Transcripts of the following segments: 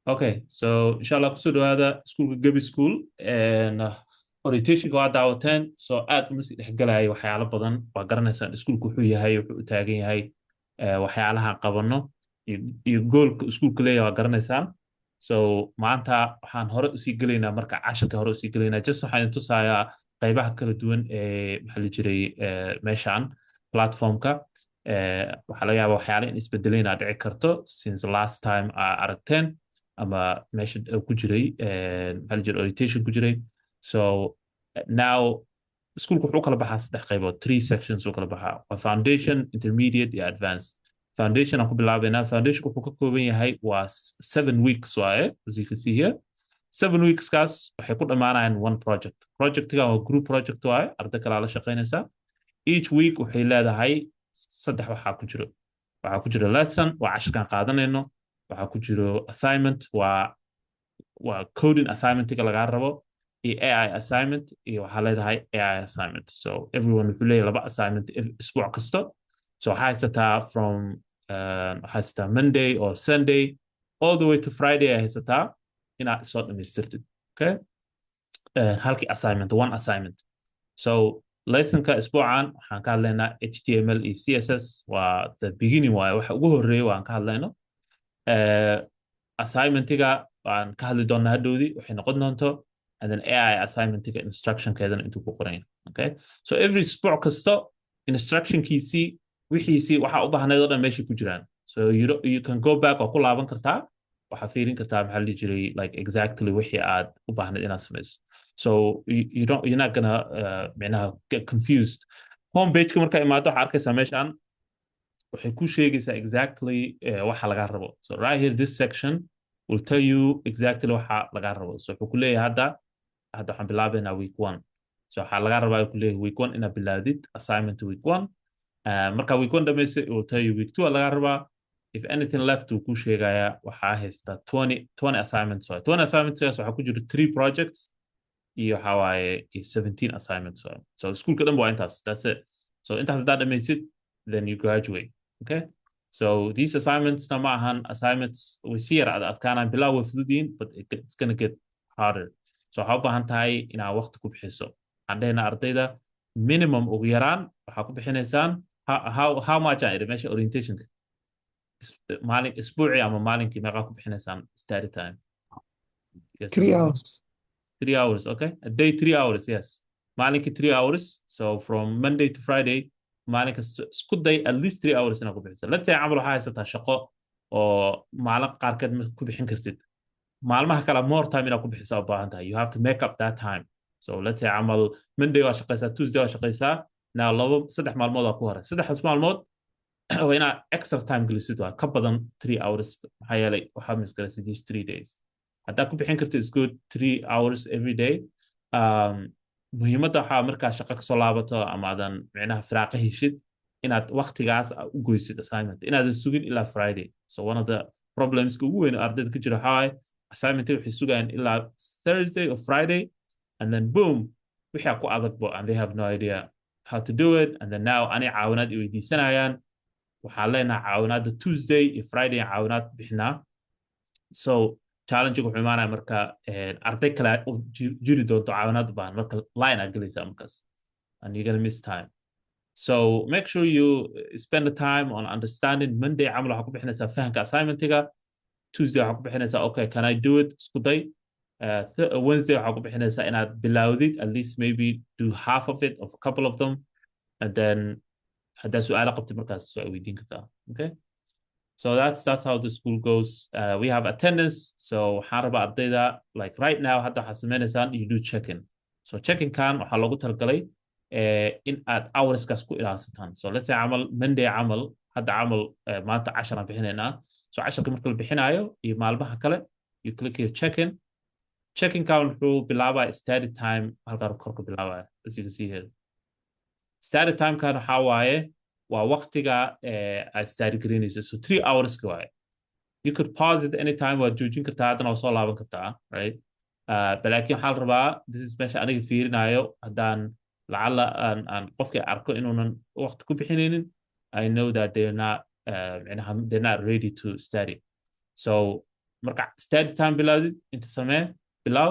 Okay, so inshallah kusoo dhawaada iskuulka Gabi School and orientation waa daawateen so aad uma sii dhexgalaya waxyaalo badan waa garanaysaan iskuulku wuxuu yahay wuxuu u taagan yahay waxyaalaha qabano iyo goolka iskuulka leeyahay waa garanaysaan so maanta waxaan hore usii gelaynaa marka casharka hore usii gelaynaa just waxaan tusayaa qaybaha kala duwan ee maxaa la jiray meeshaan platformka waxaa laga yaabaa waxyaalo in isbedelayna dhici karto since last time aragteen ama meesha ku jiray maxaa la jiray orientation ku jiray so now iskuulku wuxuu kala baxaa saddex qaybood three sections uu kala baxaa waa foundation intermediate iyo advanced foundation aan ku bilaabaynaa foundation wuxuu ka kooban yahay waa 7 weeks waaye as you can see here 7 weeks kaas waxay ku dhamaanayaan one projectga waa group project waaye arday kale la shaqaynaysa each week waxay leedahay saddex waxaa ku jiro lesson waa casharkan qaadanayno waxaa ku jiro assignment waa coding assignmentiga laga rabo iyo AI assignment iyo waxaa leedahay AI assignment so everyone wuxuu leeyahay laba assignment isbuuc kasta so waxaa haysataa from waxaa haysataa Monday or Sunday all the way to Friday ay haysataa inaad soo dhamaystirtid okay halkii assignment one assignment so lessonka isbuucan waxaan ka hadlaynaa HTML iyo CSS waa the beginning waaye waxa ugu horeeya waan ka hadlayno assignmentiga waan ka hadli doonaa hadhowdii waxay noqon doonto and then AI assignmentiga instructionkeedana intuu ku qoran okay so every sport kasta instructionkiisii wixiisii waxa u baahnayd oo dhan meesha ku jiraan so you can go back oo ku laaban kartaa waxa fiirin kartaa maxaa la jiray like exactly wixii aad u baahnayd inaad samayso so you're not gonna micnaha get confused home page-ka markaa imaado waxaa arkaysaa meeshaan waxay ku sheegaysaa exactly waxa laga rabo so right here this section will tell you exactly waxa laga rabo so wuxuu ku leeyahay hadda waxaan bilaabaynaa week 1 so waxa laga rabaa ku leeyahay week 1 inaad bilaawdid assignment week 1 marka week 1 dhameysay it will tell you week 2 laga rabaa if anything left uu ku sheegayaa waxaa haysta 20 assignments so 20 assignments waxa ku jira 3 projects iyo waxa waaye 17 assignments so schoolka dhan waa intaas that's it so intaas hadaa dhameysid then you graduate okay so these assignments na maahan assignments we see adkaanaan bilow way fududiin but it's going to get harder so waxaa u baahan tahay inaad waqti ku bixiso waxaan dhahaynaa ardayda minimum ugu yaraan waxaa ku bixinaysaan how much aan idhi meesha orientationka maalin isbuucii ama maalinkii meeqaa ku bixinaysaan study time 3 hours 3 hours okay a day 3 hours yes maalinkii 3 hours so from Monday to Friday maalinka isku day at least 3 hours inaad ku bixiso let's say camal waxaa haysataa shaqo oo maalin qaarkeed ku bixin kartid maalmaha kale more time inaad ku bixisaa u baahan tahay you have to make up that time so let's say camal Monday waa shaqaysaa Tuesday waa shaqaysaa now saddex maalmood waa ku hore saddexdaas maalmood waa inaad extra time gelisid waa ka badan 3 hours maxaa yeelay waxaa misgalaysa these 3 days haddaa ku bixin kartid is good 3 hours every day muhiimadda waxaa markaa shaqo kasoo laabato ama aadan micnaha firaaqa heshid inaad waqtigaas u goysid assignment inaadan sugin ilaa Friday so one of the problems ugu weyn ardayda ka jira waxaa waaye assignment waxay sugayaan ilaa Thursday or Friday and then boom wixii ku adagbo and they have no idea how to do it and then now anay caawinaad i weydiisanayaan waxaa leenahay caawinaadda Tuesday iyo Friday caawinaad bixinaa so challenge wuxuu imaanaya marka arday kale jiri doonto caawinaad baan marka line aad galaysaa markaas and you're gonna miss time so make sure you spend the time on understanding Monday camal waxaa ku bixinaysaa fahamka assignmentiga Tuesday waxaa ku bixinaysaa okay can I do it isku day Wednesday waxaa ku bixinaysaa inaad bilaawdid at least maybe do half of it of a couple of them and then haddaa su'aalo qabtid markaas soo weydiin kartaa okay so that's how the school goes we have attendance so waxaan rabaa ardayda like right now hadda waxaad sameynaysaan you do check-in so check-in kan waxaa loogu talagalay in aad hourskaas ku ilaalsataan so let's say camal Monday camal hadda camal maanta 10 aan bixinaynaa so 10 marka la bixinayo iyo maalmaha kale you click here check-in kan wuxuu bilaabaa study time halkaa korka bilaabaya as you can see here study time kan waxaa waaye waa waqtiga aad study gareynayso so 3 hours ka waaye you could pause it anytime waad joojin kartaa haddana waa soo laaban kartaa right balaakiin waxaa la rabaa this is meesha aniga fiirinayo haddaan lacala aan qofkii arko inuunan waqti ku bixinaynin I know that they're not ready to study so marka study time bilowdid inta samee bilow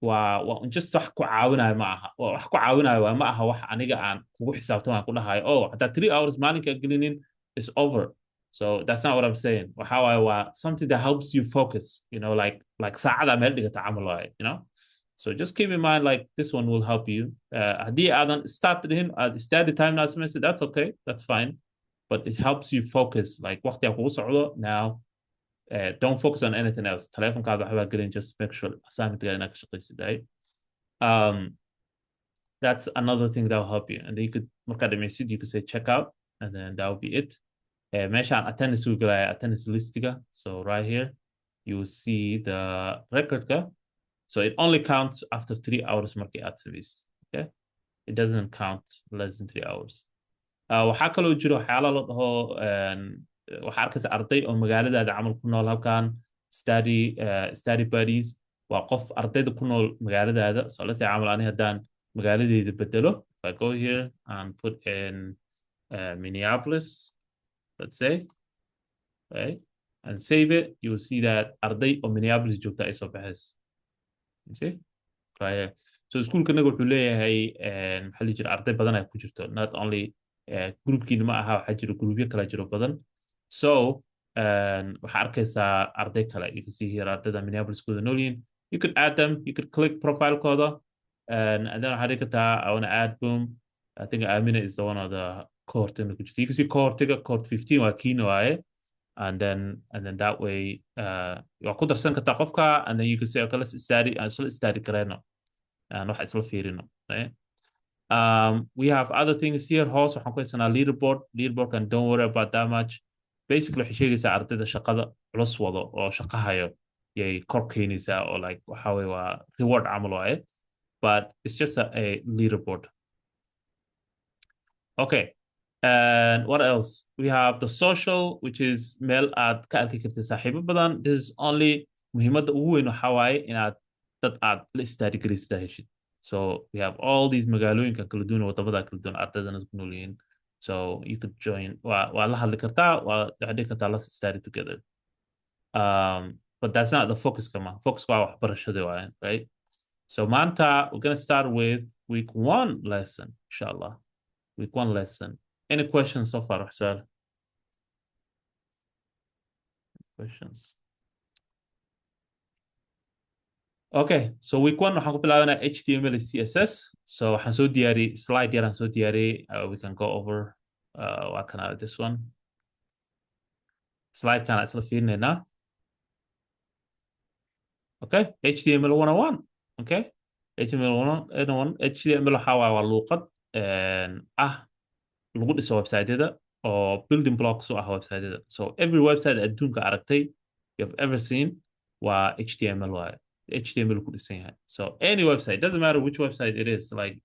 waa just wax ku caawinayo ma aha wax ku caawinayo ma aha wax aniga aan kugu xisaabtan aan ku dhahayo oh hadaa 3 hours maalinka gelinin is over. So that's not what I'm saying. Waxa waaye waa something that helps you focus, you know, like saacada meel dhigata camal waaye, you know. So just keep in mind like this one will help you. Haddii aadan start dhihin study time naa samaysid, that's okay, that's fine, but it helps you focus like waqtiga kugu socdo now. Don't focus on anything else. Telefonkaada waxbaa gelin, just make sure assignmentga inaad ka shaqaysid, right? Um, that's another thing that will help you. And then you could markaa dhamaysid, you could say check out, and then that will be it. Meeshaan attendance uu galaya attendance listiga. So right here you will see the recordka. So it only counts after 3 hours markii aad samaysid. Okay, it doesn't count less than 3 hours. waxaa kaloo jiro waxyaala la dhaho waxaa arkaysa arday oo magaaladaada camal ku nool halkan study buddies waa qof ardayda ku nool magaaladaada. So let's say camal ani haddaan magaaladeyda bedelo, if I go here and put in Minneapolis, let's say, right, and save it, you will see that arday oo Minneapolis joogta ay soo baxayso. You see? Right. So iskuulkanaga wuxuu leeyahay maxaa la jira arday badan ay ku jirto, not only groupkiina ma aha, waxaa jiro groupyo kala jiro badan. So waxaa arkaysaa arday kale, you can see here ardayda Minneapolis kooda noolyihin. You could add them, you could click profile-kooda, and then waxaa dhigi kartaa I want to add, boom, I think Amina is the one of the cohort-ina ku jirta. You can see cohort 15 waa kiina waaye, and then that way waa ku darsan kartaa qofka, and then you can say okay, let's study karayno and waxa isla fiirino, right? We have other things here. Hoos waxaan ku haysanaa leaderboard, and don't worry about that much. Basically waxay sheegaysaa ardayda shaqada culus wado oo shaqahayo yay kor keenaysaa, oo like waxa way waa reward camal waaye, but it's just a leaderboard. Okay, and what else? We have the social, which is meel aad ka arki kartid saaxiibo badan. This is only muhiimadda ugu weyn waxa waaye inaad dad aad la study garaysid heshid. So we have all these magaalooyinka kala duwan, wadamada kala duwan ardaydana ku nool yihiin. So you could join, waa la hadli kartaa, waa dhigi kartaa, let's study together. But that's not the focus kama. Focus waa waxbarashada waaye, right? So maanta we're going to start with week 1 lesson, inshallah. Week 1 lesson. Any questions so far, Rahsal? Questions? Okay, so week 1 waxaan ku bilaabanaa HTML and CSS. So waxaan soo diyaariyey slide yaraan soo diyaariyey. We can go over waa kana this one. Slide kana isla fiirinaynaa. Okay, HTML 101. Okay, HTML 101. HTML waxaa waa luuqad lagu dhiso website-yada oo building blocks u ah website-yada. So every website adduunka aragtay you have ever seen waa HTML waaye. HTML ku dhisan yahay. So any website, doesn't matter which website it is, like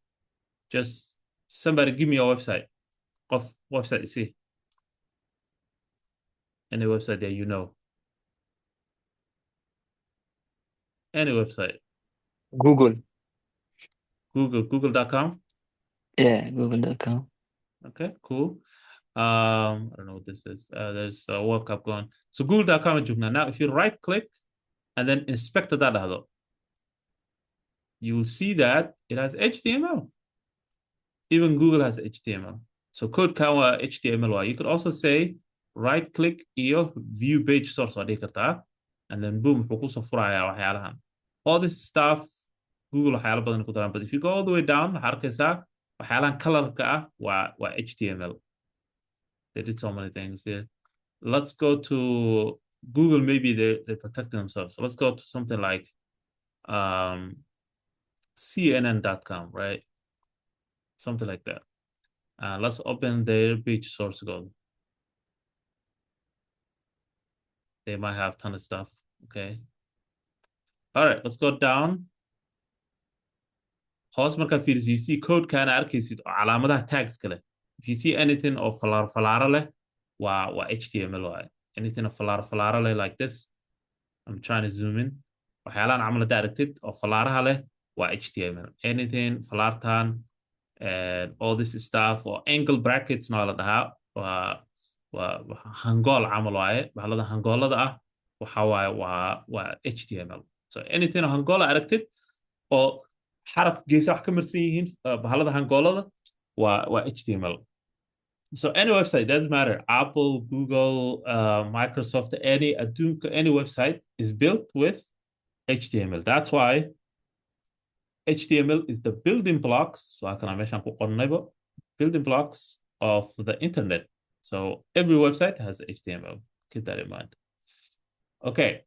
just somebody give me a website. Of website you see. Any website that you know. Any website. Google.com. Yeah, google.com. Okay, cool. I don't know what this is. There's a World Cup going. So google.com joognaa. Now if you right click and then inspect that dhahdo, you will see that it has HTML. Even Google has HTML. So code can HTML. You could also say right click iyo view page source waa dhigi kartaa, and then boom wuxuu kusoo furayaa waxyaalahan. All this stuff Google waxyaalo badan ku daraan, but if you go all the way down waxaa arkaysaa waxyaalahan colorka ah waa HTML. They did so many things here. Let's go to Google. Maybe they're protecting themselves. So let's go to something like CNN.com, right? Something like that. Let's open their page source code. They might have a ton of stuff. Okay. All right, let's go down. Hoos markaa fiiriso, you see code kana arkaysid oo calaamadaha tags kale. If you see anything of falaara leh, waa HTML waaye. Anything of falaara leh like this, I'm trying to zoom in. waxyaalahan camal hadda aragtid oo falaaraha leh waa HTML. Anything falaartan, all this stuff, or angle brackets na la dhahaa, waa hangool camal waaye. Bahalada hangoolada ah waxa waaye waa HTML. So anything hangola aragtid oo xaraf geesa wax ka marsan yihiin bahalada hangoolada waa HTML. So any website doesn't matter. Apple, Google, Microsoft, any website is built with HTML. That's why HTML is the building blocks. So I can mention building blocks of the internet. So every website has HTML. Keep that in mind. Okay.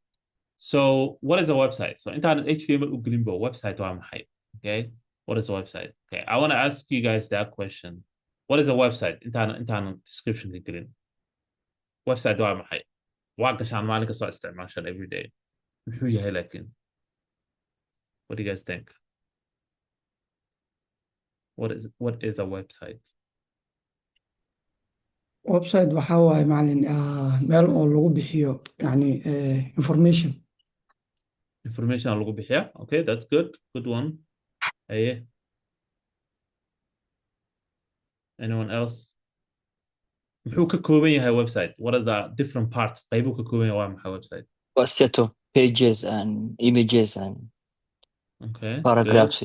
So what is a website? So internet HTML uglimbo website wa maxay? Okay. What is a website? Okay. I want to ask you guys that question. What is a website? Internet description green. Website wa maxay? Waa gashaan maalin kasta isticmaashaan every day. Muxuu yahay laakiin? What do you guys think? What is a website? website waxaa waaye macalin meel oo lagu bixiyo yani information. Information lagu bixiya. Okay, that's good. Good one. Hey. Anyone else? Muxuu ka kooban yahay website? What are the different parts? Qaybuu ka kooban yahay waa maxay website? A set of pages and images and Okay. paragraphs.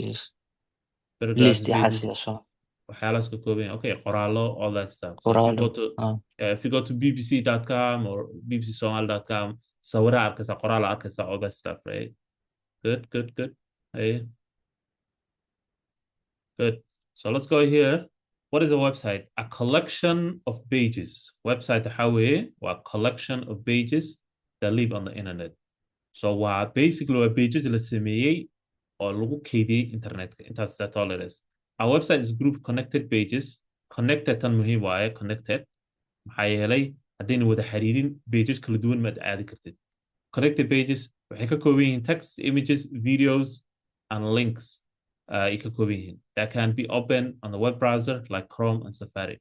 Paragraphs, List pages. xasiiso. Waxyaalahaas ka kooban yahay. Okay, qoraallo, all that stuff. So Qoraallo, if you go to bbc.com or bbcsomali.com, sawira arkaysa, qoraal arkaysa, all that stuff, right? Good. Hey. Good. So let's go here. What is a website? A collection of pages. Website waxa weeye waa collection of pages that live on the internet. So waa basically waa pages la sameeyey oo lagu keydiyey internetka. That's all it is. A website is group connected pages. Connected tan muhiim waaye connected. maxaa yeelay haddayna wada xiriirin pages kala duwan maad aadi kartid. Connected pages waxay ka kooban yihiin text, images, videos, and links. Ay ka kooban yihiin. That can be open on the web browser like Chrome and Safari.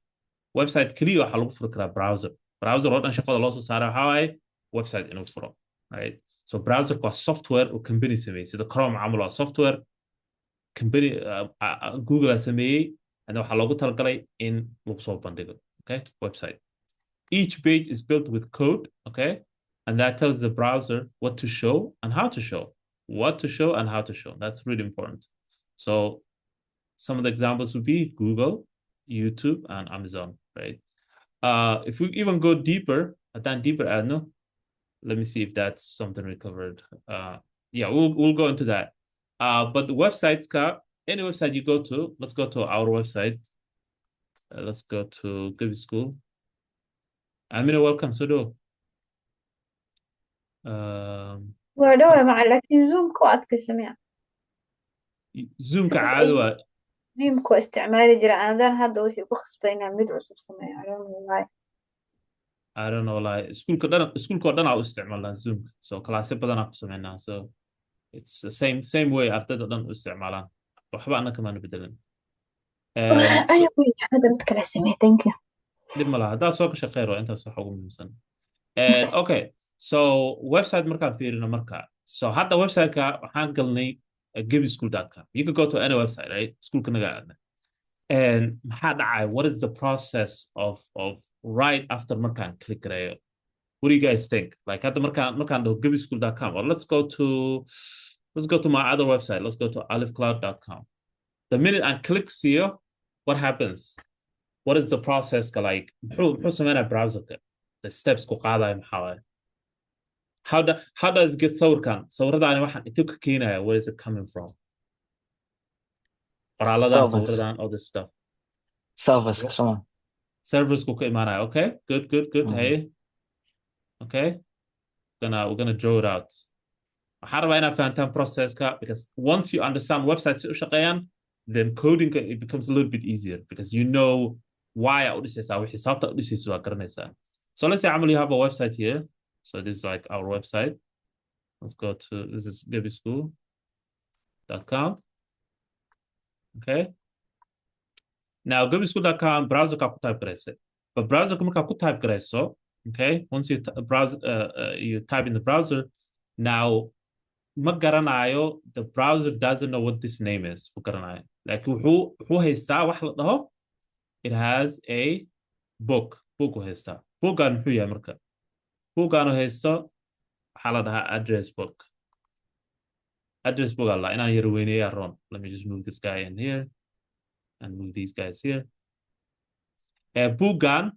Website kaliya waxaa lagu furi karaa browser. Browser oo dhan shaqada loo soo saara waxaa waaye website inuu furo. Right? So browser waa software oo company sameeyey sida Chrome camal waa software company Google sameeyey and waxaa loogu talagalay in lagu soo bandhigo. Okay? Website. Each page is built with code, okay? And that tells the browser what to show and how to show. What to show and how to show. That's really important. So some of the examples would be Google, YouTube, and Amazon, right? If we even go deeper, let me see if that's something we covered. Yeah, we'll go into that. But the websites, any website you go to, let's go to our website. Let's go to Good School. Amina, welcome. So do. waa dhawa maca laakiin zoomka waa adkaysamaya zoomka caadi waa zoomka waa isticmaali jira anadaan hadda wixii ku khasbay inaan mid cusub sameeyo I don't know like iskuulka oo dhan aa u isticmaalnaa zoomka so kalaasyo badanaa ku sameynaa so it's the same way ardayda dhan u isticmaalaan waxba anna kamaana bedelan hada mid kale samee thank you dhib ma laha haddaad soo gasha kheyr waa intaas waxa ugu muhiimsan okay so website markaan fiirino marka so hadda websiteka waxaan galnay giveschool.com you can go to any website right schoolka naga aadna and maxaa dhacay what is the process of right after markaan click gareeyo what do you guys think like hadda markaan dhaho giveschool.com or let's go to my other website let's go to alifcloud.com the minute I click siiyo what happens what is the process like muxuu sameynaa browserka the steps ku qaadaya maxaa waaye how does get sawiradaani waxaan intuu ka keenaya where is it coming from qoraaladan sawiradan all this stuff servers ku ka imaanaya okay good hey okay we're gonna draw it out waxaan rabaa inaad fahantaan processka because once you understand websites u shaqeeyaan then coding it becomes a little bit easier because you know why aa u dhisaysaa wixii sababta u dhisaysa waa garanaysaa so let's say you have a website here so this is like our website let's go to this is gibischool.com okay now gibischool.com browser ka ku type garaysa but browser ka markaa ku type garayso okay once you you type in the browser now ma garanayo the browser doesn't know what this name is ku garanayo like wuxuu haystaa wax la dhaho it has a book u haystaa boogaan muxuu yahay marka boogaanu haysto waxaa la dhahaa address book. Address book alla inaan yar weyneeya ron. Let me just move this guy in here and move these guys here. Boogan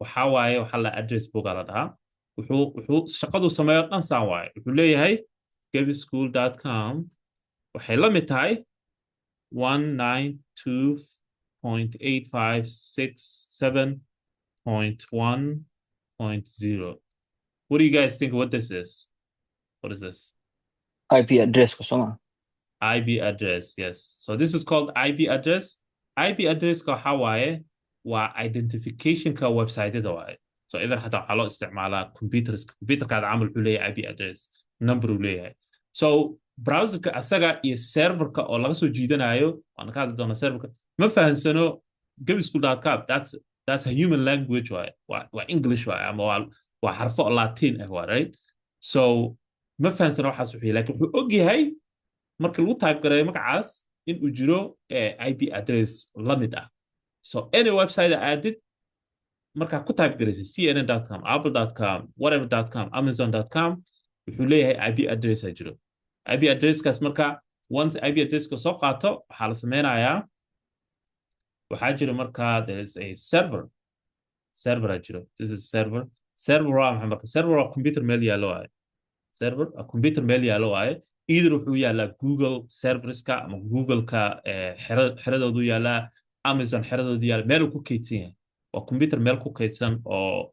waxaa waaye waxaa la address book la dhahaa. wuxuu shaqadu sameeyo dhan saan waaye. Wuxuu leeyahay gebischool.com waxay la mid tahay 192.856.7.1.0. What do you guys think what this is? What is this? IP address ko soma. IP address, yes. So this is called IP address. IP address ka waxaa waaye waa identification ka website-da waaye. So idan xataa waxaa loo isticmaalaa computerkaada camal wuxuu leeyahay IP address, number uu leeyahay. So browserka asaga iyo serverka oo laga soo jiidanayo waan ka hadli doonaa serverka ma fahansano gebischool.com. That's a human language waaye. Waa English waaye ama waa xarfo Latin ah waaye, right? So ma fahansano waxaas wuxuu laakiin wuxuu og yahay marka lagu type gareeyo magacaas in uu jiro IP address la mid ah. So any website added marka ku type gareysa cnn.com, apple.com, whatever.com, amazon.com wuxuu leeyahay IP address ay jiro. IP addresskaas marka once IP addresska soo qaato waxaa la sameynayaa waxaa jiro marka there is a server jiro. This is server waa maxay marka server waa computer meel yaalo waaye. Server a computer meel yaalo waaye. Either wuxuu yaalaa Google serverska ama Google-ka xeradoodu yaalaa, Amazon xeradoodu yaalaa, meel uu ku kaydsan yahay. Waa computer meel ku kaydsan oo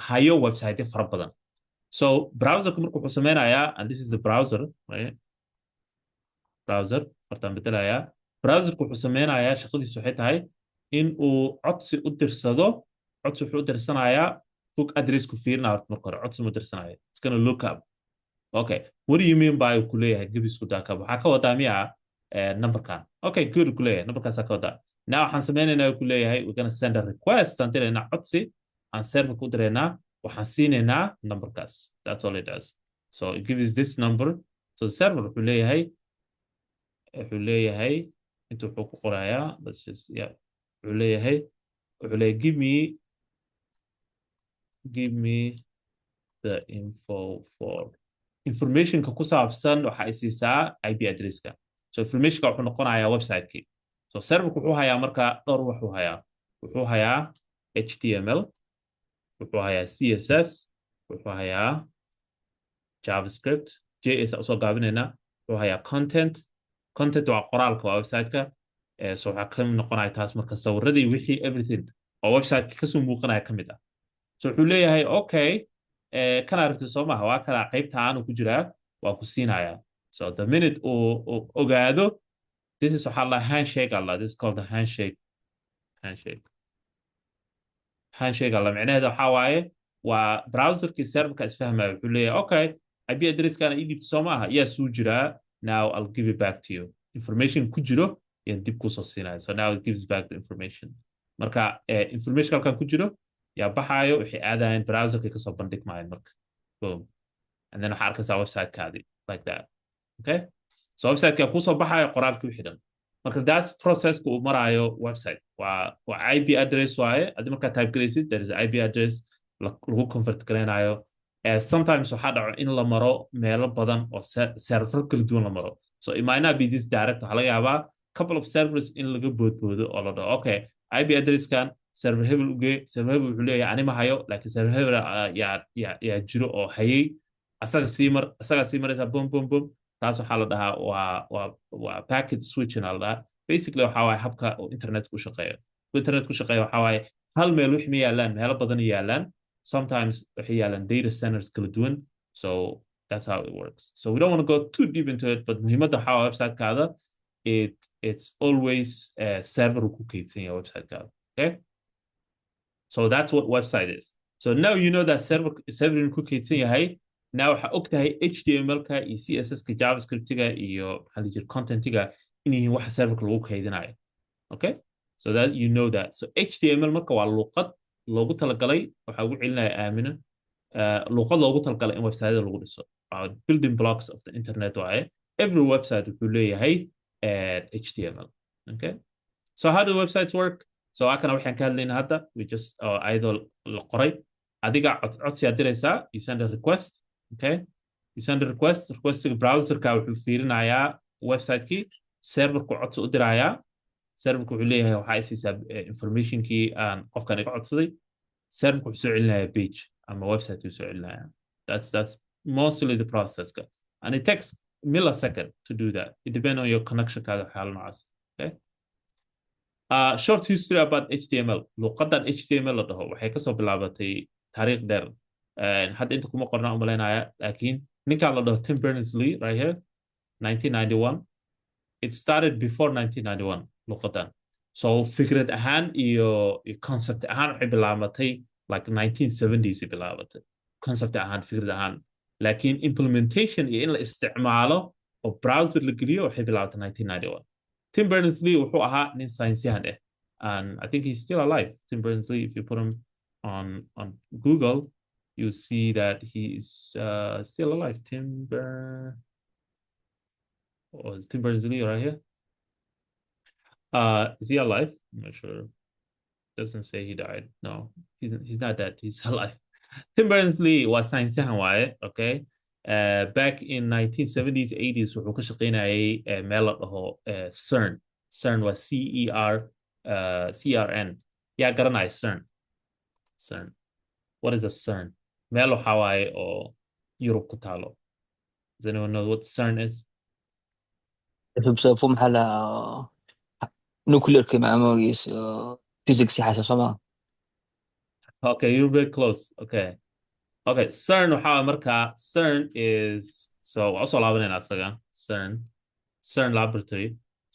hayo website fara badan. So browserka marka wuxuu sameynayaa, and this is the browser, right? Browser martaan bedelayaa. Browserka wuxuu sameynayaa shaqadiisu waxay tahay in uu codsi u dirsado. Codsi wuxuu u dirsanayaa book address ku fiirinayo marka hore. Codsi mu dirsanaya. It's gonna look up. Okay, what do you mean by ku leeyahay gebischool.com? Waxaa ka wadaa miyaa numberkan. Okay, good ku leeyahay. Numberkaasa ka wadaa. Now waxaan sameynaynaa ku leeyahay we're gonna send a request aan diraynaa codsi aan server ku diraynaa waxaan siinaynaa numberkaas. That's all it does. So it gives this number. So the server wuxuu leeyahay inta wuxuu ku qorayaa, let's just wuxuu leeyahay give me the info for information ka ku saabsan waxa ay siisaa IP addresska. So information ka wuxuu noqonayaa website-kii. So serverku wuxuu hayaa marka dhowr wax uu hayaa. Wuxuu hayaa HTML, wuxuu hayaa CSS, wuxuu hayaa JavaScript, JS usoo gaabinayna, wuxuu hayaa content waa qoraalka waa website-ka. So waxaa ka noqonaya taas marka sawiradii wixii everything oo website-ka kasoo muuqanaya ka mid ah. So wuxuu leeyahay okay kana aragti soo maaha waa kala qaybta aanu ku jiraa waa ku siinayaa. So the minute uu ogaado this is waxaa la handshake alla. This is called the handshake alla. Micnaheeda waxaa waaye waa browserkii serverka isfahmaya. Wuxuu leeyahay okay IP addresskana ii dhibto soo maaha yaa suu jiraa. Now I'll give it back to you. Information ku jiro yaan dib kusoo siinaya. So now it gives back the information. Marka information halkan ku jiro yaa baxaayo waxay aadayaan browserka kasoo bandhigmayaan marka. Boom. And then waxaa arkaysaa website-kaadii like that. Okay? So website-ka kusoo baxaayo qoraalkii wixii dhan. Marka that's process-ka uu maraayo website. Waa IP address waaye. Haddii markaa type garaysid there is an IP address lagu convert garaynayo. Sometimes waxaa dhaco in la maro meelo badan oo server kala duwan la maro. So it might not be this direct. Waxaa laga yaabaa couple of servers in laga boodboodo oo la dhaho okay IP address-kan server hebel uge server hebel wuxuu leeyahay anima hayo laakiin server hebel yaa jiro oo hayay asaga sii maraysa boom taas waxaa la dhahaa waa packet switching la dhahaa. Basically waxaa waaye habka oo internet ku shaqeeyo. Internet ku shaqeeyo waxaa waaye hal meel wix ma yaalaan meelo badan yaalaan. Sometimes waxay yaalaan data centers kala duwan. So that's how it works. So we don't want to go too deep into it, but muhiimadda waxaa waa website-kaada it's always server ku kaydsan yahay website-kaada. Okay? So that's what website is. So now you know that server ku kaydsan yahay. Now waxaa og tahay HTML-ka iyo CSS-ka JavaScript-ga iyo content-ga inay waxa serverka lagu kaydinayo. Okay? So that you know that. So HTML marka waa luqad loogu talagalay waxaa ugu celinaya aamina luqad loogu talagalay in website lagu dhiso. Building blocks of the internet waaye. Every website wuxuu leeyahay HTML. Okay? So how do websites work? So akana waxaan ka hadlaynaa hadda we just ayadoo la qoray adiga codsi aad diraysaa you send a request okay you send a request browserka wuxuu fiirinayaa website-kii serverku codsi u dirayaa serverku wuxuu leeyahay waxaa isiisaa informationkii aan qofkan iga codsaday serverku wuxuu soo celinayaa page ama website uu soo celinayaa that's mostly the process and it takes millisecond to do that it depends on your connection kaada waxyaala noocaas okay short history about HTML luqadan HTML la dhaho waxay kasoo bilaabatay taariikh dheer hadda inta kuma qorna umaleynaya laakiin ninkaan la dhaho Tim Berners-Lee right here 1991 it started before 1991 luqadan so fikrad ahaan iyo concept ahaan waxay bilaabatay like 1970s bilaabatay concept ahaan fikrad ahaan laakiin implementation iyo in la isticmaalo oo browser la geliyo waxay bilaabatay 1991 Tim Berners-Lee wuxuu ahaa nin science-yahan ah and I think he's still alive Tim Berners-Lee if you put him on Google you see that he is still alive Tim Berners-Lee right here is he alive I'm not sure doesn't say he died no he's not dead he's alive Tim Berners-Lee was science-yahan waaye okay back in 1970s 80s wuxuu ka shaqeynayay meel la dhaho CERN waa CERN yaa garanaya CERN what is a CERN meel waxaa waaye oo Europe ku taalo does anyone know what CERN is بسبب محل nuclear كما موجيس physics حاسة سما okay you're very close okay CERN waxaa markaa CERN is so waxaa soo laabanayna asaga CERN laboratory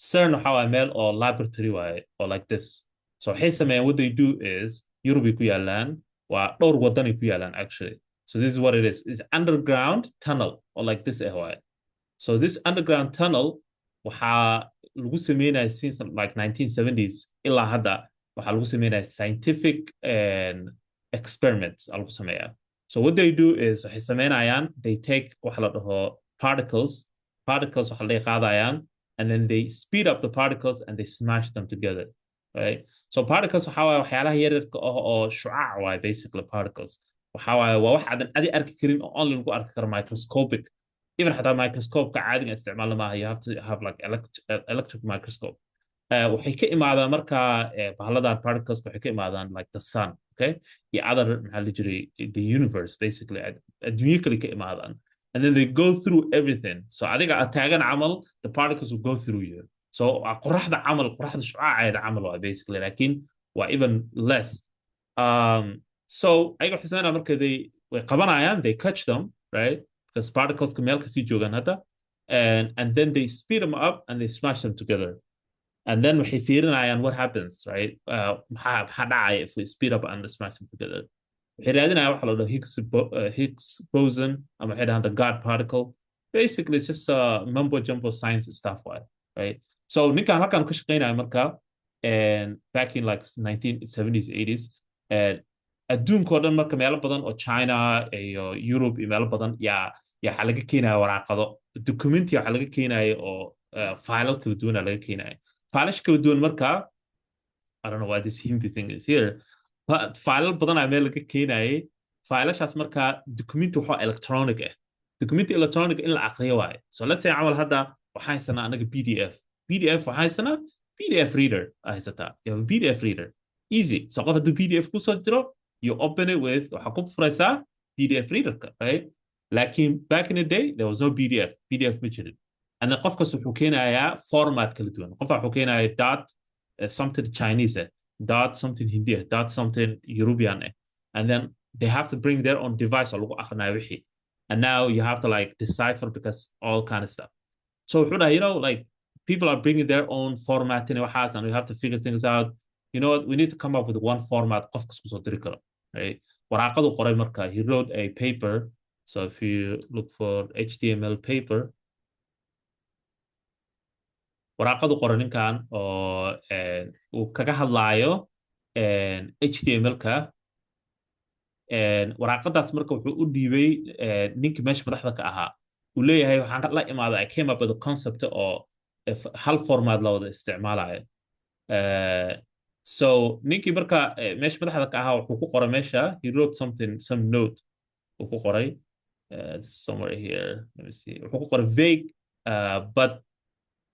CERN waxaa waaye meel oo laboratory waaye oo like this so waxay sameeyaan what they do is Europe ku yaalaan waa dhowr wadan ku yaalaan actually so this is what it is it's underground tunnel or like this waaye so this underground tunnel waxaa lagu sameynaya since like 1970s ilaa hadda waxaa lagu sameynaya scientific experiments lagu sameeyaa so what they do is waxay sameynayaan they take waxa la dhaho particles waxa la qaadayaan and then they speed up the particles and they smash them together right so particles waxa waaye waxyaalaha yaryarka oo shucaac waaye basically particles waxa waaye waa wax aadan adi arki karin oo only lagu arki karo microscopic even حتى microscope ka caadiga isticmaal maaha you have to have like electric microscope waxay ka imaadaan marka bahaladan particles waxay ka imaadaan like the sun okay iyo other maxaa la jiray the universe basically adduunyo kale ka imaadaan and then they go through everything so adiga taagan camal the particles will go through you so qoraxda shucaaceeda camal waa basically laakiin waa even less so ayaga xisaabanaa marka way qabanayaan they catch them right because particles ka meel kasii joogaan hadda and then they speed them up and they smash them together and then waxay fiirinayaan what happens right maxaa dhacaya if we speed up and smash them together waxay raadinayaan waxa la dhaho Higgs boson ama waxay dhahaan the God particle basically it's just mumbo jumbo science stuff right so ninkan halkan ka shaqeynaya marka back in like 1970s 80s adduunkoo dhan marka meelo badan oo China iyo Europe iyo meelo badan yaa waxaa laga keenaya waraaqado documenti waxaa laga keenaya oo file kala duwan laga keenaya filesh kala duwan marka I don't know why this Hindi thing is here but file badan ayaa meel laga keenayay fileshaas marka documenti waxa electronic documenti electronic in la aqriyo waaye so let's say camal hadda waxaan haysanaa anaga PDF waxaan haysanaa PDF reader haysataa you have a PDF reader easy so qof hadduu PDF ku soo diro you open it with waxaa ku furaysaa PDF reader right laakiin back in the day there was no PDF ma jirin and then qofkas wuxuu keenayaa format kala duwan qof wuxuu keenayaa dot something Chinese dot something Hindi dot something European and then they have to bring their own device oo lagu akhrinayo wixii and now you have to like decipher because all kind of stuff so wuxuu dhahay you know like people are bringing their own format in waxaas and we have to figure things out you know what we need to come up with one format qofkas ku soo diri karo right waraaqadu qoray marka he wrote a paper so if you look for HTML paper waraaqadu qoray ninkan oo uu kaga hadlaayo HTML-ka waraaqadaas marka wuxuu u dhiibay ninkii meesha madaxda ka ahaa uu leeyahay waxaan la imaaday I came up with a concept oo hal format la wada isticmaalayo so ninkii marka meesha madaxda ka ahaa wuxuu ku qoray meesha he wrote some note uu ku qoray somewhere here. Let me see. Vague, but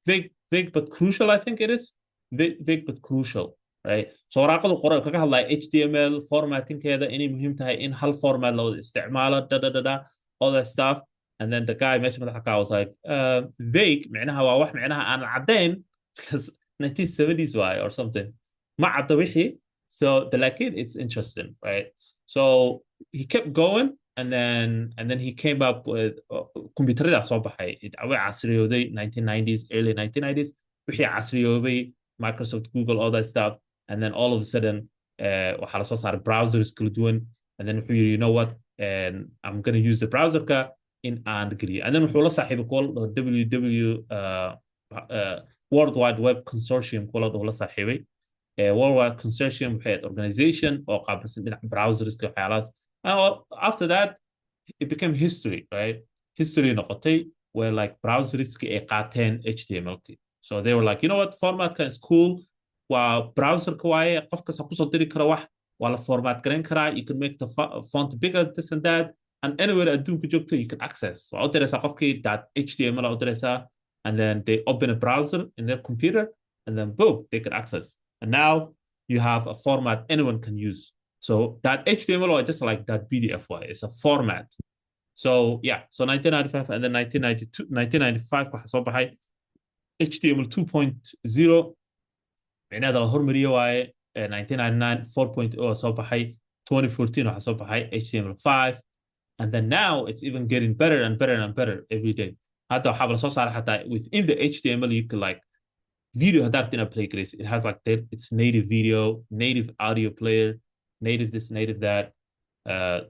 vague but crucial, I think it is. Vague but crucial, right? So waraaqadu qoray kaga hadlaya HTML formattingkeeda inay muhiim tahay in hal format loo isticmaalo all that stuff. And then the guy meesha madaxa ka was like, vague micnaha waa wax micnaha aan caddayn because 1970s why or something. Ma cadda wixii. So the lakid it's interesting, right? So he kept going and then he came up with computerada soo baxay way casriyooday 1990s early 1990s wixii casriyoobay Microsoft Google all that stuff and then all of a sudden waxaa la soo saaray browsers kala duwan and then wuxuu yiri you know what and I'm going to use the browser ka in aan geliyo and then wuxuu la saaxiibay kuwa WW World Wide Web Consortium kuwa la saaxiibay World Wide Consortium waxay organization oo qaabilsan dhinaca browserska waxyaalahaas after that it became history, right? History noqotay where like browsers ay qaateen HTML. So they were like, you know what, format is cool. Waa browser ka waaye qof kasta ku soo diri kara wax waa la format garan karaa. You can make the font bigger, this and that. And anywhere adduunka joogto you can access. So u diraysaa qofkii .html u diraysaa and then they open a browser in their computer and then boom, they can access. And now you have a format anyone can use. So that HTML is just like that PDF way. It's a format. So yeah, so 1995 and then 1992, 1995 waxaa soo baxay HTML 2.0 micnaheeda la hormariyo waaye 1999 4.0 soo baxay 2014 waxaa soo baxay HTML5 and then now it's even getting better and better and better every day. Hadda waxaa la soo saaray xataa within the HTML you can like video haddaad inaad play garaysid it has like its native video, native audio player, native this, native that.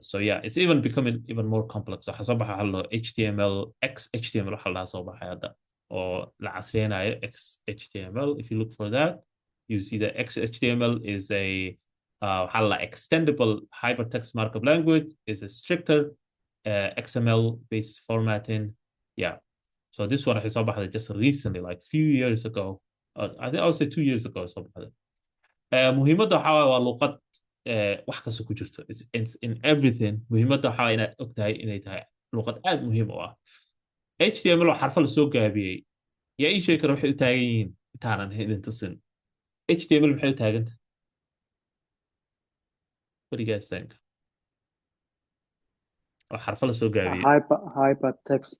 So yeah, it's even becoming even more complex. So waxaa soo baxa halo HTML XHTML waxaa la soo baxay hadda oo la casriyanayo XHTML. If you look for that, you see that XHTML is a extendable hypertext markup language, is a stricter XML based formatting. Yeah. So this one I saw just recently, like few years ago. I think I would say 2 years ago. So muhiimadda waxaa waa luqad wax kasta ku jirto in everything. Muhiimadda waxaa inaad ogtahay inay tahay luqad aad muhiim u ah. HTML oo xarfo la soo gaabiyey yaa ii sheegi kara waxay u taagan yihiin intaanan idin tusin. HTML maxay u taaganta? What do you guys think? oo xarfo la soo gaabiyey. Hypertext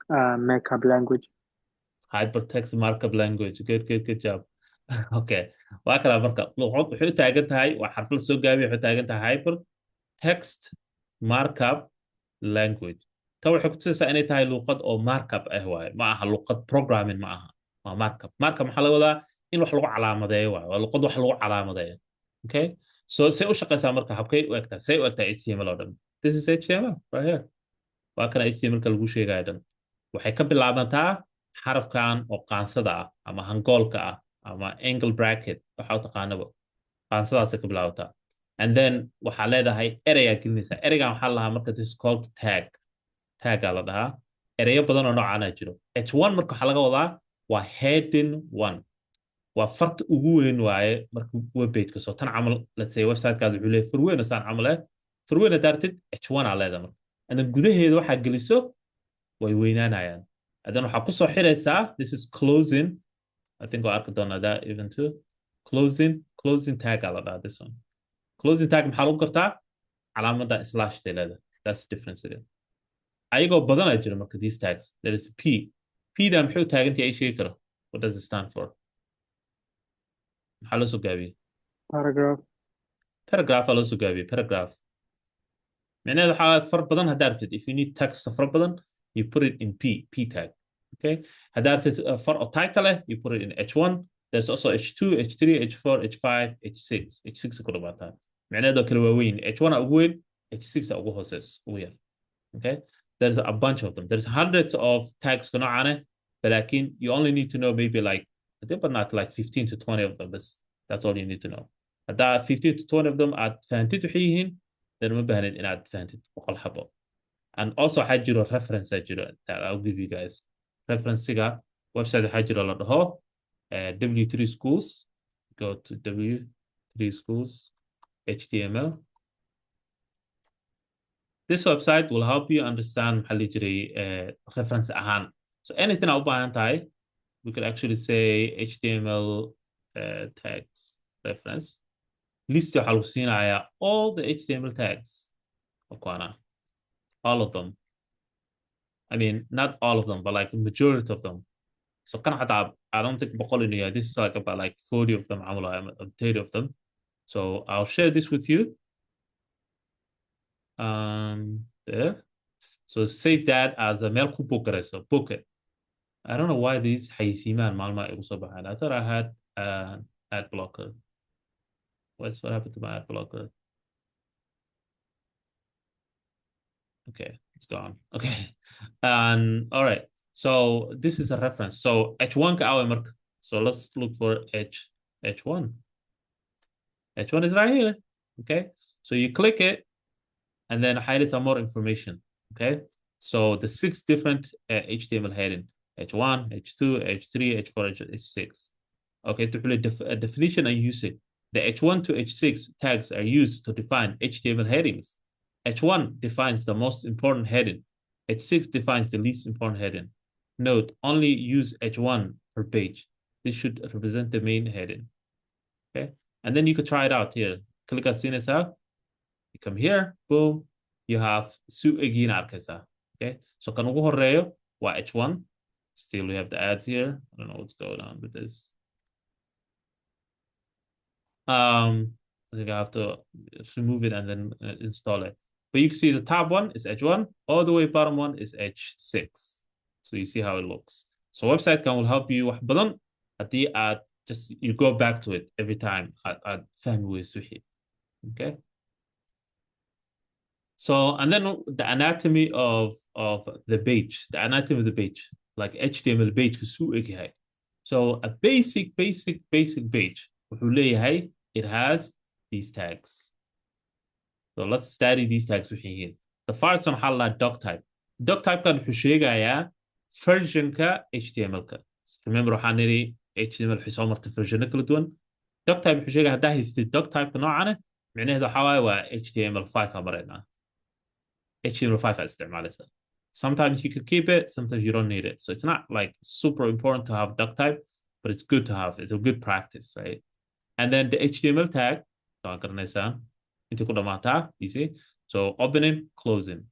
markup language. Hypertext markup language. Good job. Okay. waa kala marka luqad waxay u taagan tahay waa xarfo la soo gaabiyey waxay u taagan tahay hypertext markup language. ta waxay ku tusaysaa inay tahay luqad oo markup ah waaye ma aha luqad programming ma aha waa markup maxaa laga wadaa in wax lagu calaamadeeyo waaye waa luqad wax lagu calaamadeeyo. Okay, so say u shaqaysaa marka habkay u egtaa say u egtaa HTML oo dhan. This is HTML right here. waa kana HTML ka lagu sheegayo dhan waxay ka bilaabantaa xarafkan oo qaansada ah ama hangoolka ah ama angle bracket waxa u taqaanaba qaansadaasay ka bilaabataa and then waxaa leedahay erayaa gelinaysaa ereygan waxaa lahaa marka this is called taggaa la dhahaa ereyo badan oo noocaana jiro. H1 marka waxaa laga wadaa waa heading 1 waa farta ugu weyn waaye marka webpage-ka soo tan camal let's say website-kaada wuxuu leeyahay farweyn saan camal farweyn daartid H1 aa leedahay marka and then gudaheeda waxaa geliso way weynaanayaan and then waxaa kusoo xiraysaa this is closing. I think I'll arki doonaa that even too. Closing tag aa la dhahaa this one. Closing tag maxaa lagu gartaa calaamadda slash day leedahay. That's the difference again. ayagoo badanaa jira marka these tags. There is P da muxuu taagantahay ay sheegi karo. What does it stand for? maxaa loo soo gaabiyey paragraph aa loo soo gaabiyey paragraph. معناها waxaa far badan haddaad rabtid if you need text far badan you put it in P tag. Okay, haddaad rabtid far oo title you put it in H1. There's also H2, H3, H4, H5, H6 ku dhawaataa macnaheedu kala waaweyn H1 ugu weyn H6 ugu hooseys ugu yar. Okay, there's a bunch of them. There's hundreds of tags ka noocan but laakiin you only need to know maybe like but not like 15 to 20 of them. That's all you need to know. haddaa 15 to 20 of them aad fahantid waxay yihiin then ma baahnid inaad fahantid boqol xabo. And also waxaa jiro reference jiro that I'll give you guys. Referencega website waxaa jiro la dhaho W3 schools. Go to W3 schools HTML This website will help you understand maxaa la jiray reference ahaan. So anything u baahan tahay, we could actually say HTML tags reference. List waxaa lagu siinayaa all the HTML tags. All of them. I mean, not all of them, but like the majority of them. So I don't think this is like about like 40 of them, 30 of them. So I'll share this with you. There. So save that as a mail book. So book it. I don't know why these حيسيمان معلومة يوصل behind. I thought I had an ad blocker. What happened to my ad blocker? Okay, it's gone. Okay. And all right. So this is a reference. So H1 ka. So let's look for H1. H1 is right here. Okay. So you click it and then highlight some more information. Okay. So the 6 different HTML heading. H1, H2, H3, H4, H6. Okay, to play a definition and usage. The H1 to H6 tags are used to define HTML headings. H1 defines the most important heading. H6 defines the least important heading. Note, only use H1 per page. This should represent the main heading. Okay, and then you could try it out here. Click on CSS. You come here, boom, you have again arkaysa. Okay, so kan ugu horeeyo waa H1. Still, we have the ads here. I don't know what's going on with this. I think I have to remove it and then install it. But you can see the top one is H1, all the way bottom one is H6. So you see how it looks. So website will help you at the just you go back to it every time at family. Okay. So and then the anatomy of the page, like HTML page. So a basic page, it has these tags. So let's study these tags. The first one is doc type. Doc type can be version ka HTML ka. Remember HTML حصامرت version كل دون. Doc type هذا هي doc type نوعنا معناه هذا حواي HTML5 مرينا. HTML5 استعماله. Sometimes you could keep it, sometimes you don't need it. So it's not like super important to have doc type, but it's good to have. It's a good practice, right? And then the HTML tag, you see? So opening, closing.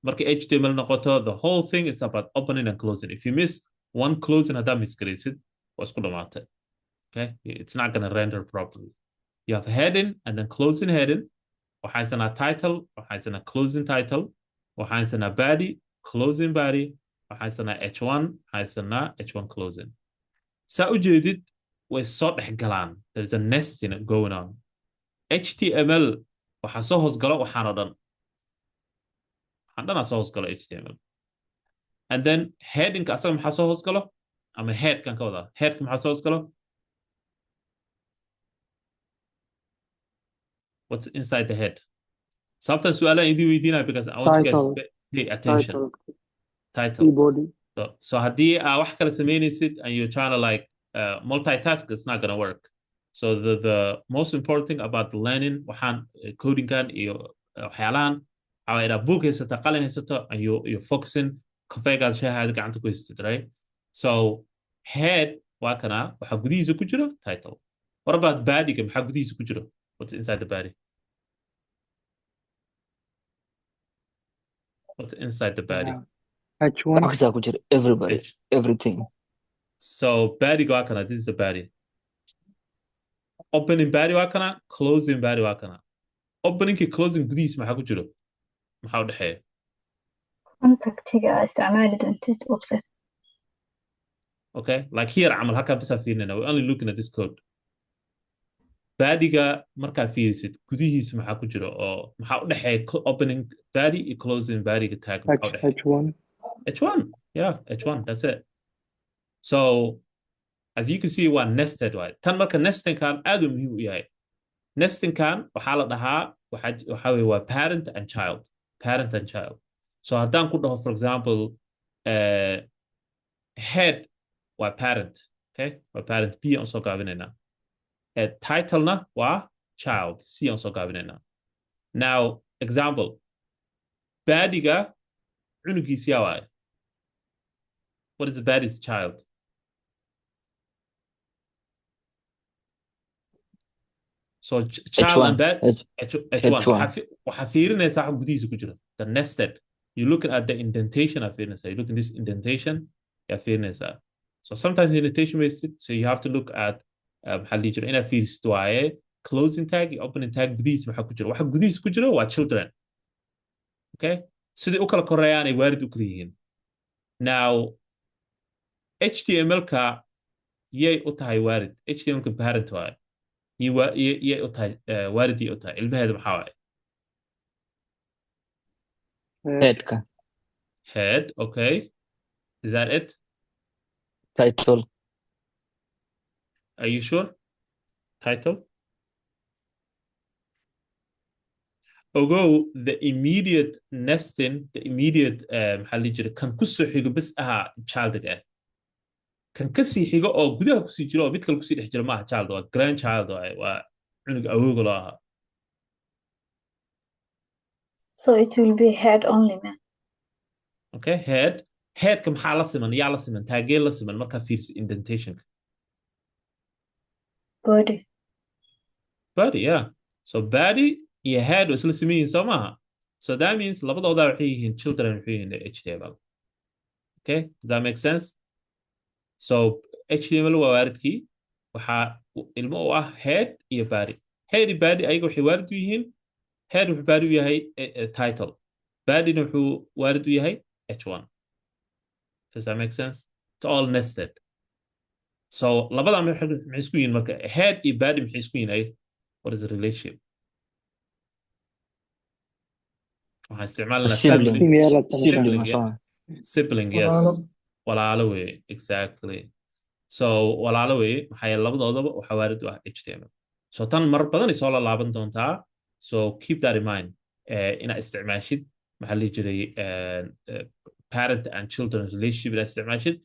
HTML noqoto, the whole thing is about opening and closing. If you miss one closing, okay? It's not going to render properly. You have heading and then closing heading. وحيسنا title وحيسنا closing title وحيسنا body closing body وحيسنا H1 حيسنا H1 closing. سأجدد وصوت حقلان. There's a nesting going on. HTML وحصوهز قلا وحاندن. عندنا صوهز قلا HTML. And then heading كأسم حصوهز قلا. أما head كان كذا. Head كم حصوهز قلا. What's inside the head? Sometimes because I want Title. you guys to pay attention. Title. Body. So hadii wax kala sameynaysid and you're trying to like multitask, it's not going to work. So the most important thing about the learning waxaan coding kan iyo waxyaalahan waxa ila book haysato qalin haysato and you're focusing kafeegaad shaahada gacanta ku haysatid, right? So head waa kana waxa gudihiisa ku jiro title. What about body? Maxaa gudihiisa ku jiro? What's inside the body? What's inside the body? H1. Everybody, everything. So body waa kana, this is the body. Opening body waa kana, closing body waa kana. Opening ki closing gudihiisa maxaa ku jiro? Maxaa u dhaxeeya? contactiga استعمالي دونتد وebsite. Okay, like here عمل halkaa bisa fiirinayna. We're only looking at this code. Badiga markaa fiirisid gudihiisa maxaa ku jiro oo maxaa u dhaxeeya opening body iyo closing body tag H1. H1, yeah, H1, that's it. So as you can see waa nested, right? Tan marka nesting kan aad muhiim u yahay. Nesting kan waxaa la dhahaa waxa weeye waa parent and child. So haddaan ku dhaho for example head waa parent, okay? Waa parent B aan soo gaabinaynaa. Title na waa child C aan soo gaabinaynaa. Now example baadiga cunugiisa yaa waaye. What is the baddie's child? So child and H1 bad H1 H1 waxaa fiirinaysaa waxa gudihiisa ku jira. The nested. You looking at the indentation aa fiirinaysaa. You look at this indentation yaa fiirinaysaa. So sometimes indentation wasted, so you have to look at maxaa la dhihi jira inaad fiirisid waaye closing tag iyo opening tag gudihiisa maxaa ku jira. Waxa gudihiisa ku jira waa children. Okay? Sidai u kala koreeyaan ay waalid u kala yihiin. Now HTML-ka yay u tahay waalid. HTML-ka parent waaye. yay u tahay waalidii u tahay ilmaheeda maxaa waaye headka head. Okay, is that it? title Are you sure? Title. Ogo the immediate nesting, the immediate maxaa la jira kan ku soo xigo bas ahaa childiga ah. Kan ka sii xigo oo gudaha kusii jiro oo mid kale kusii dhex jiro maaha child, waa grandchild waaye, waa cunug awooga loo ahaa. So it will be head only, man. Okay, headka maxaa la siman, yaa la siman, taagee la siman markaa fiirsi indentationka. Body. Body, yeah. So body iyo head waa isla siman yihiin soo maaha. So that means labadooda waxay yihiin children, waxay yihiin HTML. Okay, does that make sense? So HTML waa waalidkii, waxaa ilmo u ah head iyo body. Head iyo body ayaga waxay waalid u yihiin. Head wuxuu body u yahay title. Bodyna wuxuu waalid u yahay H1. Does that make sense? It's all nested. So labada maxay isku yihiin marka head iyo body maxay isku yihiin? What is the relationship? waxaan isticmaalnaa sibling, yes. walaalo wey, exactly. So walaalo wey maxaa yeele labadoodaba waxaa waalid u ah HTML. So tan mar badan ay soo laalaaban doontaa. So keep that in mind. Inaad isticmaashid maxaa la jiray parent and children relationship inaad isticmaashid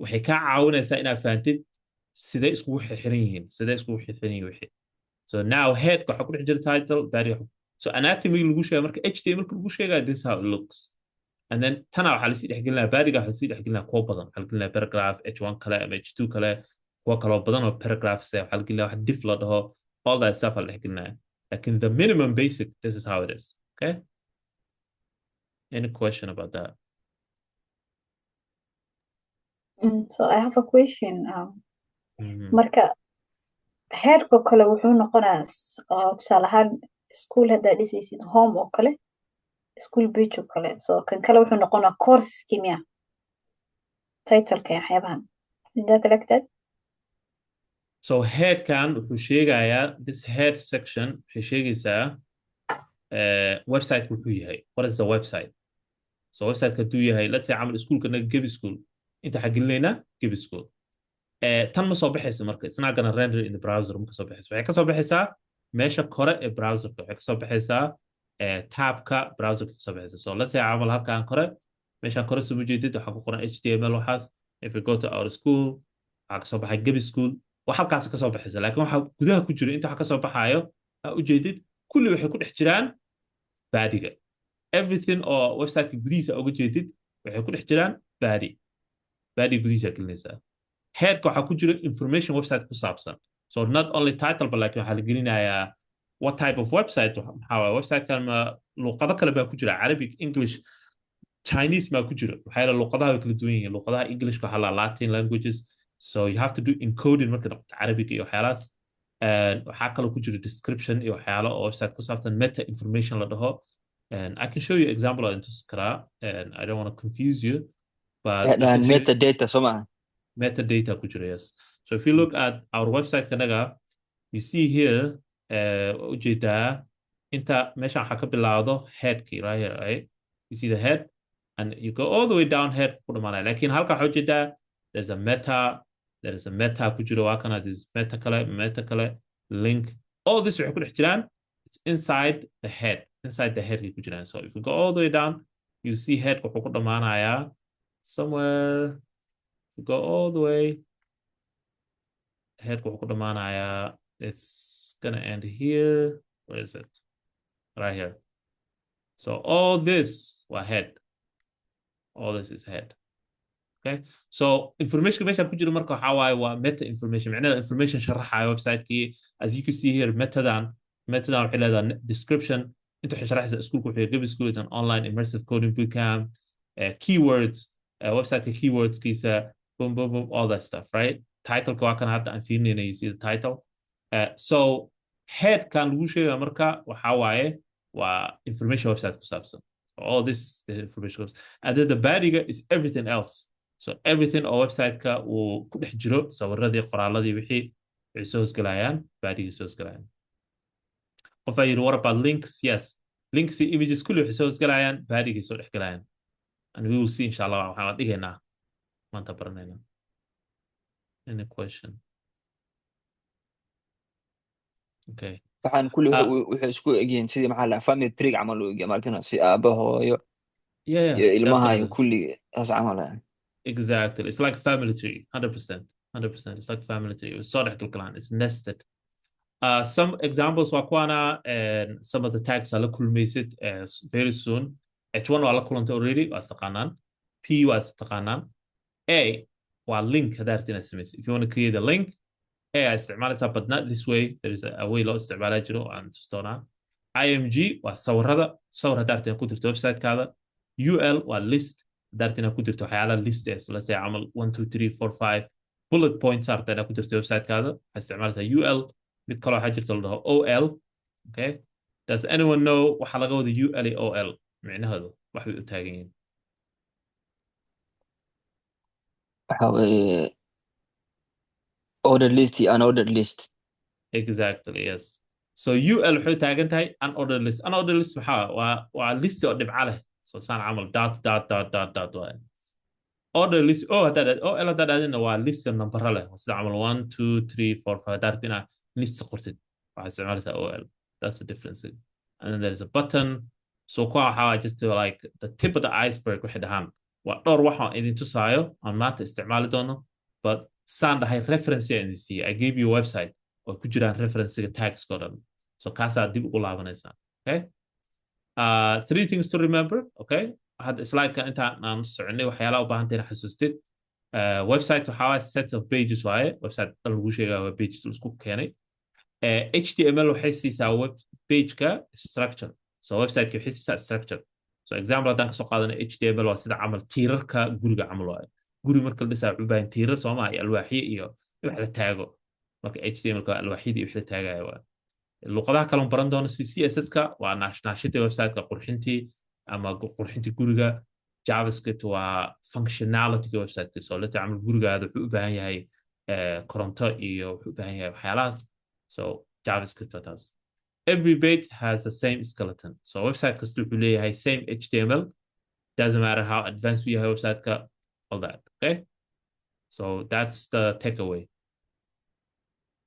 waxay kaa caawinaysaa inaad fahantid sidee iskugu xiran yihiin wixii. So now head waxaa ku dhex jira title, body. So anatomy lagu sheega marka HTML lagu sheegaya this is how it looks. And then tana waxaa lasii dhexgelinaa badiga waxaa lasii dhexgelinaa kuwa badan. Waxaa lagelinaa paragraph H1 kale ama H2 kale kuwa kaloo badan oo paragraphs waxaa lagelinaa wax diff la dhaho. All that stuff aa la dhexgelinaa. Lakin the minimum basic, this is how it is. Okay? Any question about that? So I have a question. Marka headko kale wuxuu noqonaa tusaale ahaan school haddaa dhisaysid home oo kale, school page oo kale. So kan kale wuxuu noqonaa course scheme, titleka waxyaabahan. Is that correct? So headkan wuxuu sheegayaa, this head section waxay sheegaysaa website wuxuu yahay. What is the website? So website haduu yahay, let's say camal schoolkana Gebi School, inta waxaa gelinaynaa Gebi School. tan ma soo baxaysa marka, it's not gonna render in the browser. ma ka soo baxaysa, waxay ka soo baxaysaa meesha kore ee browserka, waxay ka soo baxaysaa tabka browserka ka soo baxaysa. So let's say camal halkan kore, meeshaan kore soo jeedid waxaa ku qoran HTML waxaas. If we go to our school, waxaa ka soo baxay Gebi School, wax halkaas ka soo baxaysa. Laakiin waxa gudaha ku jira inta waxa ka soo baxayo aa u jeedid kulli waxay ku dhex jiraan badiga. Everything oo website-ka gudihiisa uga jeedid waxay ku dhex jiraan badi gudihiisa gelinaysaa. Headka waxaa ku jira information website ku saabsan. So not only title but like waxaa la gelinayaa what type of website. maxaa waaye website-kan ma luqado kale baa ku jira, Arabic, English, Chinese baa ku jira. waxaa yeele luqadaha way kala duwan yihiin. luqadaha Englishka waxaa la Latin languages, so you have to do encoding marka noqoto Arabic iyo waxyaalahaas. waxaa kaloo ku jira description iyo waxyaalo oo website ku saabsan, meta information la dhaho. And I can show you example aan tusi karaa, and I don't want to confuse you, but metadata soma metadata ku jira, yes. So if you look at our website kanaga, you see here ujeedaa inta meeshaan waxaa ka bilaawdo headkii right here, right? You see the head and you go all the way down head ku dhamaanaya. Laakiin halka waxaa ujeedaa there's a meta ku jiro, waa kana this meta kale link. All this waxay ku dhex jiraan, it's inside the head ku jiraan. So if you go all the way down, you see head wuxuu ku dhamaanayaa somewhere. You go all the way, head wuxuu ku dhamaanayaa, it's gonna end here. Where is it? Right here. So all this was head. All this is head. Okay. So information meesha ku jira marka waxa waaye waa meta information. Macnaheedu information sharaxayo website-kii. As you can see here, metadan waxay leedahay description. Inta waxay sharaxaysa iskuulku wuxuu Give School is an online immersive coding bootcamp. Keywords, website-ka keywords-kiisa, boom, boom, boom, all that stuff, right? Title-ka waa kan hadda aan fiirinayna, you see the title. So head-kan lagu sheegaya marka waxa waaye waa information website ku saabsan. All this the information goes. And then the badiga is everything else. So everything on website-ka uu ku dhex jiro sawiradii qoraaladii wixii ay soo hosgalayaan badiga soo hosgalayaan. Qof ay yiri what about links? Yes, links iyo images kulli waxay soo hosgalayaan badiga soo dhex galayaan. And we will see inshallah waxaan dhigaynaa maanta baranayna. Any question? Okay. waxaan kulli waxay isku egyihiin sidii maxaa la family tree camal loo egya markana si aaba hooyo iyo ilmaha iyo kulli taas camal ah. Exactly. It's like family tree, 100%. 100%. It's like family tree. It's sort of clan. It's nested. Some examples wakwana and some of the tags are local message very soon. H1 are local already was taqanan. P was taqanan. A was link هدارتين SMS. If you want to create a link, A استعمالها but not this way. There is a way لو استعمالها جرو عن تستونا. IMG was صور هدارتين كنت في website كذا. UL was list هدارتين كنت في حياة list. So let's say عمل 1 2 3 4 5 bullet points هدارتين كنت في website كذا. استعمالها UL بتكلم حاجة تقولها OL. Okay. Does anyone know وحلقوا the UL OL معنى هذا واحد يتاجين. waxa order list iyo unordered list. Exactly, yes. So UL waxay taagan tahay unordered list. Unordered list waa list oo dhibca leh. So saan camal dot waa. Order list OL haddaad aadina waa list number leh. Sida camal 1 2 3 4 5 haddaad ina list qortid waxaad isticmaalaysaa OL. That's the difference. And then there's a button. So kuwa waxaa just like the tip of the iceberg waxay dhahaan. Waa dhowr wax aan idin tusaayo aan maanta isticmaali doono. But saan dhahay reference in this. I gave you a website or could you reference tags kodan. So kasa dib ugu laabanaysaa. Okay. Three things to remember. Okay. Had slide ka inta aan soconay waxyaalaha u baahan tahay xasuustid. Website waxa set of pages waaye. Website lagu sheegayo pages isku keenay. HTML waxay siisaa web page-ka structure. So website-ka waxay siisaa structure. So example haddaan kasoo qaadana HTML waa sida camal tiirarka guriga camal waaye. guri marka la dhisaa wuxuu baahan tiirar Soomaa iyo alwaaxyo iyo wax la taago. Marka HTML-ka alwaaxyada iyo wax la taagayo waa. luqadaha kale baran doono CSS-ka waa naashnaashida website-ka qurxintii ama qurxintii guriga. JavaScript waa functionality website-ka. So let's say camal gurigaada wuxuu u baahan yahay koronto iyo wuxuu u baahan yahay waxyaalahaas. So JavaScript waa taas. Every page has the same skeleton. So website kasta wuxuu leeyahay same HTML. Doesn't matter how advanced you have website-ka, all that. Okay. So that's the takeaway.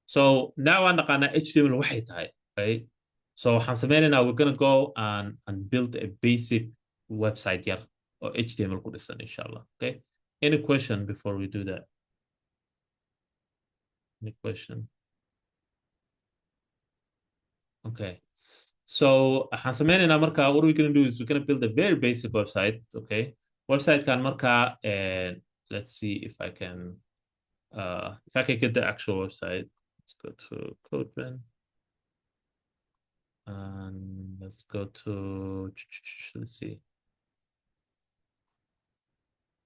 So now I'm gonna HTML waxay tahay. Okay. So we're gonna go and build a basic website here or HTML ku dhisan inshallah. Okay. Any question before we do that? Any question? Okay. So marka what we're gonna do is we're gonna build a very basic website. Okay. Website kan marka and let's see if I can get the actual website. Let's go to CodePen. And let's go to, let's see.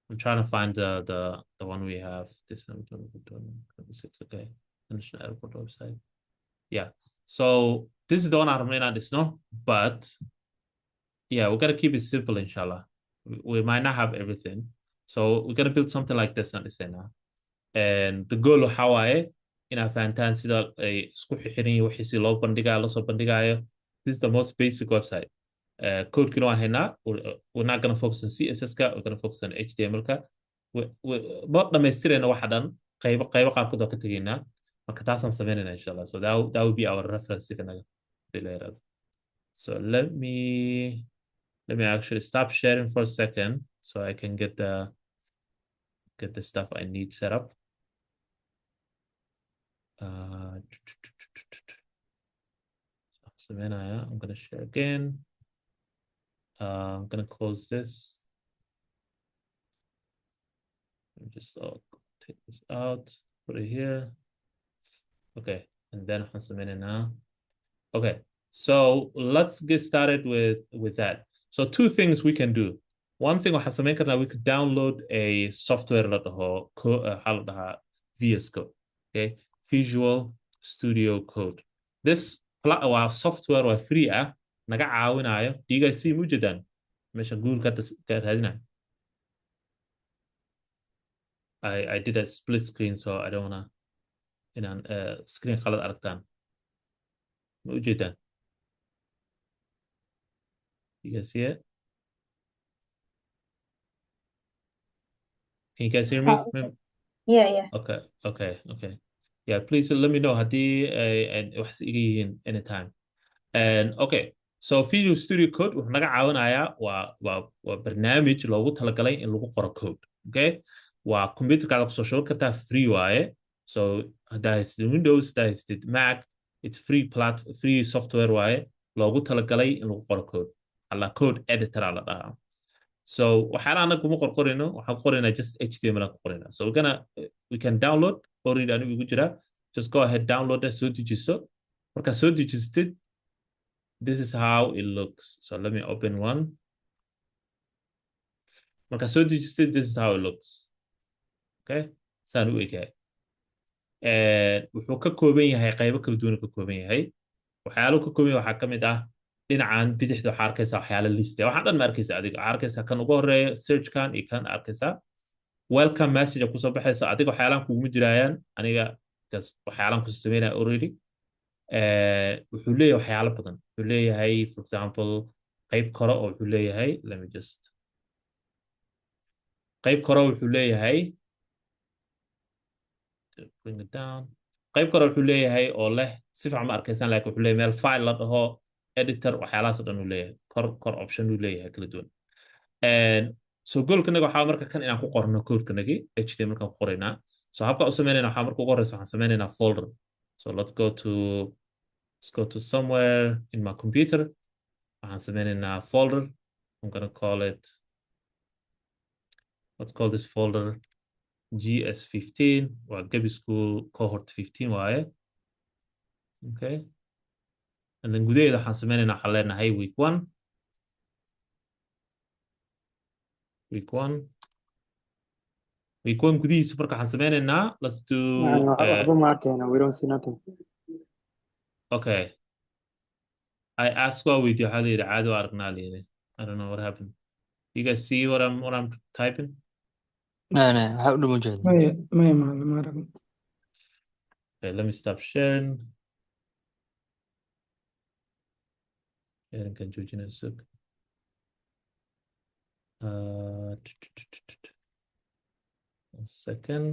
I'm trying to find the one we have. This one, 26. Okay. International Airport website. Yeah. So this is the one I'm running this, no? But yeah, we're gonna keep it simple, inshallah. We might not have everything. So we're gonna build something like this on the center. And the goal of how inaa fahantaan sida ay isku xixiran yihiin wixii si loo bandhigayo lasoo bandhigayo. This is the most basic website. Codekina waan haynaa. We're not gonna focus on CSS-ka. We're gonna focus on HTML-ka. Ma dhamaystirayna waxa dhan qaybo qaarkood waa ka tegaynaa. Marka taasaan sameynayna inshallah. So that would be our reference kanaga. So let me actually stop sharing for a second so I can get the stuff I need set up. I'm gonna share again. I'm gonna close this. Just take this out, put it here. Okay, and then waxaan sameynaynaa. Okay, so let's get started with that. So two things we can do. One thing waxaan sameyn karnaa, we could download a software la dhaho waxaa la dhahaa VS Code. Okay, Visual Studio Code. This waa software waa free ah, naga caawinayo. Do you guys see mujadan? Meesha Google ka raadinayo. I did a split screen, so I don't wanna inaan screen qalad aragtaan. Ma ujeedaan? You guys see it? Can you guys hear me? Yeah. Okay. Yeah, please let me know haddii wax iga yihiin anytime. And okay, so Visual Studio Code wuxuu naga caawinayaa waa barnaamij loogu talagalay in lagu qoro code. Okay, waa computerkaada kusoo shuban kartaa, free waaye. So haddaa haysatid Windows, haddaa haysatid Mac, it's free software waaye loogu talagalay in lagu qoro code. Alla code editor la dhahaa. So waxaana anaga kuma qorqorino, waxaan qoraynaa just HTML aan ku qoraynaa. So we can download already anigu igu jira. Just go ahead, download it, soo dejiso. Marka soo dejistid, this is how it looks. So let me open one. Marka soo dejistid, this is how it looks. Okay, saan u egyahay. Wuxuu ka kooban yahay qaybo kala duwan ka kooban yahay. Waxyaalo ka kooban yahay waxaa ka mid ah dhinacan bidixda waxaa arkaysaa waxyaalo list waxaan dhan ma arkaysa adiga waxaa arkaysaa kan ugu horeeya searchkan iyo kan arkaysaa welcome message kusoo baxaysa adiga waxyaalaan kuguma jiraayaan aniga waxyaalaan kusoo sameynaya already wuxuu leeyahay waxyaalo badan wuxuu leeyahay for example qayb kore oo wuxuu leeyahay let me just qayb kore wuxuu leeyahay bring it down qayb kore wuxuu leeyahay oo leh si fiican ma arkaysaan laakiin wuxuu leeyahay meel file la dhaho editor waxyaalahaas oo dhan uu leeyahay kor option uu leeyahay kala duwan so goalkanaga waxaa marka kan inaan ku qorno codekanagi html markaan ku qoraynaa so habka u sameynayna waxaa marka ugu horeysa waxaan sameynaynaa folder so let's go to somewhere in my computer waxaan sameynaynaa folder I'm gonna call it let's call this folder GS15 waa Gabi School cohort 15 waaye okay and then gudaheeda waxaan sameynaynaa waxaan leenahay week 1 week 1 gudihiisa marka waxaan sameynaynaa let's do we don't see nothing. Okay, I asked what we do caadi waa aragnaa leeyahay I don't know what happened. You guys see what I'm typing? No, waxa u dhimo jeed. maya ma aragno. Okay, let me stop sharing. Sharing kan joojinaa sug. One second.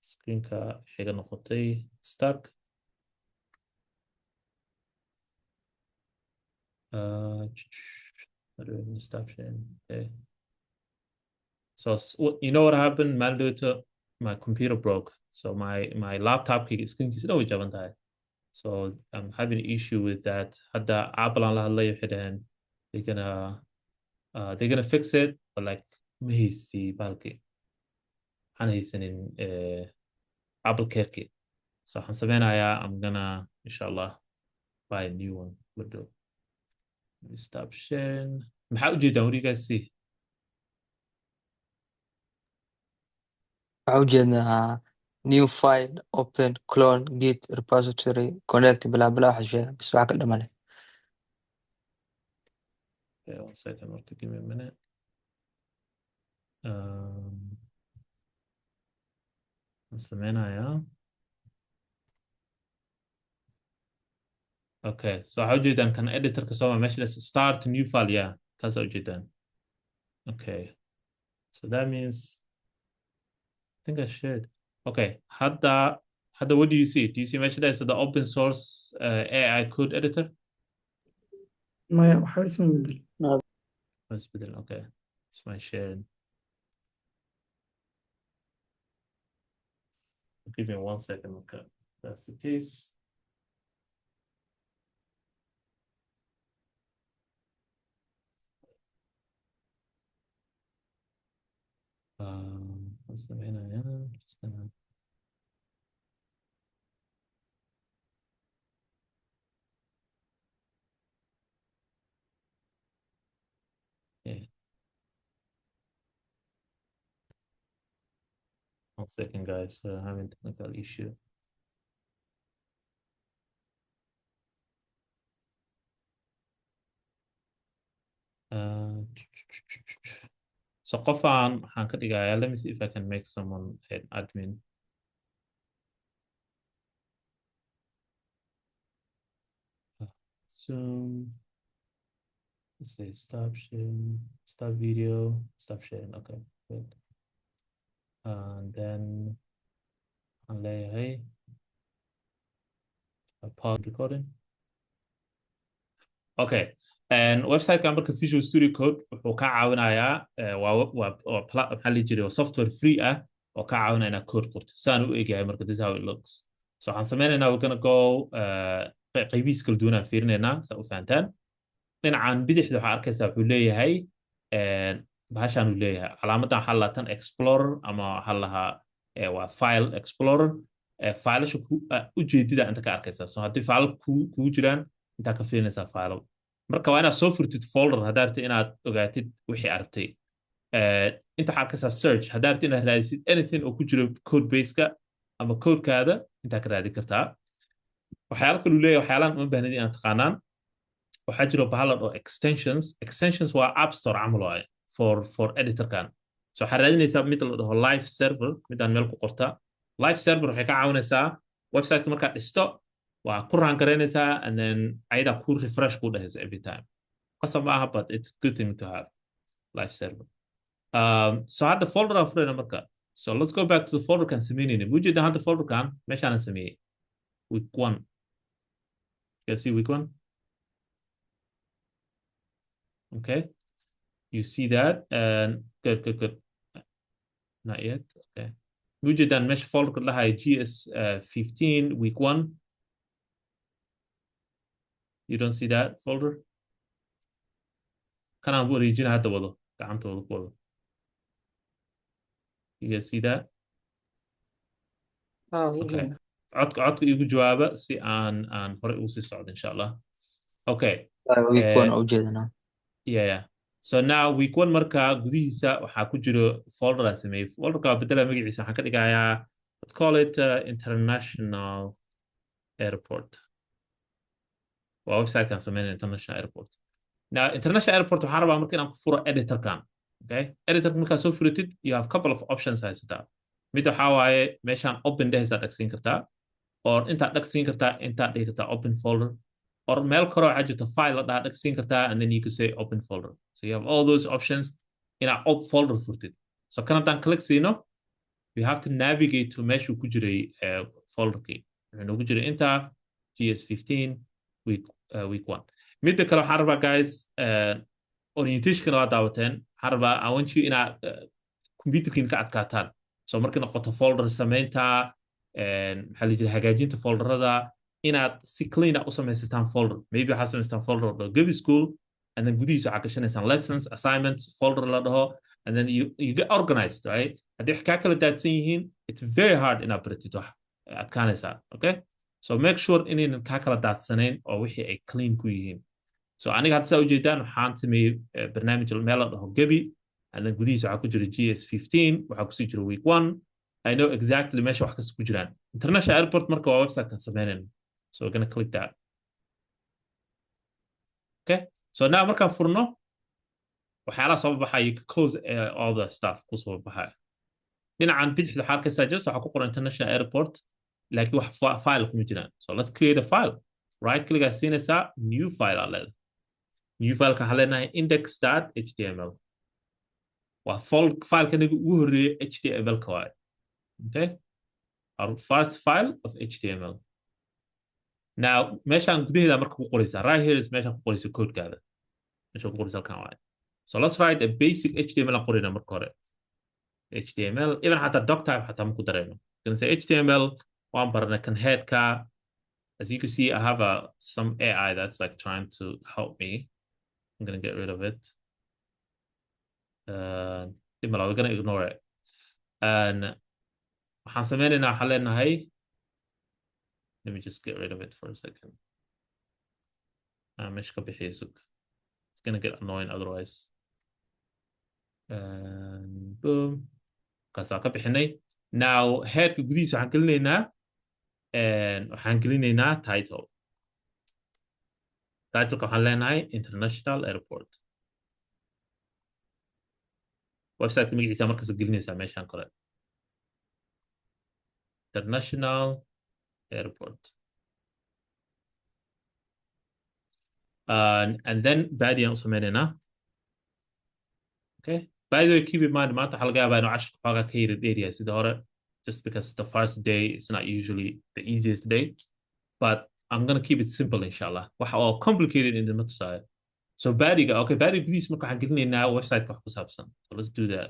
Screenka xiga noqotay stuck. Stop sharing. Okay. So you know what happened? Maldoto, my computer broke. So my laptop screen is always jaban tahay. So I'm having an issue with that. Hadda Apple aan la hadlayo xidhan. They're gonna fix it, but like ma haysti balki. Waxaan haysanin Apple Care kit. So waxaan sameynayaa I'm gonna inshallah buy a new one. Let me stop sharing. Maxaa u jeedaan? What do you guys see? Waxa u jeednaa new file open clone git repository connect bla bla waxa sheegay bas waxa ka dhamanay. Okay, 1 second. Okay, give me a minute. sameynayaa. Okay, so waxaa ujeedaan kan editorka soo meesha start new file yeah kaas ujeedaan. Okay, so that means I think I shared. Okay, hadda what do you see? Do you see meesha there's the open source AI code editor? maya waxa isma bedel. Okay, it's my shared. Give me 1 second. Okay, that's the case. what's the main? Just gonna. Okay. 1 second, guys. So I'm having a technical issue. So qofaan waxaan ka dhigayaa, let me see if I can make someone an admin. Zoom. Let's say stop sharing, stop video, stop sharing. Okay, good. And then I'll lay hey, pause recording. Okay. And website kan marka Visual Studio Code wuxuu ka caawinayaa maxaa la jiray software free ah oo ka caawinaya inaad code qorto saan u eegyahay marka this is how it looks. So waxaan sameynaynaa we're gonna go qaybihiis kala duwan aan fiirinaynaa saa u fahantaan. dhinacan bidixda waxaa arkaysaa wuxuu leeyahay bahashaan uu leeyahay calaamadan waxaa laatan explorer ama waxaa lahaa waa file explorer filasha ujeedida inta ka arkaysaa so haddii file kugu jiraan intaa ka fiirinaysaa file marka waa inaad soo furtid folder haddaa rabtid inaad ogaatid wixii aragtay inta waxaa arkaysaa search haddaa rabtid inaad raadisid anything oo ku jiro code baseka ama codekaada intaa ka raadin kartaa waxyaalo kaluu leeyahay waxyaalaan uma baahnidin inaad taqaanaan waxaa jiro bahal oo extensions waa app store camal waaye for editorkan so waxaa raadinaysaa mid la dhaho live server midaan meel ku qorta live server waxay ka caawinaysaa websiteka markaad dhisto waa ku raangaraynaysaa and then ayadaa ku refresh ku dhahaysa every time qasab ma aha but it's a good thing to have live server so hadda folder aan furayna marka so let's go back to the folder kan sameynayna ujeeda hadda folderkan meeshaanan sameeyey week 1 you see week 1 okay you see that and good not yet okay وجد mesh folder لها GS15 week 1 you don't see that folder كان أبغى ريجينا هذا وضع كعنت وضع you guys see that okay عطك يجوا جوابه سي عن فرق وصي صعد إن شاء الله okay week 1 وجدنا yeah so now week 1 marka gudihiisa waxaa ku jiro folder aan sameeyey folderka bedela magaciisa waxaan ka dhigayaa let's call it international airport waa website kan sameynaya international airport now international airport waxaan rabaa marka inaan ku furo editorkan okay editorka markaa soo furatid you have couple of options haysataa mid waxaa waaye meeshaan open dhehaysaa dhagsiin kartaa or intaad dhagsiin kartaa intaad dhihi kartaa open folder or mail karo waxaa jirta file la dhaha dhagsiin kartaa and then you can say open folder so you have all those options inaad op folder furtid so kan haddaan click siino you have to navigate to meeshuu ku jiray folderkii wuxuu noogu jiray intaa GS15 week 1 midda kale waxaan rabaa guys orientationkana waa daawateen waxaan rabaa I want you inaad computerkiin ka adkaataan so markay noqoto folder samaynta maxaa la jira hagaajinta folderada inaad si clean u samaysataan folder maybe waxaad samaystaan folder oo Gaby School and then gudihiisa waxaad gashanaysaan lessons assignments folder la dhaho and then you get organized right haddii wax kaa kala daadsan yihiin it's very hard inaad baratid wax adkaanaysaa okay so make sure inaynan kaa kala daadsanayn oo wixii ay clean ku yihiin so aniga hadda saa ujeedaan waxaan sameeyey barnaamij meel la dhaho Gaby and then gudihiisa waxaa ku jira GS15 waxaa kusii jira week 1 I know exactly meesha wax kasta ku jiraan international airport marka waa website kan sameynayna so we're going to click that okay so now markaan furno waxyaalaha soo baxaya you can close all the stuff ku soo baxaya dhinacan bidixda waxaa arkaysaa just waxaa ku qoran international airport laakiin wax file kuma jiraan so let's create a file right click aa siinaysaa new file aa leedahay new file ka waxaa leenahay index.html waa fileka niga ugu horreeyay html ka waaye okay our first file of html now meeshaan gudaheeda marka ku qoraysaa right here is meeshaan ku qoraysa codekaada meeshaan ku qoraysa halkan waaye so let's write a basic html aan qorayna marka hore html even xataa doc type xataa maku darayno can say html waan baranay kan headka as you can see I have some AI that's like trying to help me I'm gonna get rid of it we're gonna ignore it and waxaan sameynaynaa waxaan leenahay let me just get rid of it for a second mesh ka bixiyo sug it's gonna get annoying otherwise and boom kaasaan ka bixinay now headka gudihiisa waxaan gelinaynaa title titleka waxaan leenahay international airport websiteka magaciisa markaas gelinaysaa meeshaan kale international airport and then body aan u sameynaynaa okay by the way keep in mind maanta waxaa laga yaabaa inuu cashirka xoogaa ka yiri dheer yahay sida hore just because the first day is not usually the easiest day but I'm gonna keep it simple inshallah waxa oo complicated in the tusaayo so badiga okay badiga gudihiisa marka waxaan gelinaynaa websiteka wax ku saabsan so let's do that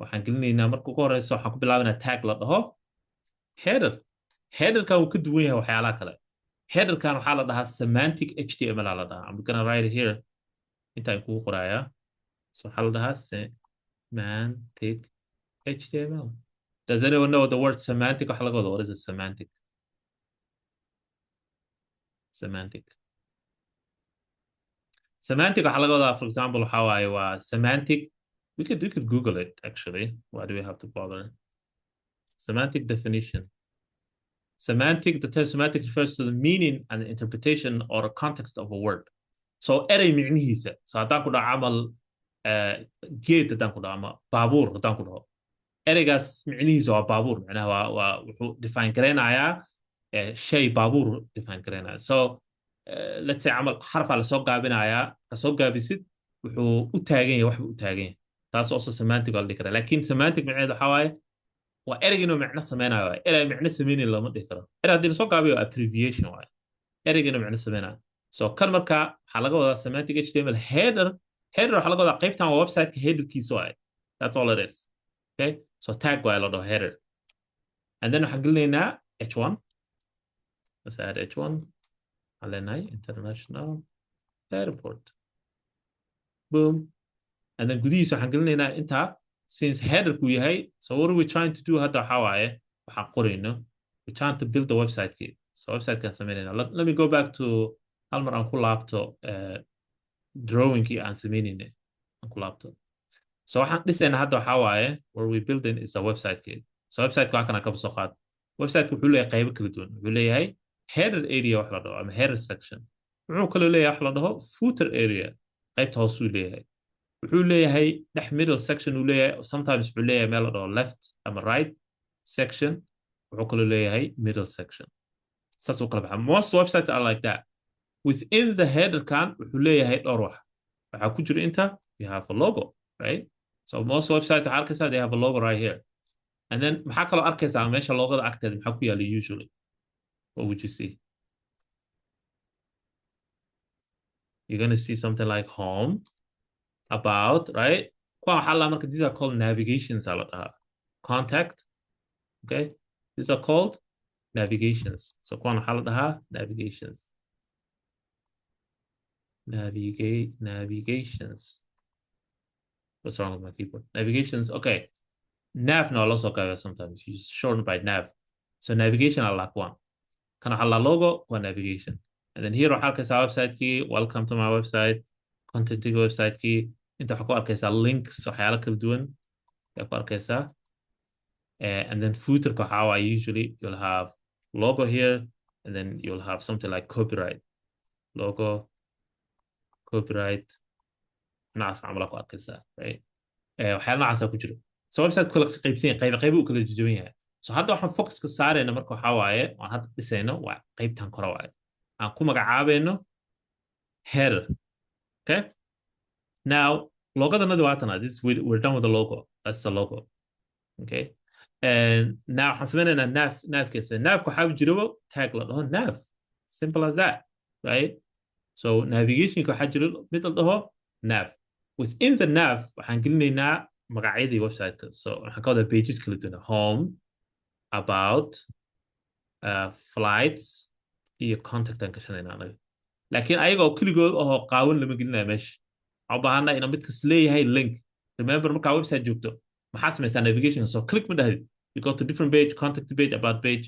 waxaan gelinaynaa marka ugu horeysa waxaan ku bilaabanaa tag la dhaho headerkan wuu ka duwan yahay waxyaalaha kale headerkan waxaa la dhahaa semantic html la dhahaa I'm gonna write it here intaan kugu qorayaa so waxaa la dhahaa semantic html does anyone know the word semantic waxa laga wado what is a semantic waxa laga wadaa for example waxa waaye waa semantic we could google it actually why do we have to bother semantic definition the term semantic refers to the meaning and the interpretation or a context of a word so eray micnihiisa so haddaan ku dhaco camal geed haddaan ku dhaco ama baabuur haddaan ku dhaho ereygaas micnihiisa waa baabuur macnaha waa wuxuu define garaynayaa shay baabuur define garaynaya so let's say camal xarfaa lasoo gaabinayaa kasoo gaabisid wuxuu u taagan yahay waxbuu u taagan yahay taas also semantic waa la dhihi karaa laakiin semantic micneheeda waxaa waaye waa ereyga inuu micno sameynayo waaye erey micno sameynayo lama dhihi karo erey haddii lasoo gaabiyo abbreviation waaye ereyga inuu micno sameynayo so kan marka waxaa laga wadaa semantic html header waxaa laga wadaa qaybtan waa websiteka headerkiisa waaye that's all it is okay so tag waaye la dhaho header and then waxaan gelinaynaa h1 let's add h1 waxaan leenahay international airport boom and then gudihiisa waxaan gelinaynaa intaa since headerku yahay so what are we trying to do hadda waxaa waaye waxaan qorayno we're trying to build the website key so websitekaan sameynayna let me go back to hal mar aan ku laabto drawingkii aan sameynayna aan ku laabto so waxaan dhisayna hadda waxaa waaye where we building is a website key so websiteka waa kana kaba soo qaad websiteka wuxuu leeyahay qaybo kala duwan wuxuu leeyahay header area wax la dhaho ama header section wuxuu kaloo leeyahay wax la dhaho footer area qaybta hoosuu leeyahay wuxuu leeyahay dhex middle section uu leeyahay sometimes wuxuu leeyahay meel la dhaho left ama right section wuxuu kaloo leeyahay middle section saas u kala baxa most websites are like that within the header kan wuxuu leeyahay dhowr wax waxaa ku jira inta you have a logo right so most websites waxaa arkaysaa they have a logo right here and then maxaa kaloo arkaysaa meesha logada agteeda maxaa ku yaala usually what would you see you're going to see something like home about right kuwa waxaa la marka these are called navigations ala dhahaa contact okay these are called navigations so kuwa waxaa la dhahaa navigations what's wrong with my keyboard navigations okay nav no also okay sometimes you shorten by nav so navigation are like one kana waxaa la logo waa navigation and then here waxaa arkaysaa website key welcome to my website content website key inta waxaa ku arkaysaa links waxyaalo kala duwan ayaa ku arkaysaa and then footerka waxaa waa usually you'll have logo here and then you'll have something like copyright logo copyright noocaas camala ku arkaysaa right waxyaalo noocaasa ku jiro so website kala qaybsan qaybo u kala jaban yahay so hadda waxaan focuska saarayna marka waxaa waaye waan hadda dhisayno waa qaybtan kore waaye aan ku magacaabayno header okay now logadanadi waatana this we're done with the logo that's the logo okay and now waxaan sameynaynaa navkeesa navka waxaa jiraba tag la dhaho nav simple as that right so navigationka waxaa jira mid la dhaho nav within the nav waxaan gelinaynaa magacyadii websiteka so waxaan ka wadaa pages kala duwan home about flights iyo contact aan gashanaynaa anaga laakiin ayaga oo keligood ahoo qaawan lama gelinaya meesha waxaan u baahanaa inaan midkas leeyahay link remember markaa website joogto maxaa samaysaa navigation so click ma dhahid you go to different page contact page about page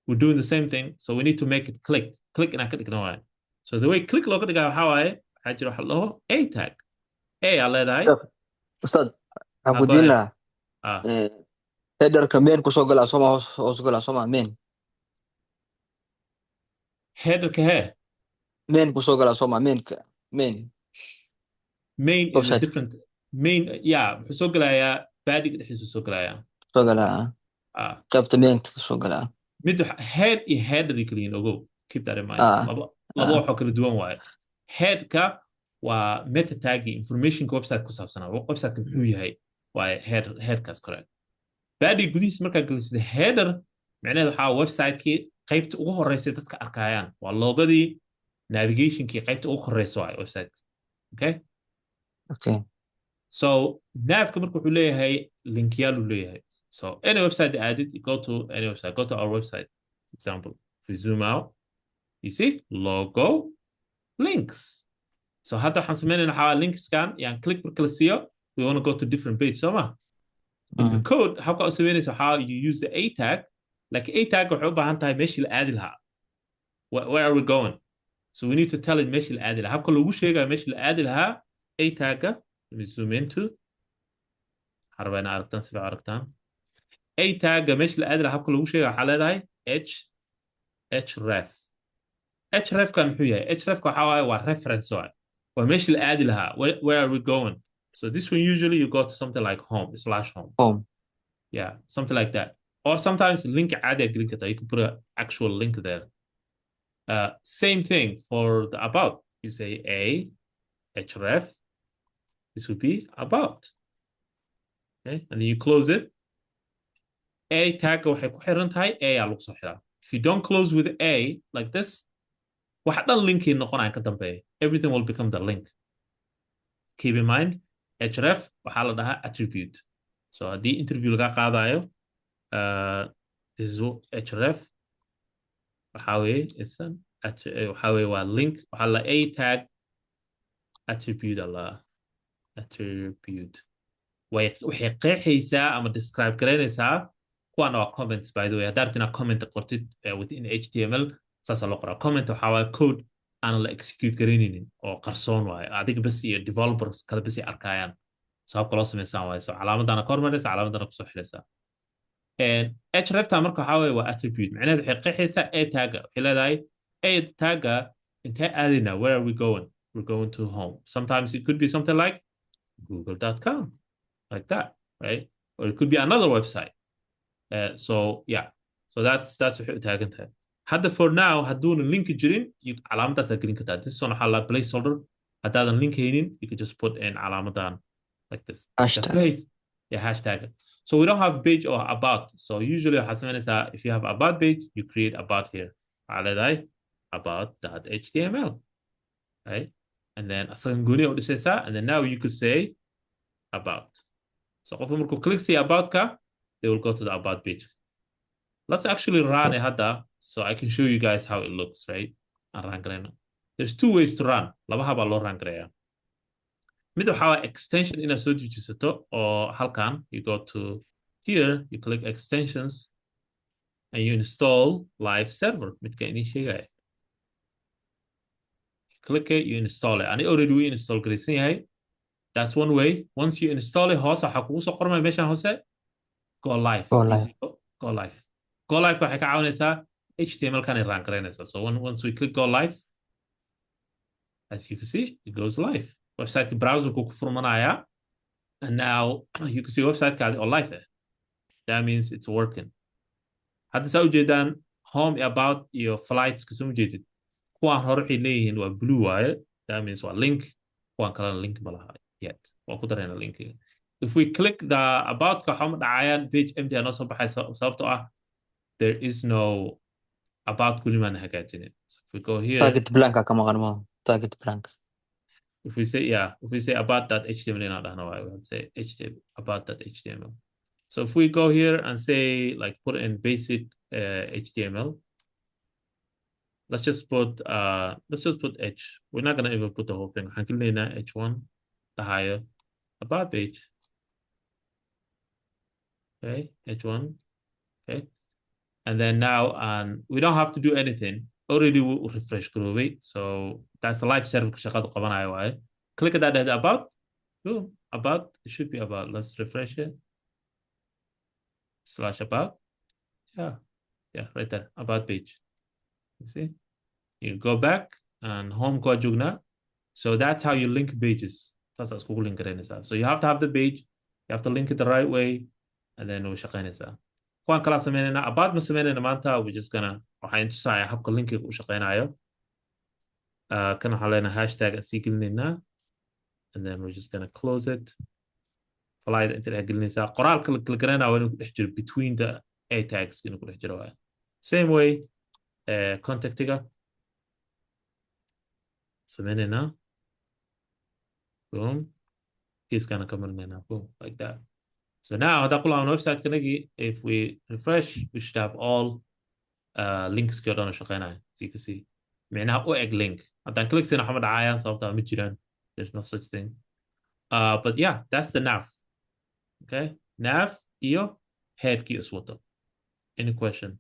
we're doing the same thing so we need to make it click inaan ka dhigno waaye so the way click looga dhigaa waxaa waaye waxaa jira waxa la dhaho a tag a aa leedahay ustaad waxaan go ku diin ahead lahaa headerka main kusoo galaa sooma hoos galaa sooma main headerka hee main kusoo galaa sooma mainka main main is a website different main yeah wuxuu soo gelayaa badiga dhexdiisu soo gelayaa kusoo galaa qaybta mainka kusoo galaa mid head iyo header kaliya ogow keep that in mind laba waxoo kala duwan waaye headka waa meta tagi informationka website ku saabsanaa websiteka muxuu yahay waaye headkaas correct badi gudihiis markaa gelisida header macnaheedu waxaa website-kii qaybta ugu horeysay dadka arkayaan waa loogadii navigationkii qaybta ugu horeysa waaye website okay so navka marka wuxuu leeyahay linkyaal uu leeyahay so any website that added you go to any website go to our website for example if we zoom out you see logo links so hadda waxaan sameynayna waxaa linkskan yaan click marka la siiyo we want to go to different page so ma in the code habka u sameynaysa how you use the a tag like a tag waxay u baahan tahay meeshii la aadi lahaa where are we going so we need to tell it meeshii la aadi lahaa habka loogu sheegayo meeshii la aadi lahaa a tagga let me zoom into harbayna aragtaan si fiican aragtaan a tagga meeshii la aadi lahaa habka loogu sheegayo waxaa leedahay href hrefkan muxuu yahay hrefka waxaa waaye waa reference waaye waa meeshii la aadi lahaa where are we going so this one usually you go to something like home yeah something like that or sometimes link add a link you can put an actual link there same thing for the about you say a href this would be about okay and then you close it a tag waxay ku xiran tahay a aa lagu soo xiraa if you don't close with a like this waxa dhan linkii noqonaya ka dambeeya everything will become the link keep in mind href waxaa la dhahaa attribute so haddii interview laga qaadayo this is href waxaa weeye waxaa weeye waa link waxaa la a tag attribute alla attribute waxay qeexaysaa ama describe garaynaysaa kuwana waa comments by the way haddaad rabtid inaad comment qortid within html saasaa loo qoraa comment waxaa waaye code aan la execute garanaynin oo qarsoon waaye adiga bas iyo developers kale bas ay arkayaan so habka loo samaysaan waaye so calaamadana ka hormaraysa calaamadana kusoo xiraysaa hrefta marka waxaa weeye waa attribute macnaheedu waxay qeexaysaa a tagga waxay leedahay a tagga intee aadayna where are we going we're going to home sometimes it could be something like google.com like that right or it could be another website so yeah so that's waxay u taagan tahay hadda for now hadduuna link jirin calaamadaasaa gelin kartaa this one waxaa la placeholder haddaadan link haynin you could just put in calaamadan like this hashtag so we don't have page or about so usually waxaa sameynaysaa if you have about page you create about here waxaa leedahay about.html right and then asagan gooni u dhisaysaa and then now you could say about so qofka markuu click say about-ka they will go to the about page let's actually run it hadda so I can show you guys how it looks right aan run garayno there's two ways to run laba habaa loo run garayaa mid waxaa waa extension inaad soo dejisato oo halkan you go to here you click extensions and you install live server midka idin sheegaya click it you install it ani already we install garaysan yahay that's one way once you install it hoose waxaa kugu soo qormaya meeshan hoose go live go live waxay ka caawinaysaa html kan ay run garaynaysaa so once we click go live as you can see it goes live website browserku ku furmanaya and now you can see website-kaadi oo live that means it's working hadda saa ujeedaan home about iyo flights kasoo ujeedid kuwaan hore waxay leeyihiin waa blue waaye that means waa link kuwaan kalena link ma laha yet waan ku darayna linkiga if we click the about-ka waxaa ma dhacayaan page empty aa noo soo baxay sababtoo ah there is no about kulimaan hagaajinin so if we go here target blank kama qarmo target blank if we say about.html in we would say about.html so if we go here and say like put in basic html let's just put h we're not going to even put the whole thing h1 the higher about page Okay, H1. Okay. And then now we don't have to do anything. Already we refresh Groovy. So that's the live server shaqada qabanayo waaye. Click at that about. Boom. About. It should be about. Let's refresh it. / about. Yeah. Yeah, right there. About page. You see? You go back and home ko jugna. So that's how you link pages. That's as Google link it. So you have to have the page. You have to link it the right way. And then we shaqaynaysaa. Kuwan kala sameynayna about ma sameynayna maanta we're just gonna waxaan tusaaya habka linkiga u shaqeynayo. Kana waxaan leenahay hashtag aan sii gelinaynaa. And then we're just gonna close it. Flyda inta dhex gelinaysaa. Qoraalka la garanayo waa inuu ku dhex jiro between the A tags inuu ku dhex jiro waay. Same way contactiga sameynayna. Boom. Kiiskana ka marinaynaa. Boom. Like that. So now hadaan ku laabno website kanagi, if we refresh, we should have all links kii oo dhan oo shaqeynayo. So you can see. Micnaha u eg link. Haddaan click sina waxma dhacayaan sababta ma jiraan. There's no such thing. But yeah, that's the nav. Okay. Nav iyo head key is wato. Any question?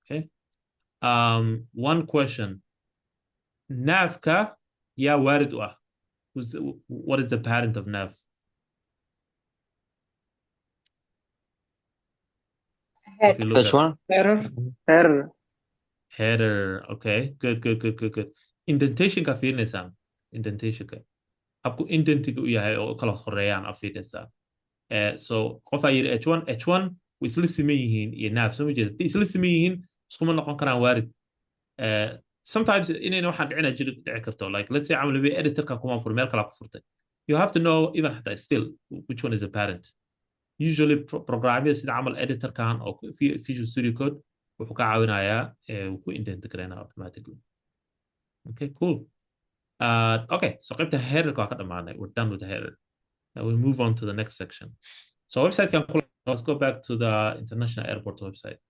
Okay. One question. Nav ka ya warid u ah. What is the parent of nav? Head. H1. Error. Header. Okay. Good. Indentation ka fiirinaysaa. Indentation ka. Habku indentiga u yahay oo kala horeeyaan a fiirinaysaa. So qof ay yiri H1 way isla siman yihiin iyo nav soo jeeda. Isla siman yihiin iskuma noqon karaan waarid. Sometimes inayna waxaan dhicina jiri dhici karto. Like let's say camal bi editor-ka kuma fur meel kala ku furtay. You have to know even hatta still which one is the parent. Usually programming sida camal editor-kan oo Visual Studio Code wuxuu ka caawinayaa uu ku indent gareynaa automatically. Okay, cool. Okay, so qaybta header-ka waa ka dhamaanay. We're done with the header. Now we move on to the next section. So website can let's go back to the international airport website.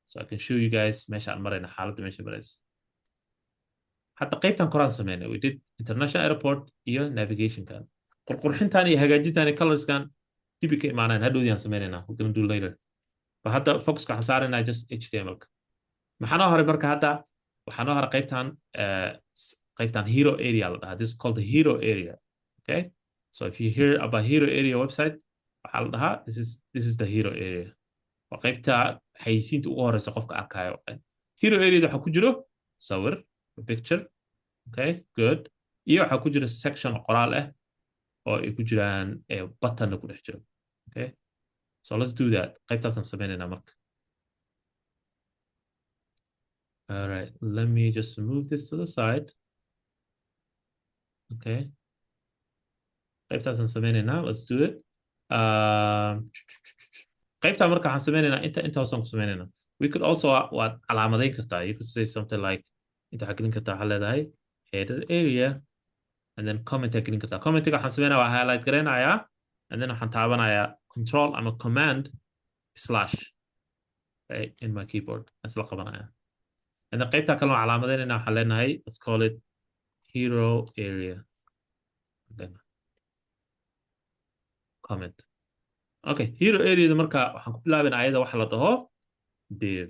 So I can show you guys meesha aan marayna xaaladda meesha maraysa. Hatta qaybtan koraan sameynay. We did international airport iyo navigation kan. Qurxintan iyo hagaajintan iyo colors kan dib ka imaanaan hadhoodii sameynayna. We're going to do later. فحتى فوكس ka xasaarina just HTML. Maxaa noo haray marka hadda waxaa noo haray qaybtan hero area la dhahaa. This is called the hero area. Okay? So if you hear about hero area website, waxaa la dhahaa this is the hero area. Waa qaybta xayisiinta ugu horeysa qofka arkayo. Hero area waxaa ku jiro sawir, picture. Okay? Good. Iyo waxaa ku jiro section qoraal ah oo ay ku jiraan button ku dhex jiro. Okay? So let's do that. qaybtaasaan sameynayna marka. All right, let me just move this to the side. Okay. qaybtaasaan sameynayna. Let's do it. qaybtaa marka waxaan sameynayna inta hoosaan ku sameynayna. We could also waad calaamadeyn kartaa. You could say something like inta waxaa gelin kartaa waxaa leedahay header area and then comment aa gelin kartaa. Commentiga waxaan sameynaya waa highlight gareynayaa and then waxaan taabanayaa control ama command / right, in my keyboard. Isla qabanaya. And then qaybta kale oo calaamadeynayna waxaan leenahay let's call it hero area. Then comment. Okay, hero area marka waxaan ku bilaabinaa ayada waxa la dhaho div.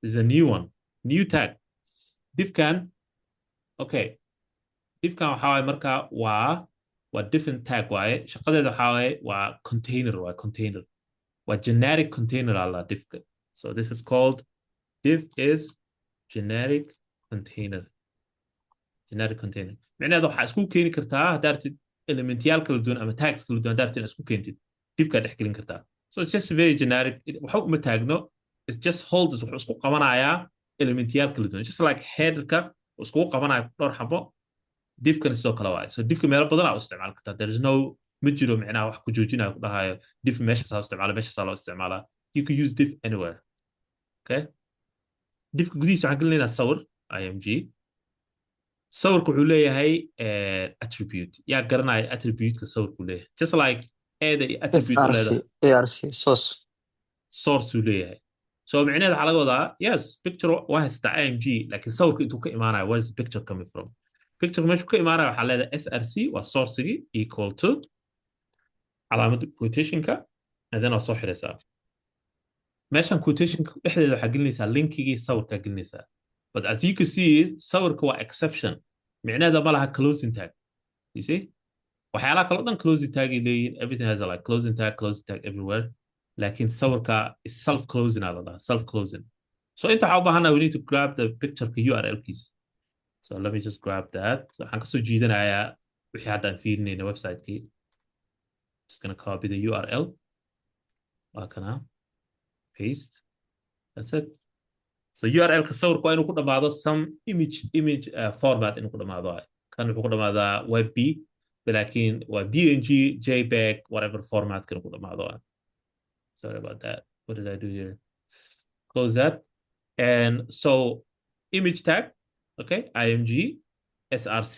This is a new one. New tag. Div kan okay. Div kan waxa waay marka waa different tag waaye. Shaqadeeda waxa waaye waa container waaye container. Waa generic container alla div. So this is called div is generic container. Generic container. Macnaheedu waxa isku keeni kartaa hadaartid elementyal kala duwan ama tags kala duwan hadaartid isku keentid. Dibka dhex gelin kartaa. So it's just very generic. Waxa uma taagno. It's just holds wuxuu isku qabanayaa elementyal kala duwan. Just like header-ka isku qabanaya dhowr xabo. Div-kan sidoo kale waaye. So div-ka meelo badan aa u isticmaali kartaa. There is no ma jiro macnaha wax ku joojinayo ku dhahayo div meesha saa isticmaala meesha saa loo isticmaalaa. You can use div anywhere. Okay? Div-ka gudihiisa waxaan gelinaynaa sawir img. Sawirku wuxuu leeyahay attribute. Yaa garanaya attribute-ka sawirku leeyahay. Just like ada attribute leedahay. ARC source. Source uu leeyahay. So macnaheedu waxaa laga wadaa yes picture waa haystaa img laakiin sawirka intuu ka imaanayo where is the picture coming from? Picture meesha ka imaanayo waxaa leedahay src waa sourcigi equal to علامة quotation-ka and then waa soo xiraysaa meeshan quotation-ka dhexdeeda waxaa gelinaysaa linkigii sawirkaa gelinaysaa but as you can see sawirka waa exception micnaheeda ma laha closing tag you see waxyaalaha kale o dhan closing tag ay leeyihiin everything has a like closing tag everywhere laakiin sawirka is self closing aa la dhahaa self closing so inta waxaa u baahanaa we need to grab the pictureka URL-kiisa so let me just grab that waxaan kasoo jiidanayaa wixii hadda aan fiirinayna website-kii just gonna copy the URL waa kana paste that's it so URL-ka sawirka waa inuu ku dhamaado some image format inuu ku dhamaado kan wuxuu ku dhamaadaa web laakiin waa PNG JPEG whatever format kan ku dhamaado sorry about that what did I do here close that and so image tag okay img src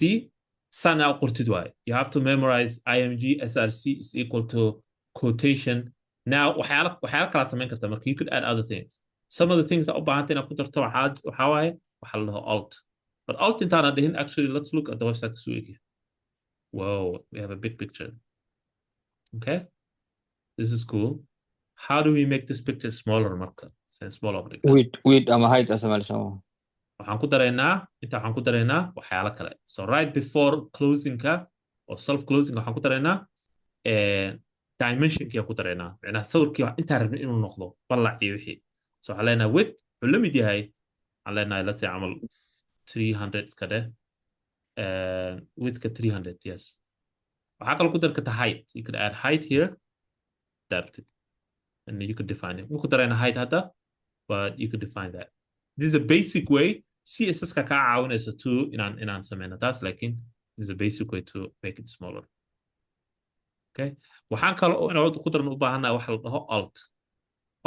sana qortid waay you have to memorize img src is equal to quotation now waxyaala kala samayn kartaa marka you could add other things some of the things that u baahanta inaad ku darto waxaa waaye waxaa la dhaho alt but alt intaana dhihin actually let's look at the website this week whoa we have a big picture okay this is cool how do we make this picture smaller marka smaller width ama height asamalsan waxaan ku daraynaa waxaan ku daraynaa waxyaalo kale so right before closing-ka or self closing waxaan ku daraynaa dimension-kii aan ku daraynaa macnaha sawirkii wax intaan rabin inuu noqdo ballac iyo wixii so waxaan leenahay width wuxuu la mid yahay waxaan leenahay let's say camal 300 iska dheh widthka 300 yes waxaa kaloo ku dari karta height you could add height here depth and you could define it ku daraynaa height hadda but you could define that this is a basic way CSS ka caawinayso to inaan sameyno taas laakiin this is a basic way to make it smaller okay waxaan kaloo inaan ku daran u baahanahay waxa la dhaho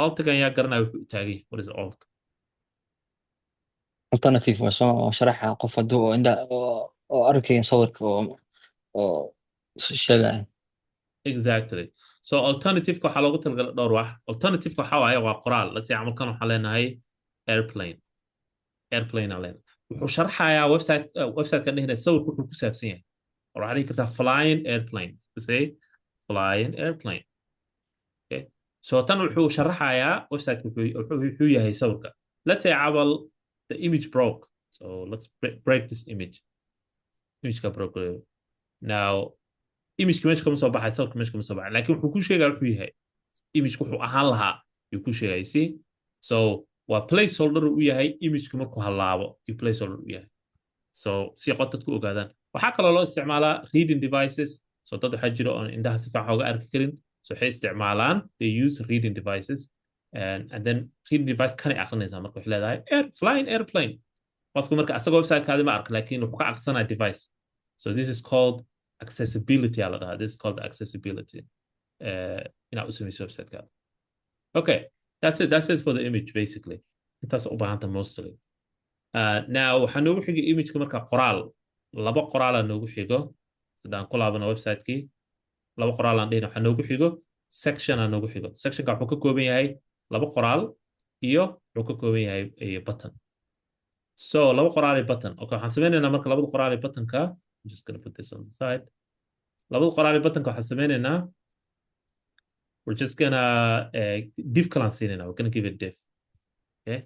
alt-gan yaa garanaya wuxuu taagay what is alt alternative waa soo sharaxa qof hadduu oo arkayn sawirka oo sheegaya exactly so alternative-ka waxaa loogu talagalay dhowr wax alternative-ka waxaa waaye waa qoraal let's say camalkan waxaan leenahay airplane aan leenahay wuxuu sharxayaa website-kan dhehna sawirku wuxuu ku saabsan yahay waxaa dhihi kartaa flying airplane say flying airplane okay so tan wuxuu sharaxayaa website wuxuu yahay sawirka let's say cabal the image broke so let's break this image ka broke now image meesha kama soo baxay sawirka meesha kama soo baxay laakiin wuxuu ku sheegaa wuxuu yahay image wuxuu ahaan lahaa yuu ku sheegay see so waa placeholder u yahay image-ka markuu halaabo iyo placeholder u yahay so si qodad ku ogaadaan waxaa kaloo loo isticmaalaa reading devices so dad waxaa jira oon indhaha si fiican uga arki karin so waxay isticmaalaan they use reading devices and then reading device kanay aqrinaysaa marka waxay leedahay flying airplane qofka marka asagoo website-kaadi ma arka laakiin wuxuu ka aqrisanaya device so this is called accessibility aa la dhahaa this is called accessibility inaad u samayso website-kaada okay that's it for the image basically intaas u baahanta mostly now waxaa noogu xigay image-ka marka qoraal laba qoraalaa noogu xigo sidaan ku laabano website-kii laba qoraalaan dhihina waxaa noogu xigo sectionaa noogu xigo sectionka wuxuu ka kooban yahay laba qoraal iyo wuxuu ka kooban yahay button so laba qoraal iyo button okay waxaan sameynaynaa marka labada qoraal iyo buttonka I'm just gonna put this on the side labada qoraal iyo buttonka waxaan sameynaynaa we're just gonna div kalaan siinayna we're gonna give it div okay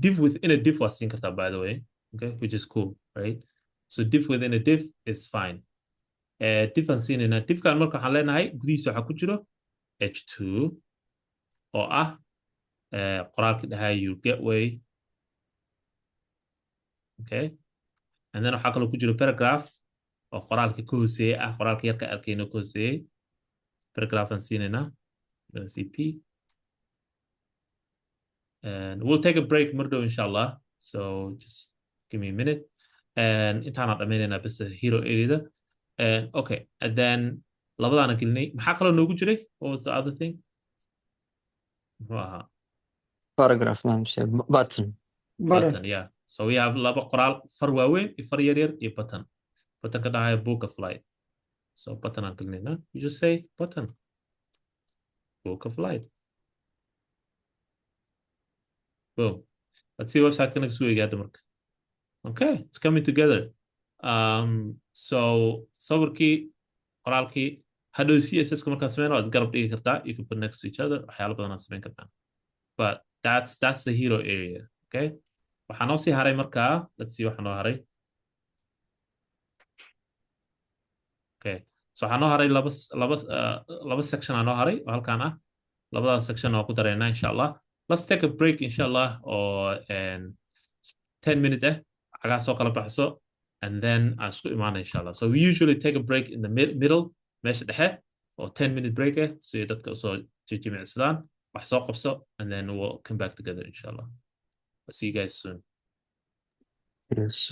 div within a div waa siin kartaa by the way okay which is cool right so div within a div is fine div aan siinayna divkan marka waxaan leenahay gudihiisa waxaa ku jiro h2 oo ah qoraalka dhahay your gateway okay and then waxaa kaloo ku jiro paragraph oo qoraalka ka hooseeyey ah qoraalka yarka arkayno ka hooseeyey paragraph aan siinayna cp and we'll take a break mardow inshallah so just give me a minute and intaana dhamaynayna bas hero area and okay and then labadaana gelinay maxaa kaloo noogu jiray what was the other thing paragraph button yeah so we have laba qoraal far waaweyn iyo far yaryar iyo button ka dhahaya book of light so button aan gelinayna you just say button book of light boom let's see website kana soo eegada marka okay it's coming together so sawirkii qoraalkii hadhow CSS ka markaan sameyn waa isgarab dhigi kartaa, you can put next to each other, waxyaalo badan aan sameyn kartaa. But that's the hero area. Okay, waxaa noo sii haray markaa, let's see waxaa noo haray. Okay, so waxaa noo haray laba section aa noo haray oo halkaan ah. Labadan section waa ku dareynaa insha Allah. Let's take a break insha Allah, oo 10 minutes xagaa soo kala baxso, and then aan isku imaana insha Allah. So we usually take a break in the middle, meesha dhexe, oo 10-minute break so dadka usoo jimicsadaan, wax soo qabso, and then we'll come back together insha Allah. I'll see you guys soon. Yes.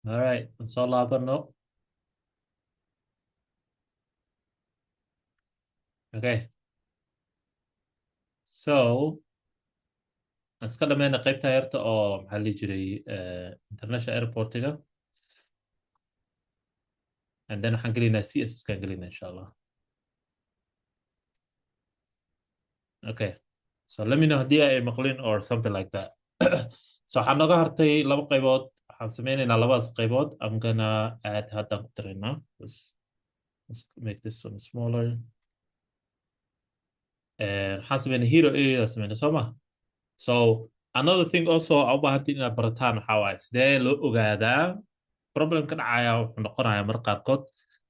All right, let's all laabano. Okay, so iska dhamayna qaybta yarta oo maxaa la jiray international airportiga, and then waxaan gelinaa CSS kaan gelinaa insha Allah. Okay, so let me know haddii ay maqlin or something like that. So waxaan nooga hartay laba qaybood. Waxaan sameynaynaa labadaas qaybood. I'm gonna add haddaan ku tiraynaa. Let's make this one smaller. Waxaan sameynaa hero area sameynaa soo ma? So another thing also u baahantii inaad barataan waxaa waaye sidee loo ogaadaa problem ka dhacaya wuxuu noqonayaa mar qaarkood,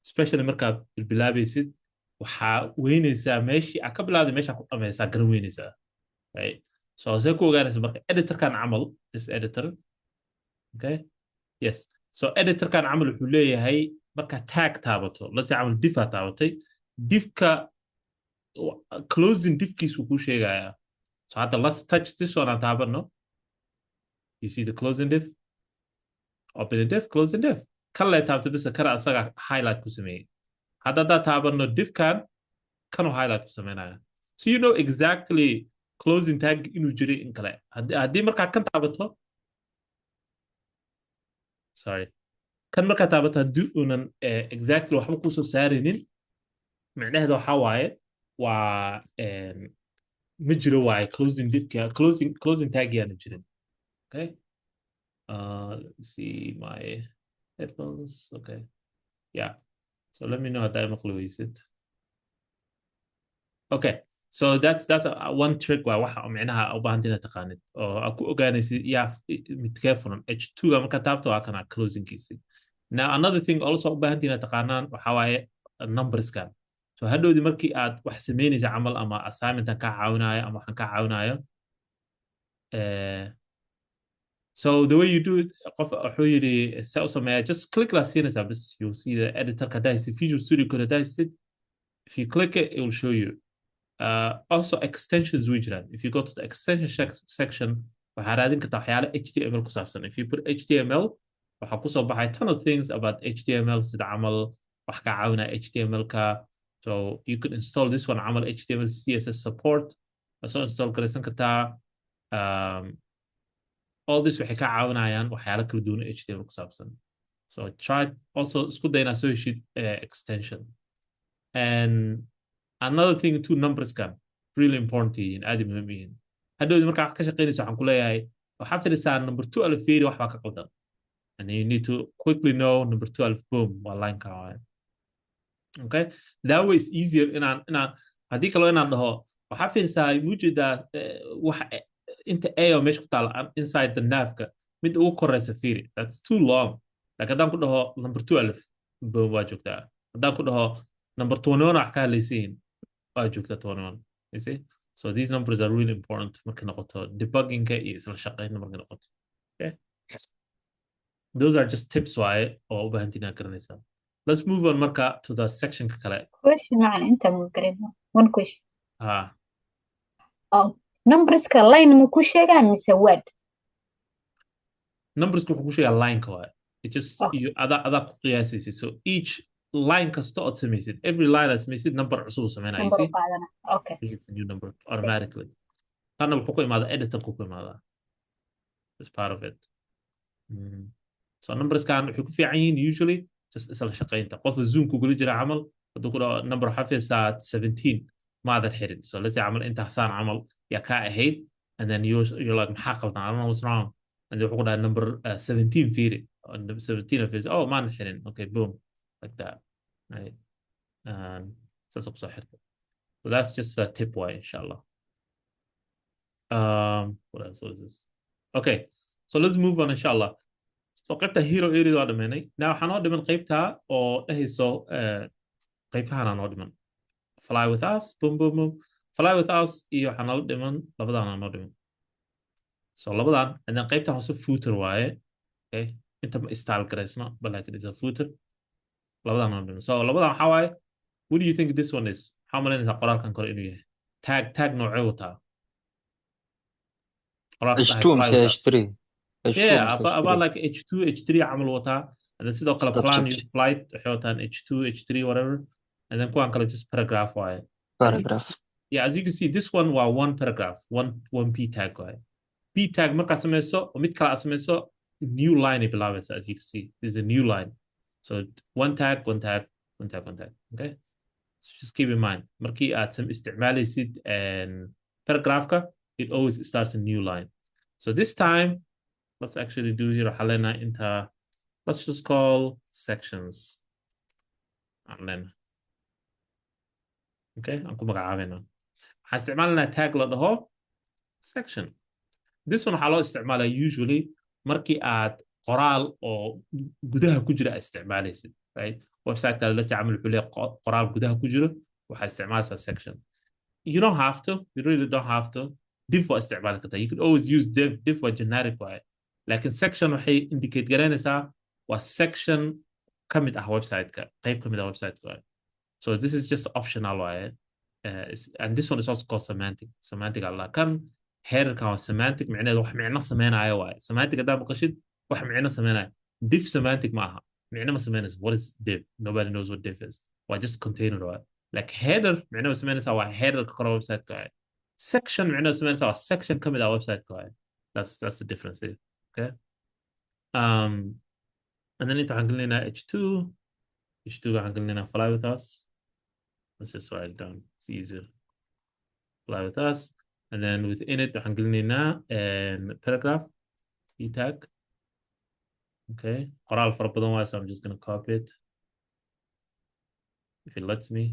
especially markaad bilaabaysid waxaa weynaysaa meeshii aad ka bilaaday meeshaa ku dhamaysaa garan weynaysaa, right? So see ku ogaanaysa marka editorkan camal, this editor, okay, yes, so editorkan camal wuxuu leeyahay marka tag taabato, let's say camal div aa taabatay, divka closing divkiisu kuu sheegayaa. So let's touch this one on top, no? You see the closing div? Open the div, closing div. Can let out this a saga highlight to me. Had that tab no div can highlight to me. So you know exactly closing tag in jury in kale. Had marka kan tabato. Sorry. Kan marka tabato do unan exactly waxba ku soo saarinin. Macnaheedu waxa waaye waa مجرى واي closing div closing tag يعني جرين. Okay. Let's see my headphones. Okay. Yeah. So let me know how that makes it. Okay. So that's one trick why waxa macnaha u baahantina taqaanid oo aku ogaanaysid yaa mid careful H2 ama ka taabto waa kana closing kiisi. Now another thing also u baahantina taqaanaan waxa waaye numbers kan. So hadhowdi markii aad wax sameynaysa camal ama assignment ka caawinayo ama waxaan ka caawinayo, so the way you do it, qof wuxuu yiri saa u sameeyaa, just click la siinaysa bas, you see the editor ka daysi Visual Studio Code daysi, if you click it it will show you. Also extensions way jiraan. If you go to the extension section waxaad raadin kartaa waxyaalo HTML ku saabsan. If you put HTML waxaa ku soo baxay ton of things about HTML sida camal wax ka caawinaya HTML ka. So you could install this one عمل HTML CSS support. So install garaysan kartaa. All this waxay ka caawinayaan waxyaalo kala duwan HTML ku saabsan. So try also isku day inaad soo heshid extension. And another thing two numbers can really important yihiin, aad muhiim yihiin. Hadhow markaa ka shaqeynayso waxaan ku leeyahay waxaa fiirisaa number 2 alif fiiri wax baa ka qaldan. And you need to quickly know number 2 alif boom waa line ka waaye. Okay, that way it's easier inaan haddii kaloo inaan dhaho waxaa fiirsaa muujida wax inta a oo meesha ku taala inside the navka mid ugu koreysa fiiri, that's too long. Like haddaan ku dhaho number 2 alif boom waa joogtaa. Haddaan ku dhaho number 21 wax ka hadlaysiin waa joogtaa 21. You see, so these numbers are really important marka noqoto debugging iyo isla shaqeynta marka noqoto. Okay, those are just tips waaye oo u baahantiin inaad garanaysaa. Let's move on marka to the section kale. Question macna inta muu garin. One question. Oh, numbers ka line mu ku sheegaa mise word? Numbers ku ku sheegaa line ka waaye. It just you ada ku qiyaasaysid. So each line kasta oo samaysid, every line as samaysid number cusub sameynaa. You see? Okay. It's a new number automatically. Kana wuxuu ku imaada editor ku imaada. It's part of it. So numbers kan wuxuu ku fiican yihiin usually just isla shaqeynta. Qof zoom ku geli jira camal hadduu ku dhaho number xafiisa 17 ma adan xirin. So let's say camal inta xasaan camal yaa ka ahayd, and then you're like maxaa qaldan, I don't know what's wrong, and wuxuu ku dhahay number 17 fiiri, 17 of his, oh maan xirin, okay boom, like that, right? Saas ku soo xirta. So that's just a tip way inshallah. What else was this? Okay, so let's move on inshallah. So qaybta hero area waa dhameynay. Now waxaan oo dhiman qaybta oo dhahayso qaybahan aan oo dhiman. Fly with us, boom boom boom. Fly with us iyo waxaan oo dhiman labadan aan oo dhiman. So labadan, and then qaybta hoose footer waaye. Okay, inta ma style garaysno, but like it is a footer. Labadan aan oo dhiman. So labadan waxaa waaye, what do you think this one is? How malaynaysaa qoraalkan kore inuu yahay? Tag noocee wataa? H2 mise H3? Yeah, H2 about H3 like H2 H3 عمل وطا and then sidoo kale plan your flight waxay H2 H3 whatever and then kuwan kale just paragraph waaye paragraph. Yeah, as you can see this one waa one paragraph one p tag waaye p tag markaa samayso oo mid kale aad samayso new line ay bilaabaysa as you can see this is a new line so one tag one tag one tag one tag okay so just keep in mind markii aad isticmaalaysid paragraphka it always starts a new line so this time let's actually do here حلينا into let's just call sections and then okay aan ku magacaabina waxaan isticmaalnaa tag la dhaho section this one waxaa loo isticmaalaa usually markii aad qoraal oo gudaha ku jira isticmaalaysid right website-kaada la isticmaal wuxuu leeyahay qoraal gudaha ku jiro waxaa isticmaalaysaa section you don't have to you really don't have to div waa isticmaali kartaa you could always use div waa generic waaye laakiin section waxay indicate garanaysaa waa section ka mid ah website-ka qayb ka mid ah website-ka waaye so this is just optional waaye and this one is also called semantic Allah kan headerkan waa semantic micnaheedu wax micno sameynaayo waaye semantic haddaa maqashid wax micno sameynaayo div semantic ma aha micno ma sameynayso what is div nobody knows what div is waa just container waaye like header micno ma sameynaysaa waa headerka kore website-ka waaye section micno ma sameynaysaa waa section ka mid ah website-ka waaye that's the difference here okay and then inta waxaan gelinaynaa h2 waxaan gelinaynaa fly with us let's just write it down it's easier fly with us and then within it waxaan gelinaynaa paragraph e tag okay qoraal fara badan waaye so I'm just gonna copy it if it lets me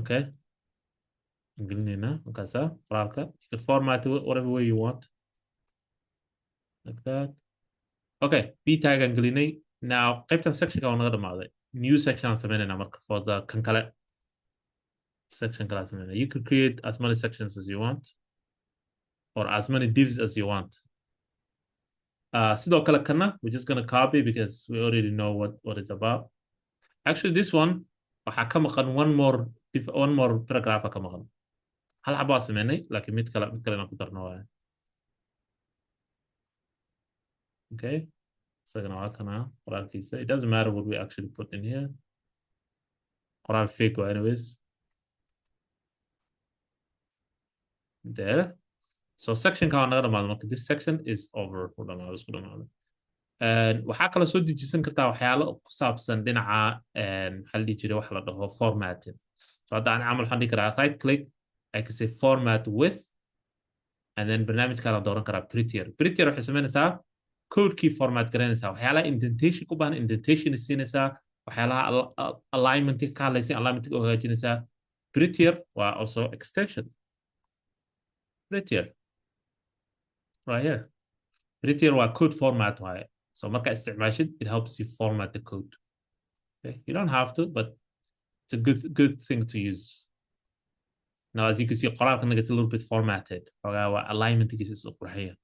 okay I'm gelinaynaa markaasa qoraalka you can format it whatever way you want like that okay b tag aan gelinay now qaybtan sectionka waa naga dhamaaday new section aan sameynaynaa marka for the kan kale section kale aan sameynaa you could create as many sections as you want or as many divs as you want sidoo kale kana we're just gonna copy because we already know what it's about actually this one waxaa ka maqan one more paragraph ka maqan hal xabaa sameynay laakiin mid kale inaan ku darno waaye okay isagana waa kana qoraalkiisa it doesn't matter what we actually put in here qoraal fake waa anyways there so section ka waa naga dhamaado marka this section is over isku dhamaado waxaa kala soo dejisan kartaa waxyaalo ku saabsan dhinaca maxaa la dhihi jiray wax la dhaho formatting so hadda aan camal waxaan dhihi karaa right click I can say format with and then barnaamijkaan dooran karaa prettier waxay sameynaysaa codekii format garanaysaa waxyaalaha indentation ku baahan indentation siinaysaa waxyaalaha alignmentka ka hadlaysa alignmentka hagaajinaysaa prettier waa also extension prettier right here prettier waa code format waaye so marka isticmaashid it helps you format the code okay you don't have to but it's a good thing to use now as you can see qoraalka naga is a little bit formatted xogaa waa alignmentkiisa is qurxiya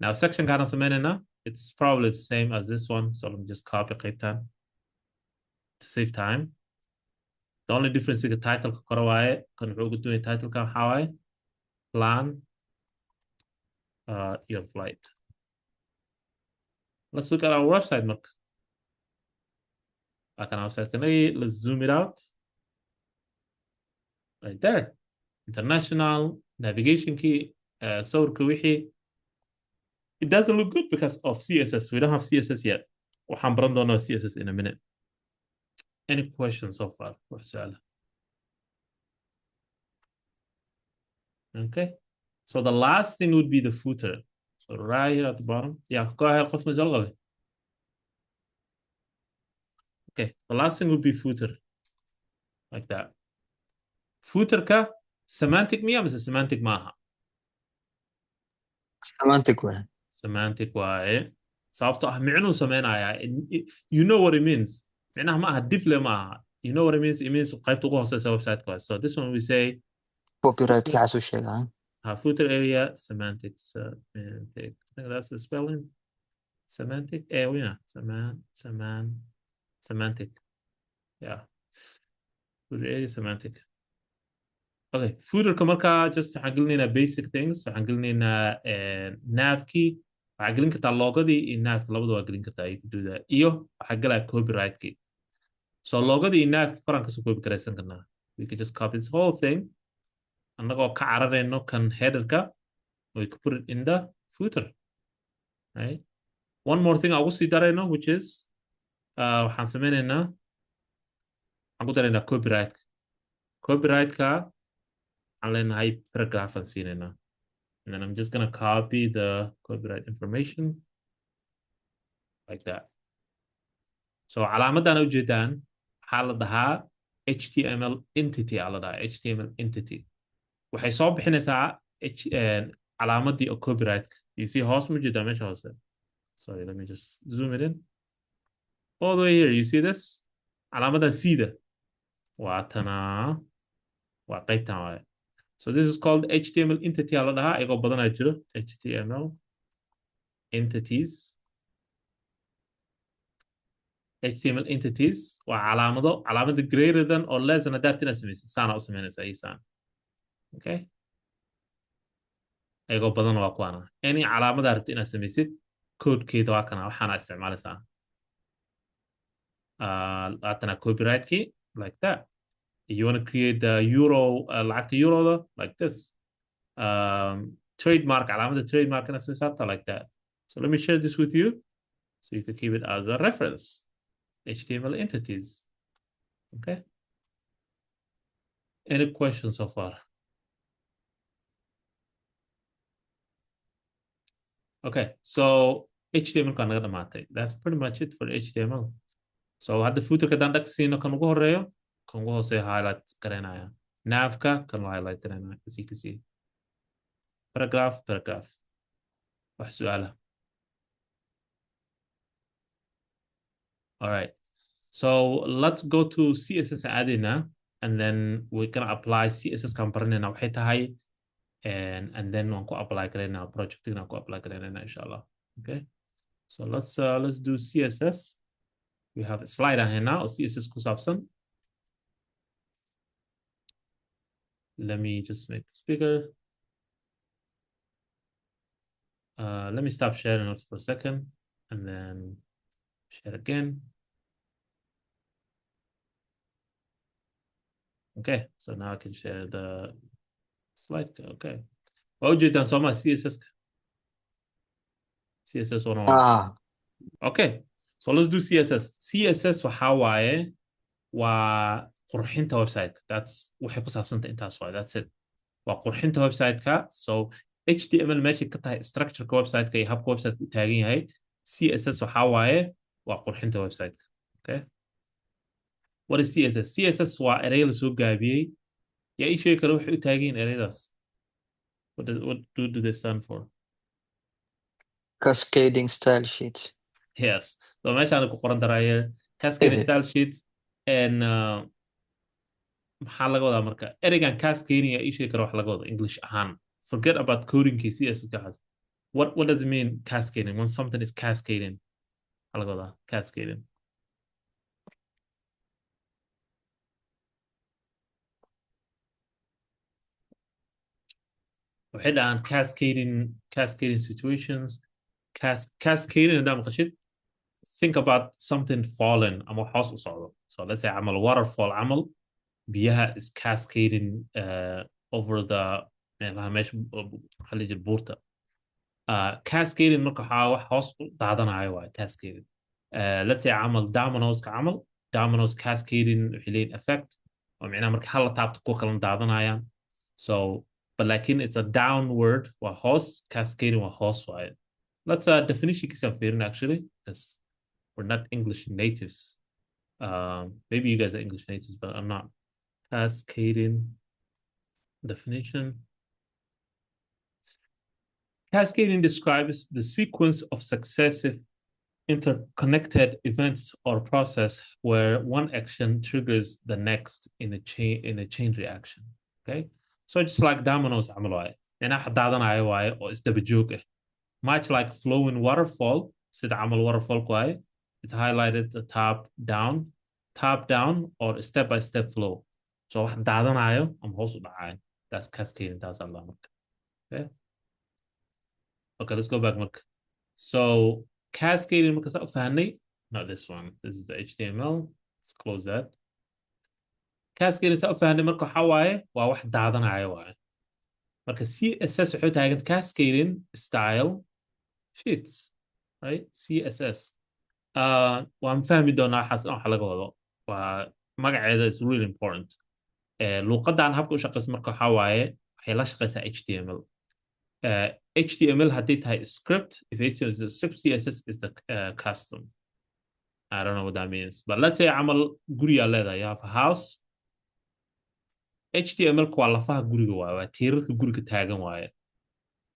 now section kaana sameynayna it's probably the same as this one so let me just copy qaybtan to save time the only difference is the title ka kore waaye kan wuxuu ugu duwan title-ka waxaa waaye plan your flight let's look at our website marka can our website kanagi let's zoom it out right there international navigation key sawirka wixii it doesn't look good because of CSS we don't have CSS yet waxaan baran doonaa CSS in a minute any questions so far wax su'aala okay so the last thing would be the footer so right here at the bottom yeah go ahead qof ma jecel okay the last thing would be footer like that footer ka semantic miya mise semantic maaha semantic waaye sababtoo ah micnuu sameynayaa you know what it means micnaha ma aha difle ma aha you know what it means qaybta ugu hooseysa website-ka so this one we say copyright ka xasu sheegaa footer area semantic I think that's the spelling semantic yeah semantic yeah footer area semantic okay footerka markaa just waxaan gelinaynaa basic things waxaan gelinaynaa nav key waxaa gelin kartaa logodii iyo naafka labada waa gelin kartaa you can do that iyo waxaa galaya copyright-kii so logodii iyo naafka koraan kasoo copy garaysan karnaa we can just copy this whole thing annagoo ka cararayno kan headerka we can put it in the footer right one more thing aan ugu sii darayno which is waxaan sameynaynaa waxaan ku daraynaa copyright-ka aan leenahay paragraph aan siinaynaa and then I'm just going to copy the copyright information like that so calaamadan ujeedaan waxaa la dhahaa html entity aa la dhahaa html entity waxay soo bixinaysaa calaamadii oo copyright you see hoos ma jeedaa meesha hoose sorry let me just zoom it in all the way here you see this calaamadan sida waa tanaa waa qaybtan waaye so this is called html entity aa la dhahaa ayagoo badanaa jiro html entities html entities waa calaamada greater than or less than hadaarta inaad samaysid saana u samaynaysaa isaan okay ayagoo badan waa kuwaana any calaamada rabta inaad samaysid codekeeda waa kana waxaana isticmaalaysaa laatana copyright-kii like that you want to create the euro lacagta euroda like this trademark calaamada trademark inaad samaysaata like that so let me share this with you so you can keep it as a reference HTML entities okay any questions so far okay so HTML kan naga dhamaatay that's pretty much it for HTML so hadda footerka daan dhag siino kan ugu horeeyo kan ugu hooseeyo highlight garanaya navka kan loo highlight garanaya as you can see paragraph wax su'aala all right so let's go to CSS adina and then we're going to apply CSS kan baranayna waxay tahay and then waan ku apply karayna project-na ku apply karayna inshallah okay so let's do CSS we have a slide here now CSS ku saabsan let me just make this bigger let me stop sharing notes for a second and then share again okay so now I can share the slide okay وأوجد سوما CSS 101 okay so let's do CSS waxaa waaye waa qurxinta website that's waxay ku saabsanta intaas waaye that's it waa qurxinta website-ka so HTML meesha ka tahay structure-ka website-ka iyo habka website u taagan yahay CSS waxaa waaye waa qurxinta website-ka okay what is CSS waa erey la soo gaabiyey yaa ii sheegi kara waxay u taagan yihiin ereydaas what do they stand for cascading style sheets yes so meeshaan ku qoran daraaye cascading style sheets and maxaa laga wadaa marka ereygan cascading yaa ii sheegi kara wax laga wado English ahaan forget about coding-kii CSS kaas what does it mean cascading when something is cascading maxaa laga wadaa cascading waxay dhahaan cascading situations cascading hadaa maqashid think about something fallen ama hoos u socdo so let's say camal waterfall camal biyaha is cascading over the meelaha meesha maxaa la jira buurta cascading marka waxaa wax hoos u daadanayo waay cascading let's say camal dominoes cascading waxay leeyihin effect oo micnaha marka hal la taabto kuwa kalena daadanayaan so but like it's a downward waa hoos cascading waa hoos waaye let's definition kisan fiirin actually because we're not English natives maybe you guys are English natives but I'm not cascading definition cascading describes the sequence of successive interconnected events or process where one action triggers the next in a chain reaction okay so just like dominoes camal waaye dhinaca daadanayo waaye oo isdaba joog ah much like flowing waterfall sida camal waterfall waaye it's highlighted the top down or step by step flow so wax daadanayo ama hoos u dhacayo that's cascading taas alla marka okay let's go back marka So cascading marka saa u fahanay, not this one, this is the HTML. Let's close that. Cascading saa u fahanay marka waxaa waaye waa wax daadanaya waaye. Marka CSS waxay taagan cascading style sheets, right? CSS. waan fahmi doonaa waxaas waxa laga wado. Waa magaceeda is really important. luuqadan habka u shaqeysa marka waxaa waaye waxay la shaqeysaa HTML. HTML haddii tahay script, if HTML is the script, CSS is the custom. I don't know what that means, but let's say camal guriga leedahay, you have a house. HTML waa lafaha guriga waaye, waa tiirarka guriga taagan waaye.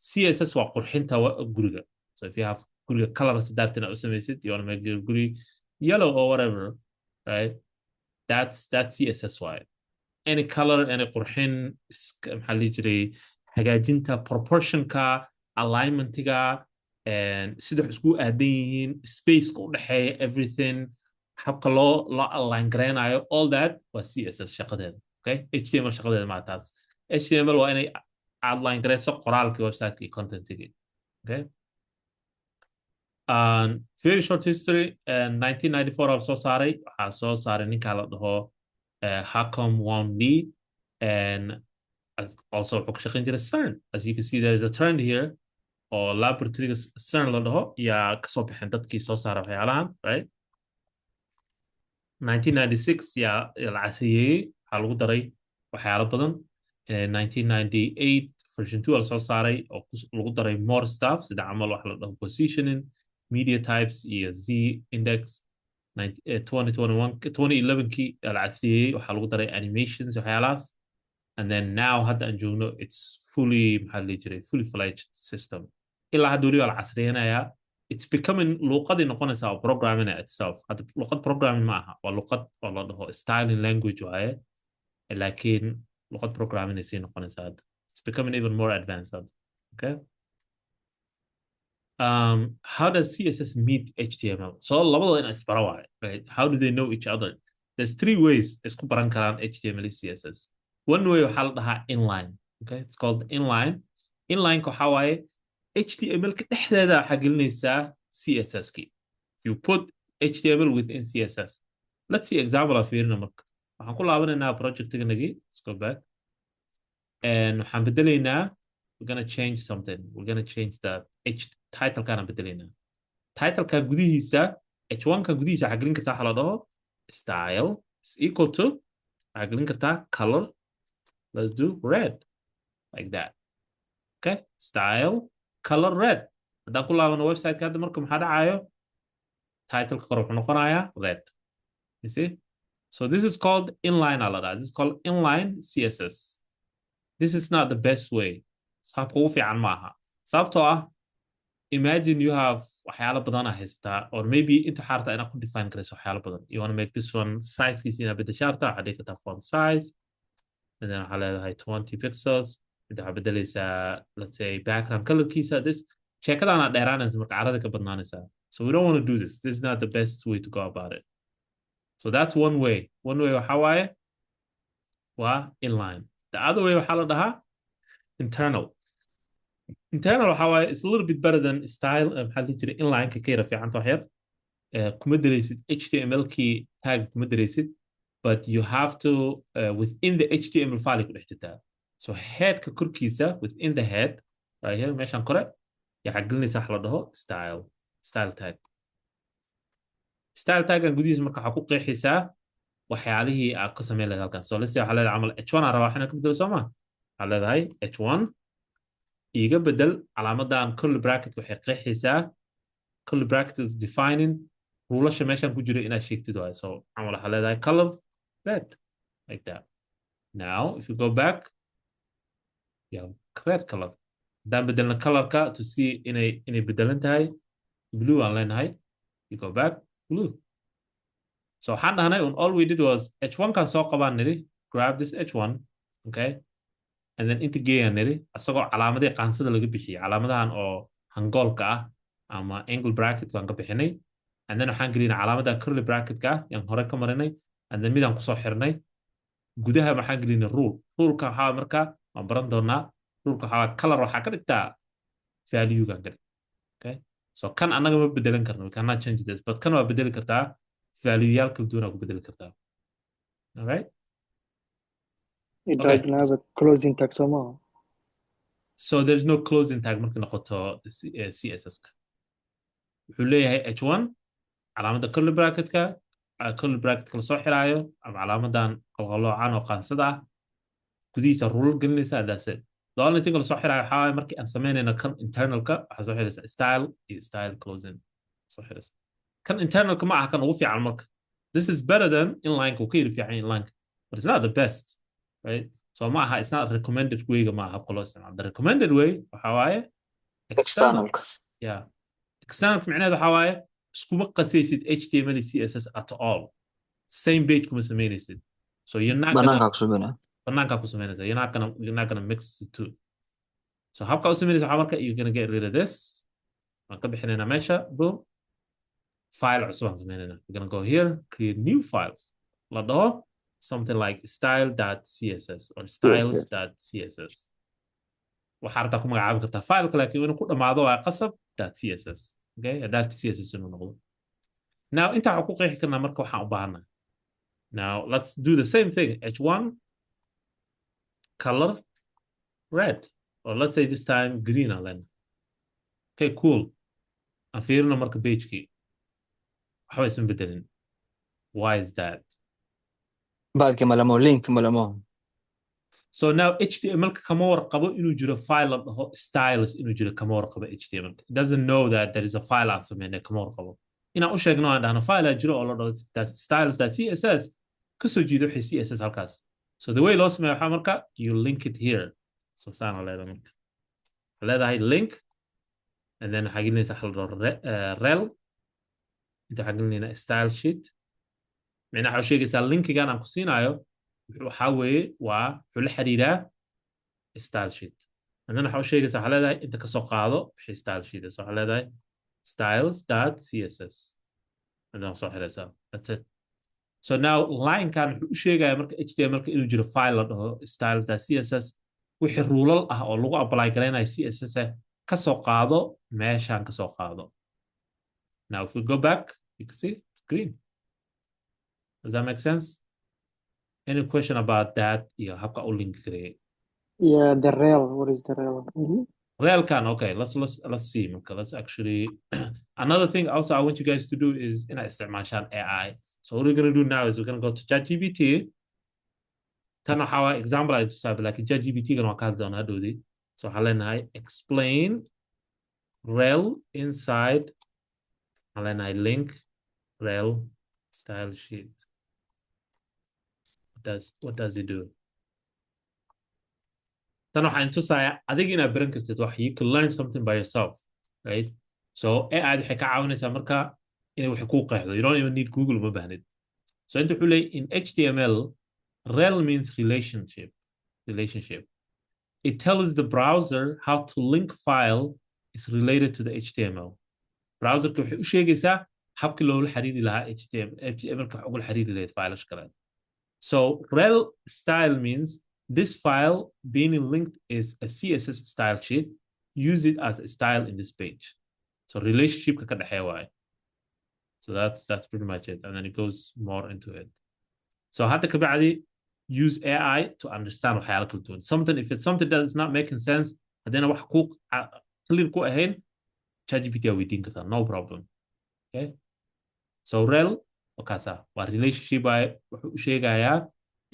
CSS waa qurxinta guriga. So if you have guriga color sidaartina u samaysid, you want to make your guri yellow or whatever, right? That's CSS waaye. Any color, any qurxin, maxaa la jiray, hagaajinta proportionka, alignmentiga, and sida wax isku aadan yihiin, spaceka u dhexeeya, everything, habka loo align gareynayo, all that waa CSS shaqadeeda. Okay? HTML shaqadeeda ma taas. HTML waa inay outline gareyso qoraalka website-ka iyo content-ga. Okay? Very short history, 1994 aan soo saaray, waxaa soo saaray ninka la dhaho Hakam Wang Lee, and also wuxuu ka shaqeyn jiray CERN. As you can see, there is a trend here, oo laboratoryga CERN la dhaho yaa kasoo bixin dadkii soo saara waxyaalahan, right? 1996 yaa la caseeyey, waxaa lagu daray waxyaalo badan. 1998 version 2 la soo saaray oo lagu daray more stuff, sida camal waxa la dhaho positioning, media types iyo Z index. 2011kii la casriyey waxaa lagu daray animations waxyaalahaas, and then now hadda aan joogno it's fully maxaa la jiray fully fledged system. ilaa hadda weli waa la casriyanayaa. It's becoming luuqadii noqonaysaa oo programming itself. hadda luuqad programming ma aha, waa luuqad oo la dhaho styling language waaye, laakiin luuqad programming ay sii noqonaysaa hadda. It's becoming even more advanced hadda. Okay? How does CSS meet HTML? So labada in isbara waaye, right? How do they know each other? There's 3 ways isku baran karaan HTML and CSS. One way waxaa la dhahaa inline. Okay? It's called inline. Inline waxaa waaye HTML ka dhexdeeda waxaa gelinaysaa CSS-ki. You put HTML within CSS. Let's see example aan fiirina marka. Waxaan ku laabanaynaa project-ganagii. Let's go back. And waxaan bedelaynaa, we're going to change something. We're going to change the title-kaan aan bedelaynaa. Title-ka gudihiisa, H1-ka gudihiisa waxaa gelin kartaa waxa la dhaho style is equal to, waxaa gelin kartaa color. Let's do red, like that. Okay? Style, color red. haddaan ku laabano website-ka hadda marka maxaa dhacayo, title-ka kor wuxuu noqonayaa red. You see? So this is called inline aa la dhahaa. This is called inline CSS. This is not the best way. Sababka ugu fiican ma aha. Sababtoo ah, imagine you have waxyaalo badan aa haysataa, or maybe inta xaarta inaad ku define karayso waxyaalo badan. You want to make this one size-kiisa inaad bedeshaarta, waxaad dhigi kartaa font size, and then waxaa leedahay 20 pixels. waxaa bedelaysaa, let's say, background colorkiisa. This sheekadaana dheeraanaysa marka carada ka badnaanaysaa. So we don't want to do this. This is not the best way to go about it. So that's one way. One way waxaa waaye waa inline. The other way waxaa la dhahaa internal. Internal waxaa waaye it's a little bit better than style. maxaa la jiray inline-ka ka yara fiicanta waxyar. kuma daraysid HTML-kii tag kuma daraysid, but you have to within the HTML file ku dhex jirtaa. So head-ka korkiisa, within the head, right here, meeshaan kore, waxaa gelinaysaa wax la dhaho style tag. Style tag-kan gudihiisa marka waxaa ku qeexaysaa waxyaalihii aad ka samayn lahayd halkan. So let's say waxaa leedahay camal H1 aan rabaa inaan ka bedelo soo ma? waxaa leedahay H1 iga bedel calaamadan curly bracket waxay qeexaysaa, curly bracket is defining ruulasha meeshaan ku jira inaad sheegtid waaye. So camal waxaa leedahay color red, like that. Now if you go back, you have red color. haddaan bedelna colorka to see inay bedelan tahay, blue aan leenahay. You go back, blue. So waxaan dhahnay, all we did was H1-kaan soo qabaan niri, grab this H1, okay? And then inta geeyaan niri, asagoo calaamadii qaansada laga bixiyay, calaamadahan oo hangoolka ah ama angle bracket-kaan ka bixinay. And then waxaan gelinay calaamada curly bracket-ka ah yaan hore ka marinay, and then midaan kusoo xirnay. gudaha waxaan gelinay rule. Rule-ka waxaa markaa waan baran doonaa. Rule-ka waxaa color waxaa ka dhigtaa value-gaan ka dhig. Okay? so kan anaga ma bedelan karno, we cannot change this, but kan waa bedeli kartaa, value yaal kala duwan ku bedeli kartaa. All right? It Okay. doesn't have a closing tag somehow. So there's no closing tag markii noqoto CSS ka. Wuxuu leeyahay h1 calaamadda curly bracket-ka, curly bracket-ka la soo xiraayo ama calaamadan qalqaloocan oo qaansada ah gudihiisa rule gelinaysa, that's it. The only thing la soo xiraayo waxaa waaye markii aan samaynayno kan internal-ka waxaa soo xiraysa style iyo style closing soo xiraysa. Kan internal-ka ma aha kan ugu fiican marka. This is better than inline-ka, uu ka yiri fiican inline-ka, but it's not the best, right? So ma aha, it's not recommended way-ga ma aha habka loo isticmaalo. The recommended way waxaa waaye external. Yeah. External معناه حواي سكوب قسيسيد HTML CSS at all. Same page كم سمينيسيد. So you're not gonna بنانك كوسمينيسيد. You're not gonna mix the two. So how كوسمينيسيد حوالك you're gonna get rid of this. ما كبح هنا ماشى boom. File عصبان سمينينا. We're gonna go here, create new files. لده something like style.css or styles.css. وحارتكم مقعب كرتا فايل لكن وين كل موضوع قصب .css. Okay, that CSS inuu noqdo. Now inta waxaan ku qeexi karnaa marka waxaan u baahanaa. Now let's do the same thing. H1 color red, or let's say this time green then. Okay, cool. Aan fiirino marka page-kii. Waxba isma bedelin. Why is that? بالك ملامو لينك ملامو. So now HTML kama warqabo inuu jiro file la dhaho styles inuu jiro kama warqabo HTML. It doesn't know that there is a file aan sameynay kama warqabo. Inaan u sheegno aan dhahno file jiro oo la dhaho styles.css kasoo jiido wixii CSS halkaas. So the way loo sameeyo waxaa marka you link it here. So saan leedahay marka. leedahay link and then waxaa gelinaysaa hal rel inta waxaa gelinayna style sheet. Macnaha waxaa sheegaysaa linkigan aan ku siinayo waxaa weeye waa wuxuu la xiriiraa style sheet. And then waxaa sheegaysaa waxaa leedahay inta kasoo qaado wixii style sheet. So waxaa leedahay styles.css. And then soo xiraysaa. That's it. So now line-kan wuxuu u sheegaya marka HTML-ka inuu jiro file la dhaho styles.css wixii rulal ah oo lagu apply gareynayo CSS kasoo qaado meeshaan kasoo qaado. Now if we go back, you can see it's green. Does that make sense? Any question about that? Yeah, habka u link gareeyay. Yeah, the rail. What is the rail? Rail can, okay, let's see. Okay, let's actually another thing also I want you guys to do is in isticmaashaan AI. So what we're going to do now is we're going to go to ChatGPT. Tana how example I just have like ChatGPT gonna ka hadli doonaa hadhowdii. So waxaan leenahay explain rel inside. Waxaan leenahay link rel style sheet. What does it do? Tan waxaan tusayaa adiga inaad baran kartid wax. You can learn something by yourself, right? So AI waxay ka caawinaysaa marka inay wax ku qeexdo. You don't even need Google uma baahnid. So inta wuxuu leeyahay in HTML rel means relationship. It tells the browser how to link file is related to the HTML. Browser-ka waxay u sheegaysaa habka loola xiriiri lahaa HTML-ka wax ugu xiriiri lahayd files kale. So rel style means this file being linked is a CSS style sheet. Use it as a style in this page. So relationship ka dhaxeeya waaye. So that's pretty much it. And then it goes more into it. So hadda ka bacdi use AI to understand waxyaalo kala duwan. If it's something that is not making sense, haddana wax ku clear ku ahayn, ChatGPT aa weydiin kartaa, no problem. Okay? So rel wakaasa waa relationship waaye wuxuu u sheegayaa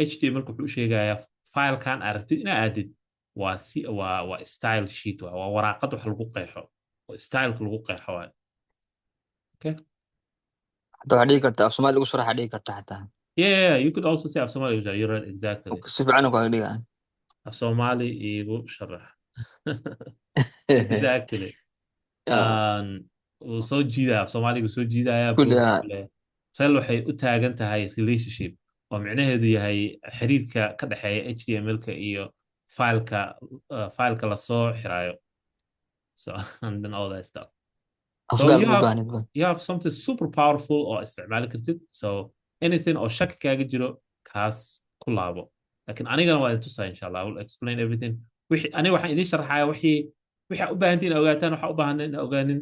HTML-ka wuxuu u sheegayaa file-kan aad rabtid inaad aadid waa style sheet waa waraaqad wax lagu qeexo oo style-ka lagu qeexo waaye. Okay? حتى waxaa dhigi kartaa af Soomaali lagu sharaxa dhigi kartaa xataa. Yeah, you could also say af Somali. You're right, exactly. Si fiican ku dhigaan. Af Somali igu sharax. Exactly. soo jiidaya af Soomaaliga soo jiidaya rel waxay u taagan tahay relationship oo micnaheedu yahay xiriirka ka dhaxeeya HTML-ka iyo fileka la soo xiraayo. So and then all that stuff. So you have something super powerful oo isticmaali kartid. So anything oo shaki kaaga jiro kaas ku laabo. Laakiin anigana waa intusaa insha Allah. I will explain everything. Aniga waxaan idiin sharaxaya wixii u baahantiin ogaataan waxa u baahan in ogaanin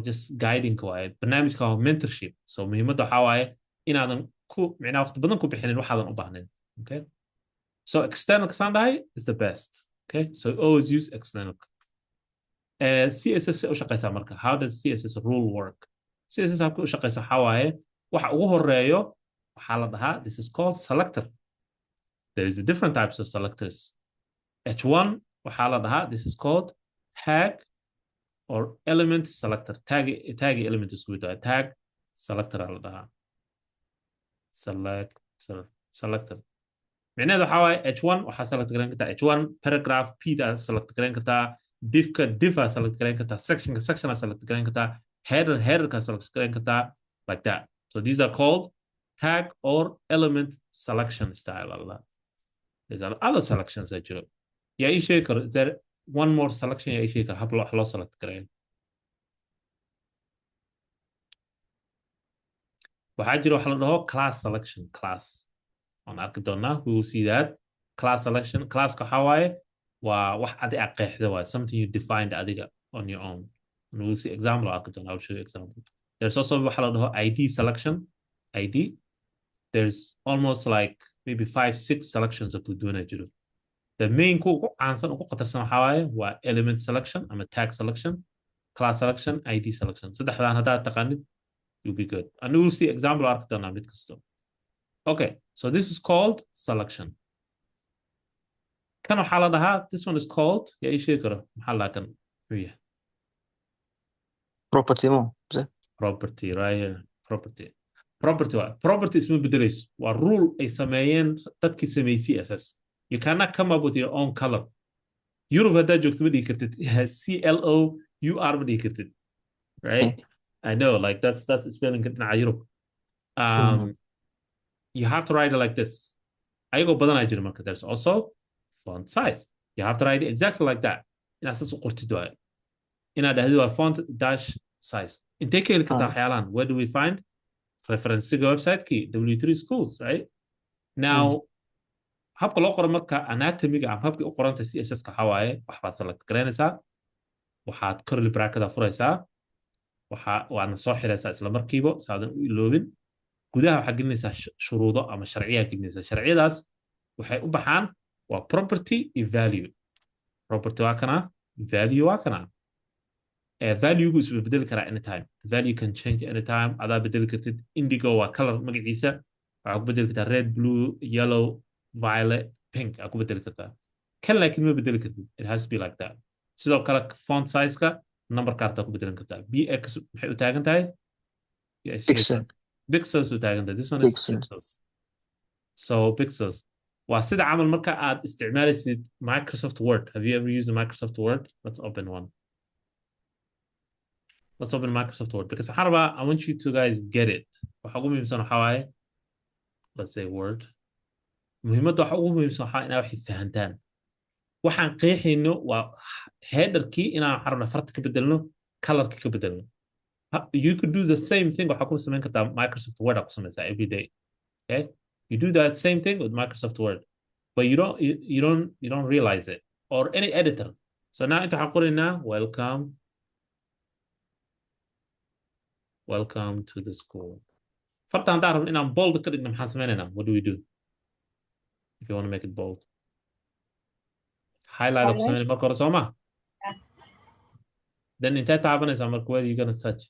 just guiding waaye barnaamijka waa mentorship so muhiimadda waxaa waaye inaadan ku micnaa waqti badan ku bixinin waxaadan u baahnayn okay so external kasaan dhahay is the best okay so always use external CSS u shaqeysaa marka how does CSS rule work CSS habka u shaqeysa waxaa waaye waxa ugu horeeyo waxaa la dhahaa this is called selector there is different types of selectors h1 waxaa la dhahaa this is called tag or element selector tag element isku tahay tag selector la dhahaa selector micnaheedu waxaa waaye h1 waxaa select garan kartaa h1 paragraph p da select garan kartaa div select garan kartaa section select garan kartaa header select garan kartaa like that so these are called tag or element selection style Allah there's other selections that you yeah ii sheegi karo is there one more selection yaa ii sheegi karo hab loo select garan waxaa jira waxa la dhaho class selection class on arki doonaa we will see that class selection classka waxaa waaye waa wax adi a qeexda waaye something you defined adiga on your own and we will see example arki doonaa I will show you example there's also waxa la dhaho ID selection ID there's almost like maybe 5-6 selections that we do in jiro the main ku ugu caansan ugu qatarsan waxaa waaye waa element selection ama tag selection class selection ID selection saddexdaan haddaad taqaanid you'll be good and we will see example arki doonaa mid kasto okay so this is called selection kan waxaa la dhahaa this one is called yaa ii sheegi karo maxaa la kan muxuu yahay property mo property right here property isma bedelayso waa rule ay sameeyeen dadkii sameeyey CSS you cannot come up with your own color Europe haddaad joogto ma dhihi kartid CLOUR ma dhihi kartid right I know like that's spelling dhinaca Europe you have to write it like this ayagoo badanaa jira marka there's also font size you have to write it exactly like that inaad saas u qortid waaye inaad dhahdi waa font dash size intee ka heli kartaa waxyaalaan where do we find referencega website-kii W3 schools right now habka loo qoro marka anatomiga ama habkii u qoranta CSS-ka waxaa waaye waxbaad select garaynaysaa waxaad curly bracket furaysaa waadna soo xiraysaa isla markiiba saadan u iloobin gudaha waxaa gelinaysaa shuruudo ama sharciyaa gelinaysaa sharciyadaas waxay u baxaan waa property iyo value property waa kana value waa kana value-gu isba bedeli karaa anytime value can change anytime adaa bedeli kartid indigo waa color magaciisa waxaa ku bedeli kartaa red blue yellow violet pink aa ku bedeli kartaa kan laakiin ma bedeli kartid it has to be like that sidoo kale font size-ka number kaartaa ku bedelan kartaa bx maxay u taagan tahay pixels u taagan tahay this one is pixels so pixels waa sida camal marka aad isticmaalaysid Microsoft Word have you ever used Microsoft Word let's open one let's open Microsoft Word because waxaan rabaa I want you to guys get it waxa ugu muhiimsan waxaa waaye let's say Word muhiimadda waxa ugu muhiimsan waxaa inaa waxay fahantaan waxaan qeexayno waa headerkii inaan xarabna farta ka bedelno colorka ka bedelno you could do the same thing waxaa ku samayn kartaa Microsoft Word aa ku samaysaa every day okay you do that same thing with Microsoft Word but you don't realize it or any editor so now inta waxaan qoraynaa welcome to the school farta haddaan rabno inaan bold ka dhigno maxaan sameynaynaa what do we do if you want to make it bold highlight up sameyna marka hore soo ma then intee taabanaysaa marka where you gonna touch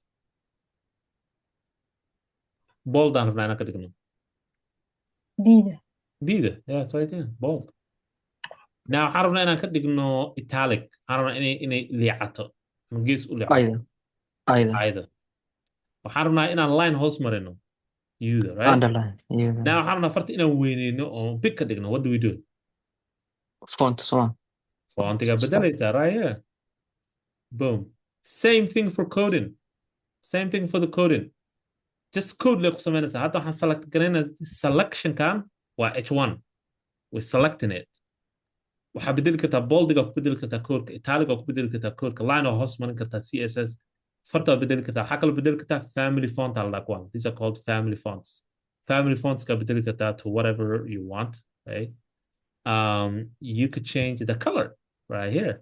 bold aan rabnaa inaan ka dhigno dida yeah it's right there bold now waxaan rabnaa inaan ka dhigno italic waxaan rabnaa inay liicato ama gees u liicato ayda waxaan rabnaa inaan line hoos marino yuda right now waxaan rabnaa farta inaan weyneyno oo big ka dhigno what do we do fontiga bedelaysaa right here boom same thing for coding same thing for the coding just code le ku samaynaysaa hadda waxaan select garaynaa selectionkan waa h1 we're selecting it waxaa bedeli kartaa boldiga ku bedeli kartaa codeka italiga ku bedeli kartaa codeka line oo hoos marin kartaa CSS farta bedeli kartaa waxaa kaloo bedeli kartaa family font ala dhaqwan these are called family fonts ka bedeli kartaa to whatever you want right you could change the color right here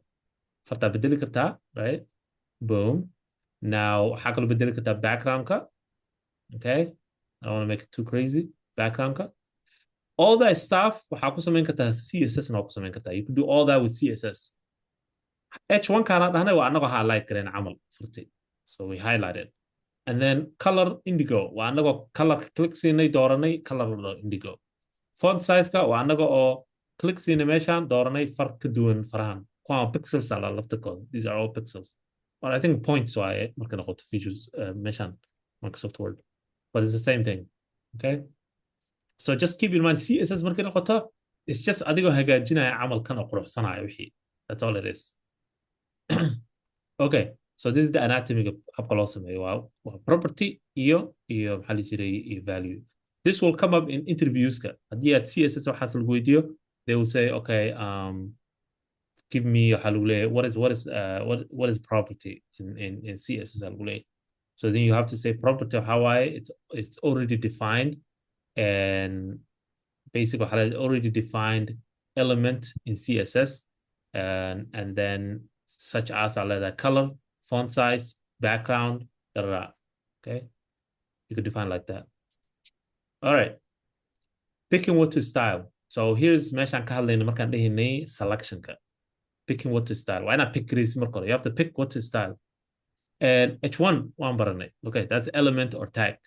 farta bedeli kartaa right boom Now waxaa kaloo bedeli kartaa background-ka. Okay, I don't want to make it too crazy. Background-ka. All that stuff waxaa ku samayn kartaa CSS na ku samayn kartaa. You could do all that with CSS. H1 kaana dhahnay waa anagoo highlight gareyn camal furtay. So we highlighted. And then color indigo waa anagoo color click siinay dooranay color indigo. Font size-ka waa anaga oo click siinay meeshaan dooranay far ka duwan farahan. Kuwaan pixels ala laftirkooda. These are all pixels. Or I think points waaye marka noqoto features meeshaan Microsoft Word. But it's the same thing. Okay? So just keep in mind CSS marka noqoto it's just adigoo hagaajinaya camalkan oo quruxsanaya wixii. That's all it is. Okay. So this is the anatomy of habka loo sameeyo waa property iyo maxaa la jiray iyo value. This will come up in interviews ka. Haddii aad CSS waxaas lagu weydiiyo, they will say, okay, give me what is property in CSS lagu leeyahay. So then you have to say property how it's already defined and basically already defined element in CSS and then such as a color, font size, background, okay? You could define like that. All right. Picking what to style. So here's meeshaan ka hadlayna markaan dhahaynay selection-ka. Picking what to style. Why not pick this? You have to pick what to style. And H1 waan baranay. Okay, that's element or tag.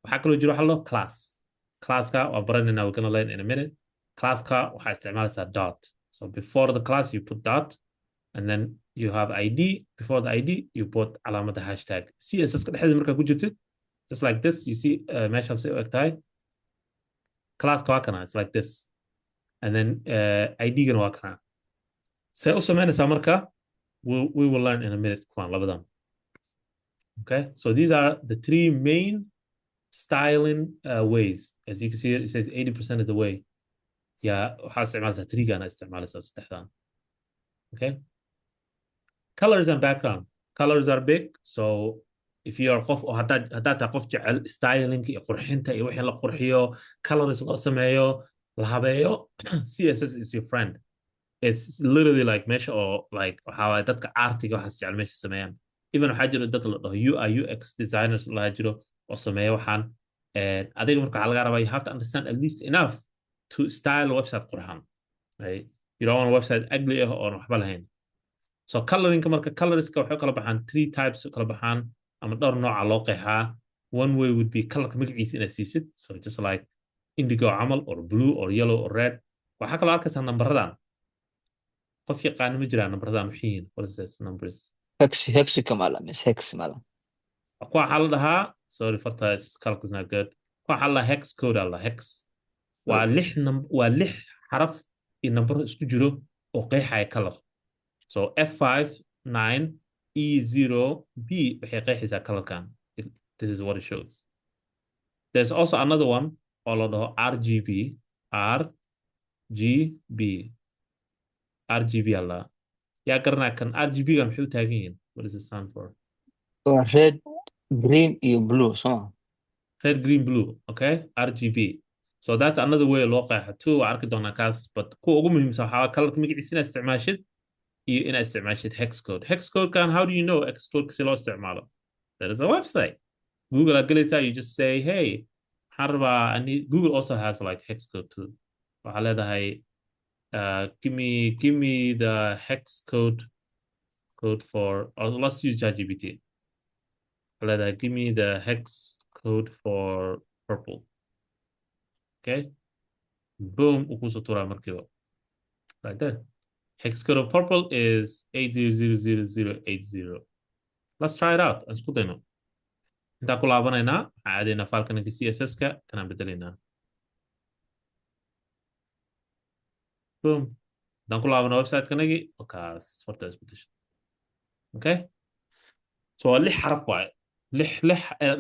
Waxaa kaloo jiro waxa loo class. Class-ka waan baranayna, we're gonna learn in a minute. Class-ka waxaa isticmaalaysaa dot. So before the class you put dot. And then you have ID. Before the ID, you put alamada hashtag. CSS ka dhexdeeda markaa ku jirtid, just like this. You see, meeshaan si u eg tahay. Class-ka waa kana, it's like this. And then ID-gana waa kana. See u samaynaysaa markaa, we will learn in a minute kuwaan labadan. Okay, so these are the three main styling ways. As you can see, it says 80% of the way. Yeah, waxaa isticmaalaysaa 3-gana isticmaalaysaa saddexdan. Okay. Colors and background. Colors are big. So if you are qof haddaad tahay qof jecel styling iyo qurxinta iyo wixii la qurxiyo, colors loo sameeyo, la habeeyo, CSS is your friend. It's literally like meesha oo like waxaa waaye dadka artiga waxaas jecel meesha sameeyaan. Even waxaa jiro dad la dhaho UI UX designers laha jiro oo sameeya waxaan. Adiga marka waxaa laga rabaa you have to understand at least enough to style website qurxan. Right? You don't want a website ugly oo waxba lahayn. So coloring-ka marka colorska waxay kala baxaan 3 types kala baxaan ama dhowr nooca loo qeexaa. One way would be colorka magaciisa inaad siisid. So just like indigo camal or blue or yellow or red. Waxaa kaloo arkaysaa nambaradan. Qof yaqaan ma jiraan nambaradan waxay yihiin. What is this numbers? hex kamala mis hex mala. Kuwa waxaa la dhahaa, sorry for that, color is not good. Kuwa waxaa la hex code alla hex. Waa lix xaraf iyo nambaro isku jiro oo qeexaya color. So F59E0B waxay qeexaysaa colorkan. This is what it shows. There's also another one oo la dhaho RGB. RGB alla. Yaa garanaa kan RGB-ga maxay u taagan yihiin? What does it stand for? Red, green iyo blue, so. Red, green, blue. Okay? RGB. So that's another way loo qeexa too. Waa arki doonaa kaas. But kuwa ugu muhiimsan waxaa colorka magaciisa inaad isticmaashid iyo inaad isticmaashid hex code. Hex code kan, how do you know hex code si loo isticmaalo? There is a website. Google aad galaysaa, you just say, hey, waxaan rabaa, Google also has like hex code too. Waxaa leedahay, give me the hex code for, or let's use ChatGPT. Waxaa leedahay, give me the hex code for purple. Okay? Boom, ukusoo turaa markiiba. Like that. Hex code of purple is 800080. Let's try it out. Let's put it in. Intaan ku laabanaynaa, waxaan aadaynaa falkaninka CSS-ka, kanaan bedelaynaa. Boom. Intaan ku laabana website-kanagii, wakaas farta isbedesha. Okay? So waa 6 xaraf waaye. 6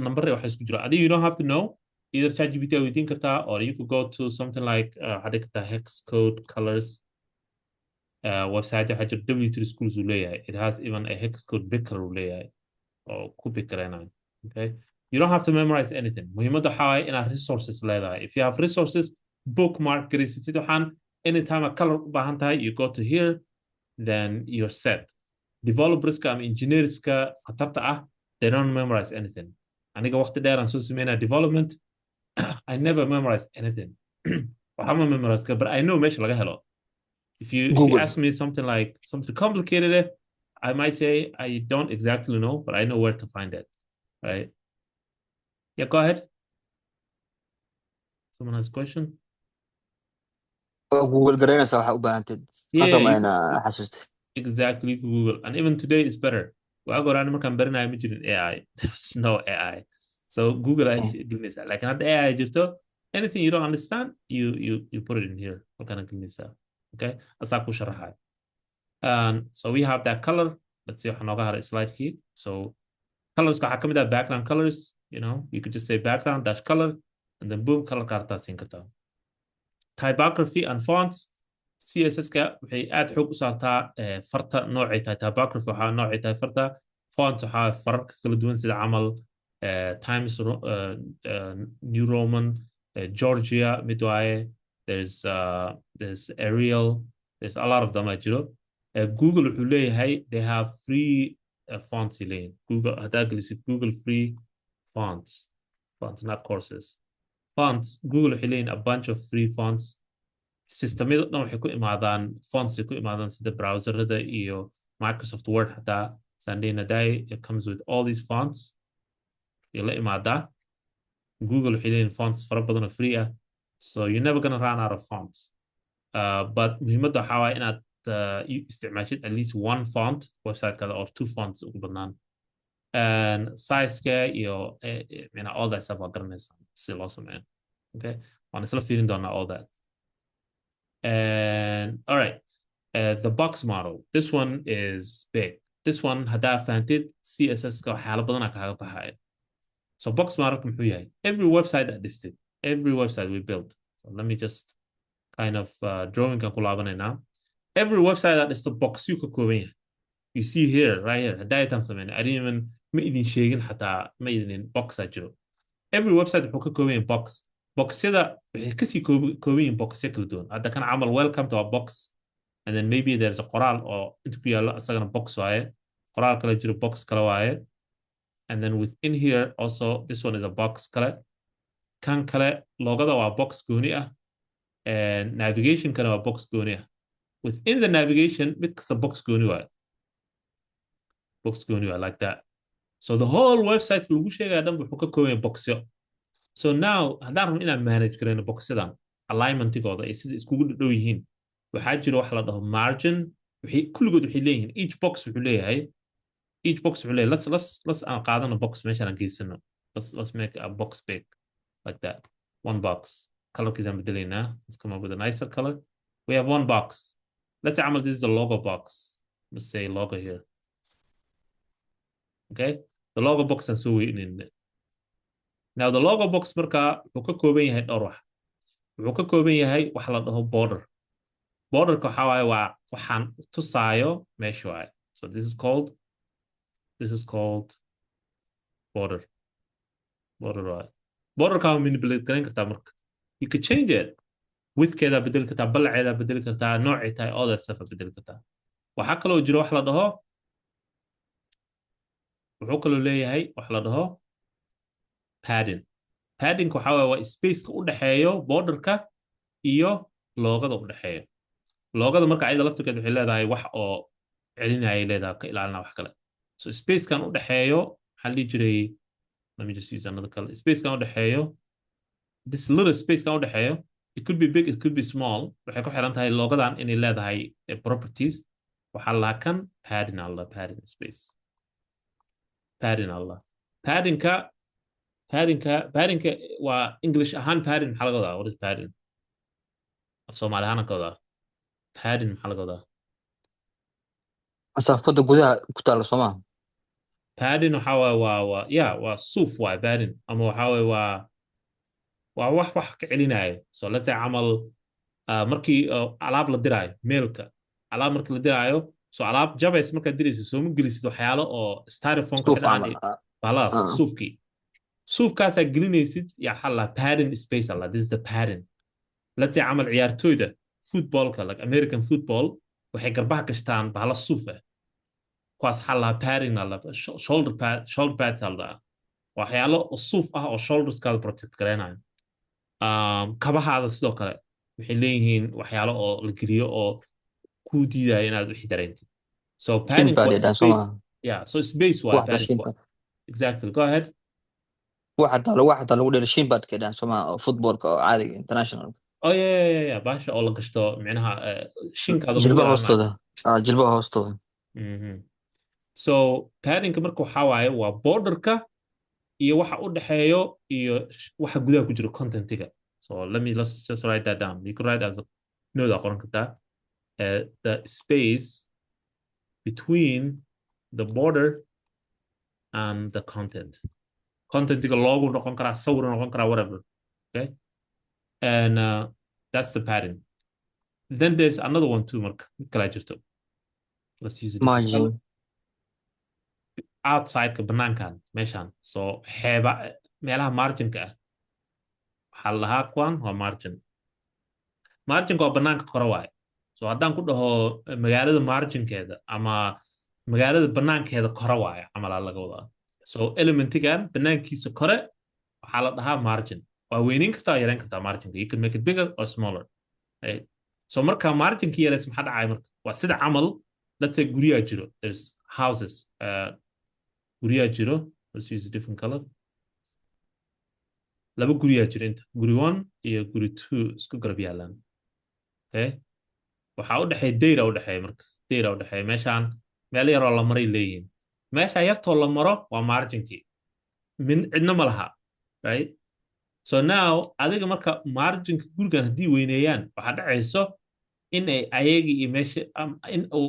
number waxay isku jira. Adiga you don't have to know. Either ChatGPT aad weydiin kartaa, or you could go to something like waxaad kartaa hex code colors. Website waxaa jira W3 schools uu leeyahay. It has even a hex code picker uu leeyahay. Oo ku pickeraynaayo. Okay? You don't have to memorize anything. Muhiimadda waxaa waaye inaad resources leedahay. If you have resources, bookmark garaysatid waxaan, anytime a color u baahan tahay, you go to here, then you're set. developers ka ama engineers ka khatarta ah they don't memorize anything aniga waqti dheer aan soo sameynaa development I never memorized anything waxaa ma memorize ka but I know meesha laga helo if you Google. ask me something like something complicated I might say I don't exactly know but I know where to find it right yeah go ahead someone has a question Google garanaysa waxa u baahantay yeah qasam you, ayna xasuustay exactly Google and even today is better waaga hore ani markaan baranayo ma jirin AI there was no AI so Google ay gelinaysaa laakiin hadda AI jirto anything you don't understand you put it in here halkana gelinaysaa okay asaa ku sharaxayo so we have that color let's see waxaa nooga haray slidekii so colors waxaa kamid ah background colors you know you could just say background dash color and then boom color kaartaa siin kartaa typography and fonts CSS-ka waxay aad xoog u saartaa farta noocay tahay typography waxaa noocay tahay farta fonts waxaa fararka kala duwan sida camal Times New Roman Georgia mid waaye there's Arial there's a lot of them jiro Google wuxuu leeyahay they have free fonts leeyihin Google haddaa gelisid Google free fonts not courses fonts Google waxay leeyihin a bunch of free fonts systemyada dhan waxay ku imaadaan fonts ay ku imaadaan sida browserada iyo Microsoft Word hataa Sandina Day it comes with all these fonts iyo la imaadaa Google waxay leeyihin fonts fara badan oo free ah so you're never gonna run out of fonts but muhiimadda waxaa waaye inaad isticmaashid at least one font website kale or two fonts ugu badnaan and size-ka iyo all that stuff waa garanaysaa si loo sameeyo okay waan isla fiirin doonaa all that and all right the box model this one is big this one haddaa fahantid CSS-ka waxyaalo badanaa kaaga baxaya so box model muxuu yahay every website that listed every website we built so let me just kind of drawing kan ku laabanaynaa every website that is the box you ka kooban yahay you see here right here haddaa itaan sameyn I didn't even ma idin sheegin xataa ma idin boxa jiro every website wuxuu ka kooban yahay box boxyada waxay kasii kooban yihiin boxyo kala duwan hadda kan camal welcome to a box and then maybe there's a qoraal oo inta ku yaallo isagana box waaye qoraal kale jiro box kale waaye and then within here also this one is a box kale kan kale loogada waa box gooni ah and navigation kana waa box gooni ah within the navigation mid kasta box gooni waaye like that so the whole website lagu sheegaya dhan wuxuu ka kooban yahay boxyo so now haddaan rabno inaan manage garayno boxyadan alignmentigooda ay sida iskugu dhow yihiin waxaa jira wax la dhaho margin kulligood waxay leeyihiin each box wuxuu leeyahay let's aan qaadano box meeshaan aan geysano let's make a box big like that one box colorkiisaan bedelaynaa let's come up with a nicer color we have one box let's say camal this is a logo box let's say logo here okay the logo box aan soo weynayna now the logo box marka wuxuu ka kooban yahay dhowr wax wuxuu ka kooban yahay wax la dhaho borderka waxa waaye waa waxaan tusaayo meesha waaye so this is called border waaye borderka waa manipulate garan kartaa marka you could change it widthkeeda bedeli kartaa ballaceeda bedeli kartaa noocay tahay all that stuff bedeli kartaa waxaa kaloo jiro wax la dhaho wuxuu kaloo leeyahay wax la dhaho padding waxa waa spaceka u dhaxeeyo borderka iyo loogada u dhaxeeyo loogada marka ayada laftirkeed waxay leedahay wax oo celinaya leedahay ka ilaalina wax kale so spacekan u dhaxeeyo waxaan dhihi jiray let me just use another color spacekan u dhaxeeyo this little spacekan u dhaxeeyo it could be big it could be small waxay ku xiran tahay loogadan inay leedahay properties waxaa laakan padding space paddingka waa English ahaan padding maxaa laga wadaa what is padding af Soomaali ahaan ka wadaa padding maxaa laga wadaa masaafada gudaha ku taala Soomaa padding waxa waa suuf waa padding ama waxa waa wax ka celinayo so let's say camal markii alaab la diraayo mailka alaab markii la diraayo so alaab jabays markaad dirayso soo ma gelisid waxyaalo oo styrofoam ka dhacaan balas suufkaasaa gelinaysid yaa xalla padding space alla this is the padding let's say camal ciyaartooyda footballka like American football waxay garbaha gashtaan bahalo suuf ah kuwaas waxaa lahaa padding shoulder pads aa lahaa waxyaalo suuf ah oo shoulderskaada protect gareynayo kabahaada sidoo kale waxay leeyihiin waxyaalo oo la geliyo oo kuu diidaya inaad wixii dareentid so padding Shin pad waa ay dhahan soo space maaha. yeah so space waa Waxda padding shin pad. exactly go ahead Waxda lagu dheelo shin pad kay dhahan soo maaha oo footballka oo caadiga international. oh yeah baasha oo la gashto micnaha shinkaada lagu Jilbaha ilaalinayo hoostooda. Jilbaha hoostooda. so paddingka marka waxaa waaye waa borderka iyo waxa u dhexeeyo iyo waxa gudaha ku jiro contentiga so let's just write that down you can write as a note aqoran kartaa the space between the border and the contentiga loogu noqon karaa sawir noqon karaa whatever okay and that's the pattern then there's another one too marka mid kala jirto let's use a different color Margin. outside-ka banaankan meeshan so xeeba meelaha marginka ah waxaa la dhahaa kuwan waa marginka waa banaanka kore waaye so haddaan ku dhaho magaalada marginkeeda ama magaalada banaankeeda kore waaye camalaa laga wadaa so elementigan banaankiisa kore waxaa la dhahaa margin waa weyneyn kartaa waa yareyn kartaa marginka you can make it bigger or smaller right? so marka marginka yareys maxaa dhacaya marka waa sida camal let's say guryaa jiro there's houses guryaa jiro let's use a different color laba guryaa jiro inta guri 1 iyo guri 2 isku garab yaalaan okay waxaa u dhexeeya dayra u dhexeeya marka dayra u dhexeeya meeshaan meel yaroo la maray leeyihiin meesha yartoo la maro waa marginkii cidna ma laha right so now adiga marka marginka gurigan haddii weyneeyaan waxaa dhacayso in ay ayagii iyo meesha in uu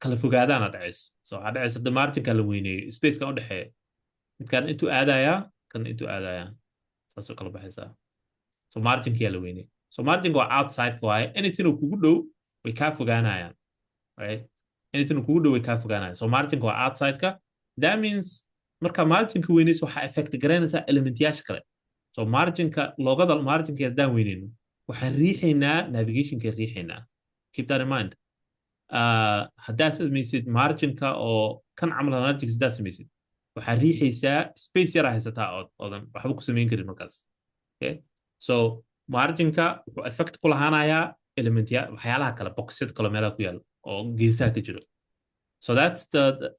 kala fogaadaana dhacayso so waxaa dhacaysa hadda marginka la weyneeyo spacekan u dhexeeya midkaan intuu aadayaa kan intuu aadayaa saasoo kala baxaysaa so marginkiyaa la weyneeya so marginka waa outside-ka waaye anything uu kugu dhow way kaa fogaanayaan right anything uu kugu dhow way kaa fogaanayaan so marginka waa outside-ka that means marka marginka weyneyso waxaa effect garaynaysaa elementyaasha kale so marginka loogada marginka haddaan weyneyno waxaan riixaynaa navigationka riixaynaa keep that in mind haddaad samaysid marginka oo kan camal marginka haddaad samaysid waxaad riixaysaa space yaraa haysataa oodan waxba ku samayn karin markaas okay so marginka wuxuu effect ku lahaanayaa elementya waxyaalaha kale boxyada kale meelaha ku yaala oo geesaha ka jiro so that's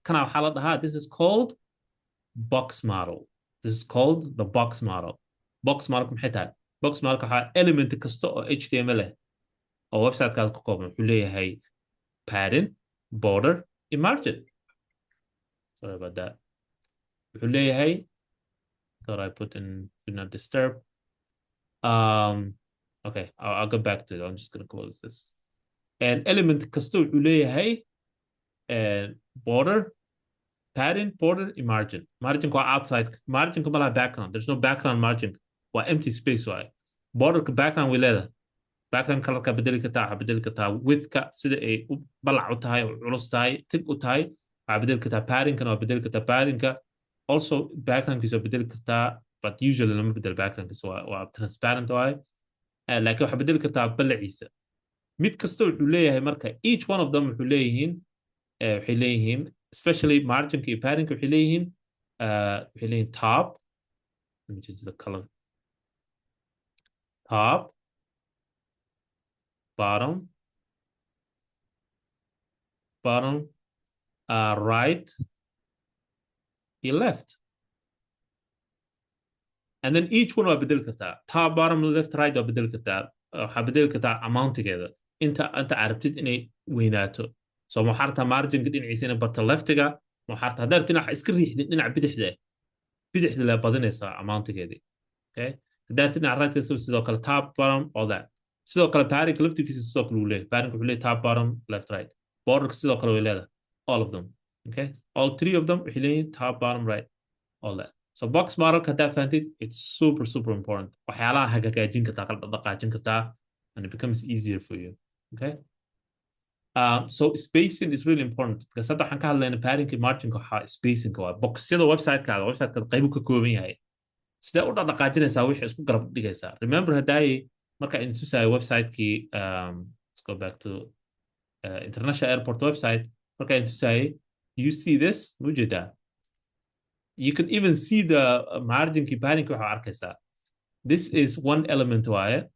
kana waxaa la dhahaa this is called box model this is called the box model box model maxay tahay box model waxaa element kasta oo html leh oo website-kaada ku kooban wuxuu leeyahay padding border iyo margin sorry about that wuxuu leeyahay thought I put in do not disturb okay I'll go back to it I'm just going to close this and element kasta wuxuu leeyahay border padding border iyo margin waa outside marginka ma laha background there's no background margin waa empty space waaye borderka background way leedahay background colorka bedeli kartaa waxaa bedeli kartaa widthka sida ay u balac u tahay oo culus tahay thick u tahay waxaa bedeli kartaa paddingkana waa bedeli kartaa paddingka also backgroundkiisa waa bedeli kartaa but usually lama bedelo backgroundkiisa waa transparent waaye laakiin waxaa bedeli kartaa balaciisa mid kasta wuxuu leeyahay marka each one of them waxay leeyihiin especially marginka iyo paddingka waxay leeyihiin top let me change the color top bottom right iyo left and then each one waa bedeli kartaa top bottom left right waa bedeli kartaa waxaa bedeli kartaa amountigeeda inta arabtid inay weynaato so waxaa rabtaa marginka dhinaciisa inay barto leftiga waxaa rabtaa haddaad dhinaca iska riixdin dhinaca bidixda la badinaysaa amountigeedii okay haddaad dhinaca rightka sidoo kale top bottom all that sidoo kale paddingka laftigiisa sidoo kale uu leeyahay paddingka wuxuu leeyahay top bottom left right borderka sidoo kale way leedahay all of them okay all three of them waxay leeyihiin top bottom right all that so box model haddaad fahantid it's super important waxyaalaha hagaajin kartaa kala dhaqaajin kartaa and it becomes easier for you okay so spacing is really important because hadda waxaan ka hadlaynaa paddingka marginka waxaa spacingka waa boxyada websitekaada qaybu ka kooban yahay sidee u dhaqaajinaysaa wixii isku garab dhigaysaa remember haddaay marka in tusayo website-kii let's go back to international airport website marka in tusayo You see this? Mujida. You can even see the margin key padding waxa arkaysaa. This is one element waaye,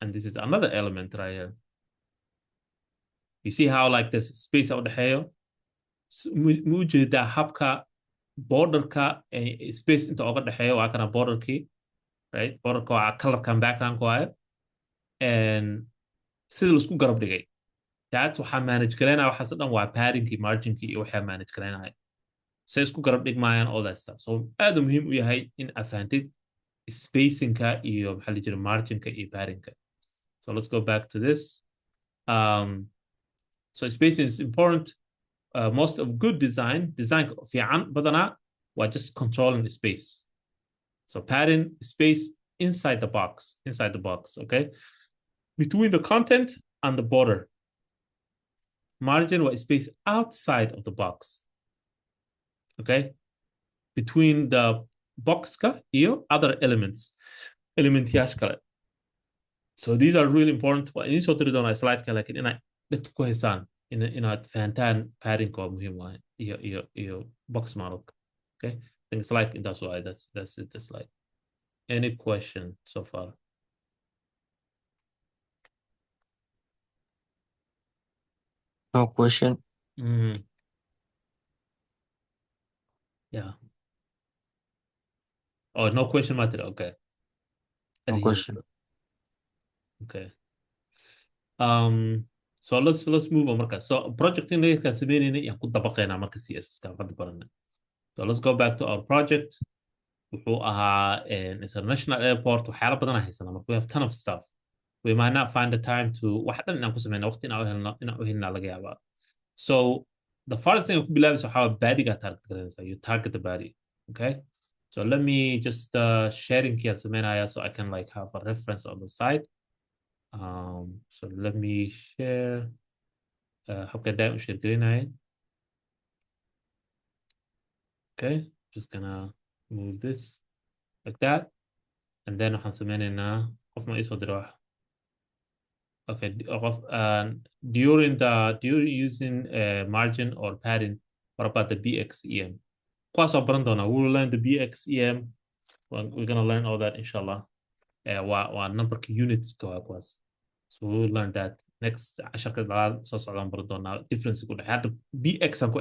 and this is another element right here. You see how like there's space u dhexeeyo? Mujida habka borderka space inta uga dhexeeyo waa kana borderkii, right? Borderka waa colorkan background waaye. And sida la isku garab dhigay. That waxaa manage garaynaya waxaas dhan waa paddingkii, marginkii iyo waxaa manage garaynaya. Say isku garab dhigmayaan all that stuff. So aad muhiim u yahay in afaantid spacingka iyo maxaa la jira marginka iyo paddingka. So let's go back to this. So spacing is important. Most of good design fiican badanaa waa just controlling space. So padding space inside the box, okay? Between the content and the border. Margin was space outside of the box. Okay? Between the box iyo other elements. Elementyash kale. So these are really important. In soo tiri doonaa slide kale laakiin inay dadka ku haysaan inaad fahantaan padding oo muhiim ah iyo box model. Okay? I think slide that's why that's it, the slide. Any question so far? No question. Yeah. Oh, no question matter. Okay. No question. Okay. So let's move on marka. So project in ka sameynayna yaan ku dabaqeynaa marka CSS ka hadda baranay. So let's go back to our project. Wuxuu ahaa an international airport waxyaalo badan aan haysanaa marka we have ton of stuff. We might not find the time to wax dhan inaan ku sameyno waqti inaan u helnaa laga yaabaa. So the first thing ku bilaabaysa waxaa badiga target garanaysaa. You target the body. Okay? So let me just sharing here sameynaya so I can like have a reference on the side. So let me share. How can I share green? Okay, just gonna move this like that, and then of my ISO. Okay, during using margin or padding, what about the BXEM? We'll learn the BXEM. We're gonna learn all that inshallah. What number of units go across. So we'll learn that next. Difference had the BX and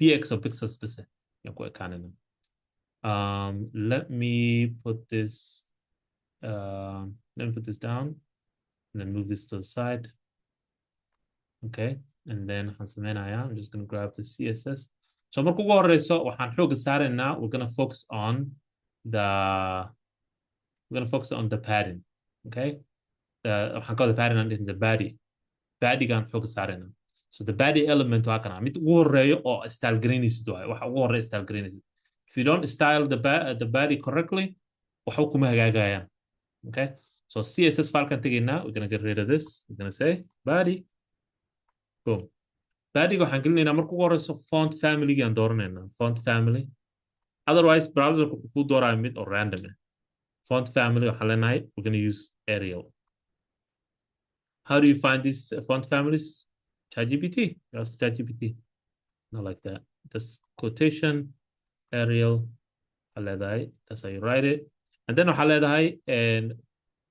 BX of pixels specific. Let me put this down and then move this to the side. Okay, and then I'm just gonna grab the CSS. So we're gonna focus on the padding. Okay, the padding and the body. Body gaan xooga saarayna. So the body element waa kana mid ugu horeeyo oo style greenis waxa ugu horeeyo style greenis. If you don't style the body correctly, waxa kuma hagaagayaan. Okay? So CSS file kan tagaynaa, we're going to get rid of this. We're going to say body. Boom. Body waxaan gelinaynaa marka ugu horeyso font family gaan dooranaynaa. Font family. Otherwise browser ku dooraayo mid oo random. Font family waxaan leenahay, we're going to use Arial. How do you find these font families? ChatGPT. Ask ChatGPT. Not like that. Just quotation, Arial. That's how you write it. And then and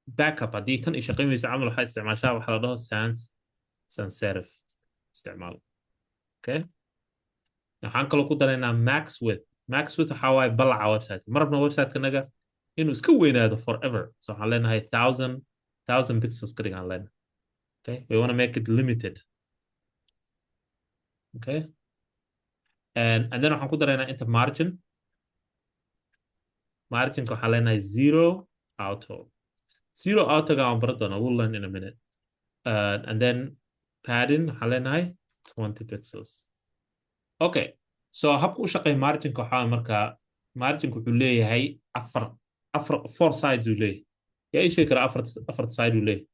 backup. هذه كان إيش قيمة يستعمل حاجة استعمالها وحلقها sans serif استعمال. Okay. نحن كلو كده لنا max width حواي بلع ويب سايت. مرة ويب سايت كنا إنه سكوين هذا forever. So حلنا هاي 1000 pixels كده علينا. Okay, we want to make it limited. Okay, and then we'll put into margin. Margin ko halena zero auto. Zero auto we'll learn in a minute. And then padding halena 20 pixels. Okay, so habku shaqay margin ko margin ko leeyahay four sides u leeyahay. Ya ay sheekara afar side u leeyahay.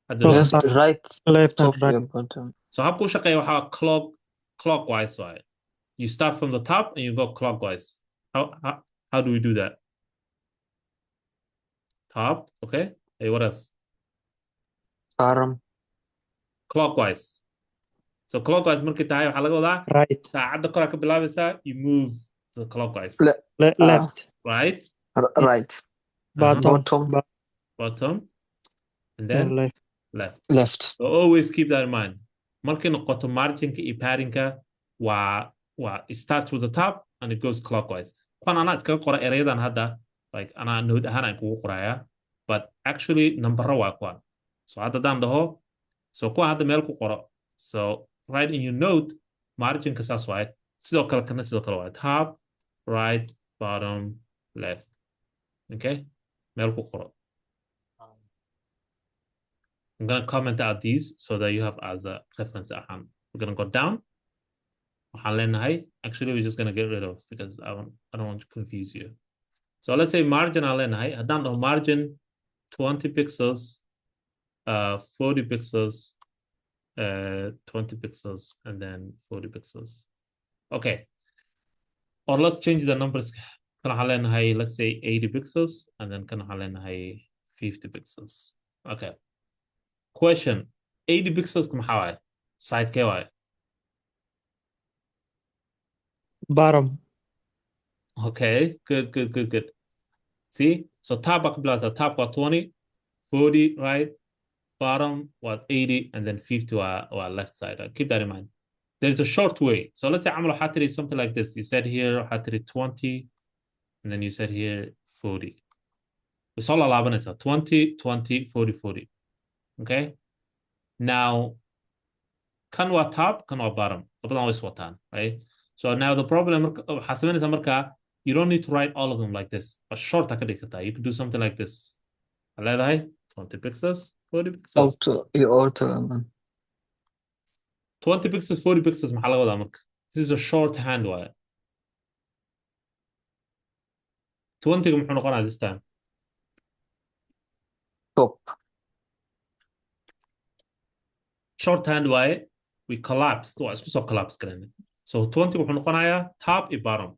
Left, right, left top, and right. and bottom. So habku shaqay waxa clockwise way. You start from the top and you go clockwise. How do we do that? Top, okay. Hey, what else? Bottom. Clockwise. So clockwise markay tahay waxaa laga wadaa right saacadda koraa ka bilaabaysaa you move to the clockwise left right right bottom bottom bottom and then left left so always keep that in mind markay noqoto marginka iyo paddingka waa it starts with the top and it goes clockwise kuwan anaa iskaga qora erayadan hadda like anaa note ahaan aan kugu qoraya but actually numbero waa kuwan so hadda daan dhaho so kuwan hadda meel ku qoro so write in your note marginka saas waaye sidoo kale kana sidoo kale waaye top right bottom left okay meel ku qoro I'm going to comment out these so that you have as a reference at hand. We're going to go down. Actually, we're just going to get rid of because I don't want to confuse you. So let's say margin down the margin 20 pixels, 40 pixels, 20 pixels, and then 40 pixels. Okay. Or let's change the numbers. Let's say 80 pixels, and then 50 pixels. Okay. Question 80 pixels كم حواي side كواي bottom okay good see so top top got 20 40 right bottom what 80 and then 50 or left side keep that in mind there's a short way so let's say عملوا حتري something like this you said here حتري 20 and then you said here 40 it's all allowed 20 20 40 40 okay now kan waa top kan waa bottom labadan way iswataan right so now the problem waxaa samaynaysaa markaa you don't need to write all of them like this a short ka dhigi kartaa you could do something like this waxaa leedahay 20 pixels 40 pixels auto 20 pixels 40 pixels maxaa laga wadaa marka this is a short hand waaye 20 muxuu noqonaa this time top short hand waaye we collapsed waa isku soo collapse galayna so 20 wuxuu noqonayaa top iyo bottom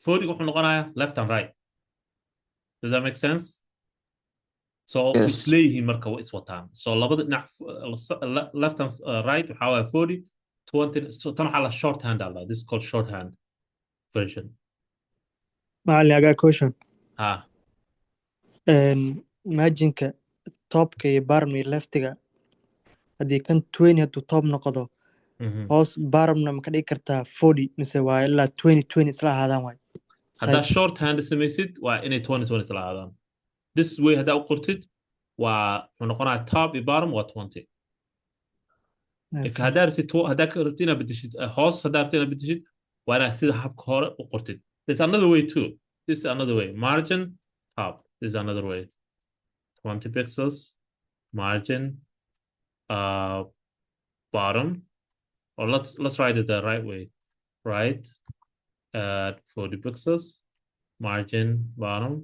40 wuxuu noqonayaa left and right does that make sense so isleeyihiin marka waa iswataan so labada dhinac left and right waxaa waaye 40 20 so tan waxaa la short hand alda this is called short hand version macalin I got a question marginka topka iyo bottom iyo leftiga haddii kan 20 hadduu top noqdo hoos bottomna ma ka dhigi kartaa 40 mise waa ilaa 20 isla ahaadaan waay haddaa short hand samaysid waa inay 20 isla ahaadaan this way haddaa u qortid waa wuxuu noqonayaa top iyo bottom waa 20 haddaa rabtid inaad bedeshid hoos haddaa rabtid inaad bedeshid waa inaad sida habka hore u qortid there's another way too this is another way margin top this is another way 20 pixels margin bottom or let's write it the right way right 40 pixels margin bottom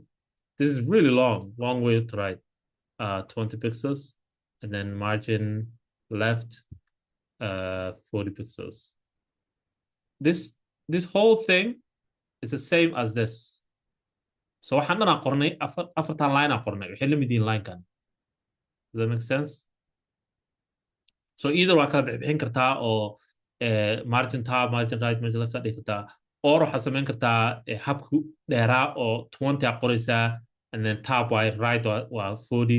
this is really long way to write 20 pixels and then margin left 40 pixels this whole thing is the same as this so waxaan dhan aan qornay afartan line aan qornay waxay la mid yihiin line kan does that make sense so either waa kala bixbixin kartaa oo margin top margin right margin left dhigi kartaa or waxaa samayn kartaa habku dheeraa oo 20 aa qoraysaa and then top waa right waa 40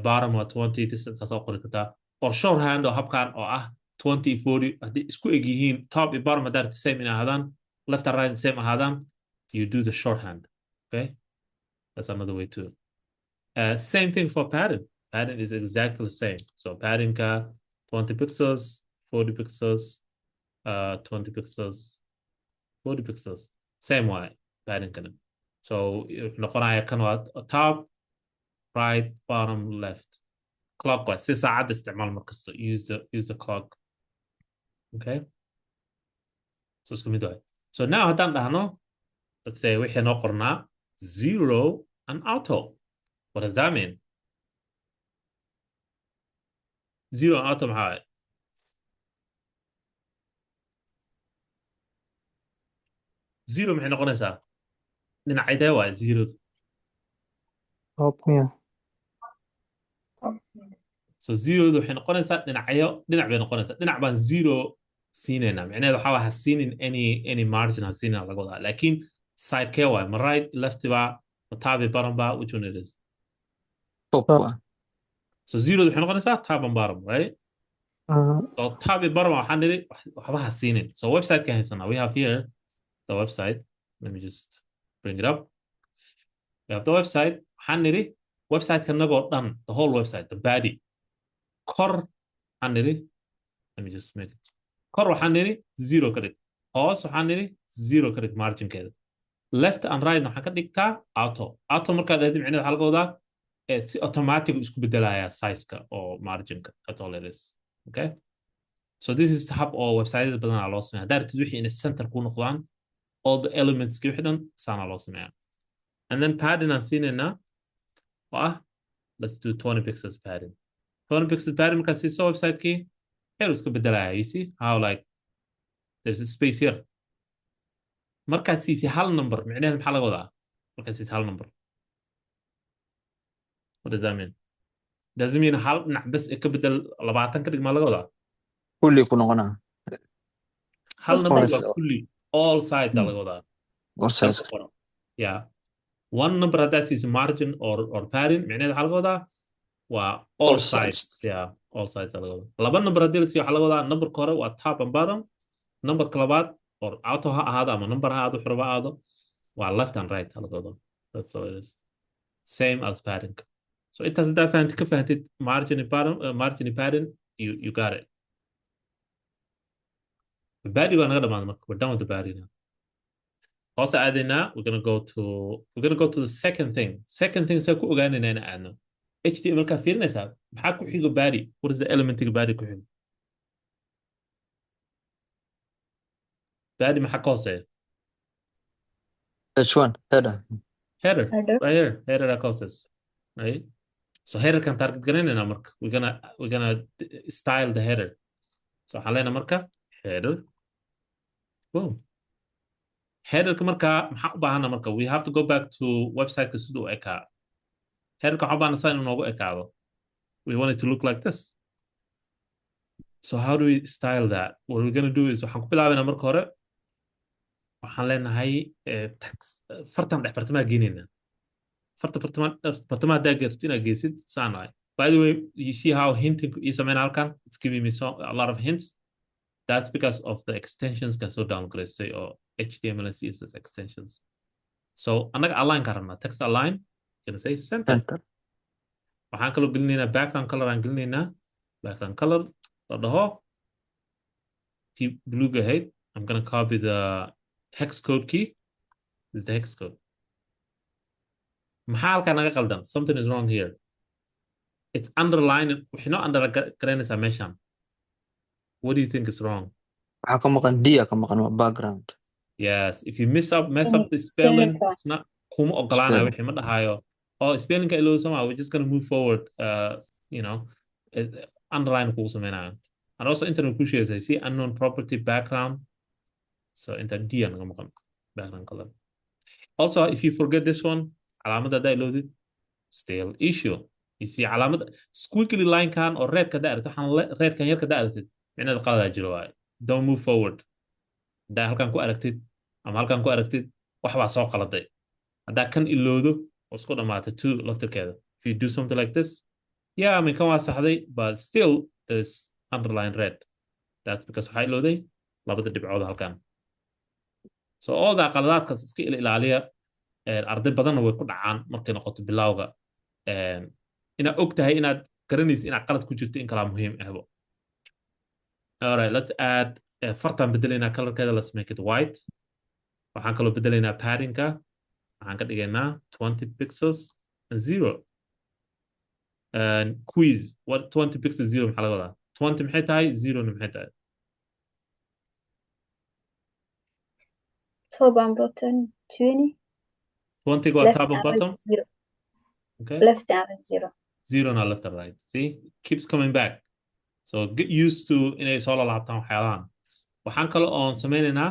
bottom waa 20 distance aa qori kartaa or shorthand oo habkan oo ah 20 40 haddii isku eg yihiin top iyo bottom haddaa rabti same in ahaadaan left and right same ahaadaan you do the shorthand okay that's another way too same thing for pattern pattern is exactly the same so pattern ka 20 pixels 40 pixels 20 pixels 40 pixels same way pattern kana so noqonaya kan waa top right bottom left clockwise si saacad isticmaal markasta use the clock okay so isku mid waay so now haddaan dhahno let's say wixii noo qornaa 0 and auto what does that mean 0 and auto maxaa waay zero maxay noqonaysaa dhinacydee waay zerodu top miya so zero waxay noqonaysaa dhinac bay noqonaysaa dhinac baan zero siinayna macnaheedu waxaa ha siinin any margin ha siinin laga wadaa laakiin side kee waay ma right left ba ma top bottom ba which one it is top Top. waa so zero waxay noqonaysaa top and bottom right so top and bottom waxaan niri waxba ha siinin so website ka haysanaa we have here the website let me just bring it up we have the website waxaan niri website kanagoo dhan the whole website the body kor waxaan niri let me just make it kor waxaan niri zero ka dhig hoos waxaan niri zero ka dhig marginkeeda left and right waxaan ka dhigtaa auto markaa dhahdi micnaheeda waxaa laga wadaa si automatic isku bedelaya size-ka oo marginka that's all it is okay so this is hab oo website badan loo sameeyaa daartid wixii in center ku noqdaan all the elements ki wixii dhan saana loo sameeyaa and then padding aan siinayna let's do 20 pixels padding 20 pixels padding markaa siiso website-kii heer isku bedelaya you see how like there's a space here markaa siisi hal number micnaheedu maxaa laga wadaa markaa siisi hal number what does that mean does it mean hal dhinac bes ka bedel 20 ka dhig maa laga wadaa kulli ku noqonaa hal number All- waa kulli all sides aa laga wadaa oo size yeah one number haddaa siisi margin or padding micnaheedu waxaa laga wadaa waa all sides yeah all sides aa laga wadaa laba number haddii la siiyo waxaa laga wadaa numberka hore waa top and bottom numberka labaad or auto ha ahaado ama number ha ahaado xurba ahaado waa left and right aa laga wadaa that's all it is same as padding so intaas haddaa fahantid ka fahantid margin padding you got it the body waa naga dhamaada marka we're done with the body now hoose aadaynaa we're gonna go to the second thing saa ku ogaanayna ina aadno html kaa fiirinaysaa maxaa ku xigo body what is the elementiga body ku xigo body maxaa ka hooseeya h1 header header Header. right here header aa ka hooseys right so header kan target garanaynaa marka we're gonna style the header so waxaan leenahay marka header boom headerka markaa maxaa u baahana marka we have to go back to websiteka siduu ekaa headerka waxaa u baahana saa inuu noogu ekaado we want it to look like this so how do we style that what we're gonna do is waxaan ku bilaabaynaa marka hore waxaan leenahay fartan dhex bartamaha geenayna farta bartamaha haddaa geerto inaad geysid saan ahay by the way you see how hinting ii sameyna halkan it's giving me a lot of hints that's because of the extensions ka soo downgradeay oo html and css extensions so annaga align ka rabnaa text align gonna say center waxaan kaloo gelinaynaa background color aan gelinaynaa background color la dhaho tii bluega ahayd I'm gonna copy the hex code key this is the hex code maxaa halkaa naga qaldan something is wrong here it's underline waxay noo undergaraynaysaa meeshan what do you think is wrong waxaa ka maqan d ka maqan waa background yes if you mess up the spelling it's not kuma ogolaanayo wixii ma dhahayo spellingka illow somehow we're just gonna move forward you know underline kugu sameynayo and also internet ku sheegaysa see unknown property background so inta d naga maqan background color also if you forget this one calaamada haddaa ilowdid still issue you see calaamada squiggly line kan oo reedka haddaa aragtid waxaan reedkan yarka haddaa aragtid micnaheeda qaladaa jiro waaye don't move forward haddaa halkan ku aragtid ama halkan ku aragtid wax baa soo qaladay haddaa kan ilowdo oo isku dhamaatay two laftirkeeda if you do something like this yeah I mean kan waa saxday but still there's underline red that's because waxaa ilowday labada dhibcood halkan so all that qaladaadkaas iska ilaaliya arday badanna way ku dhacaan markay noqoto bilowga inaad og tahay inaad garanaysa inaad qalad ku jirto in kalaa muhiim ahbo alright let's add fartaan bedelaynaa colorkeeda let's make it white waxaan kaloo bedelaynaa paddingka waxaan ka dhigaynaa 20 pixels and 0 quiz what 20 pixels 0 maxaa laga wadaa 20 maxay tahay 0 na maxay tahay top and bottom 20 20 go left top and and bottom right 0 okay left and right 0 0 now left and right see keeps coming back so get used to inay soo laabtaan waxyaalahan waxaan kale oon sameynaynaa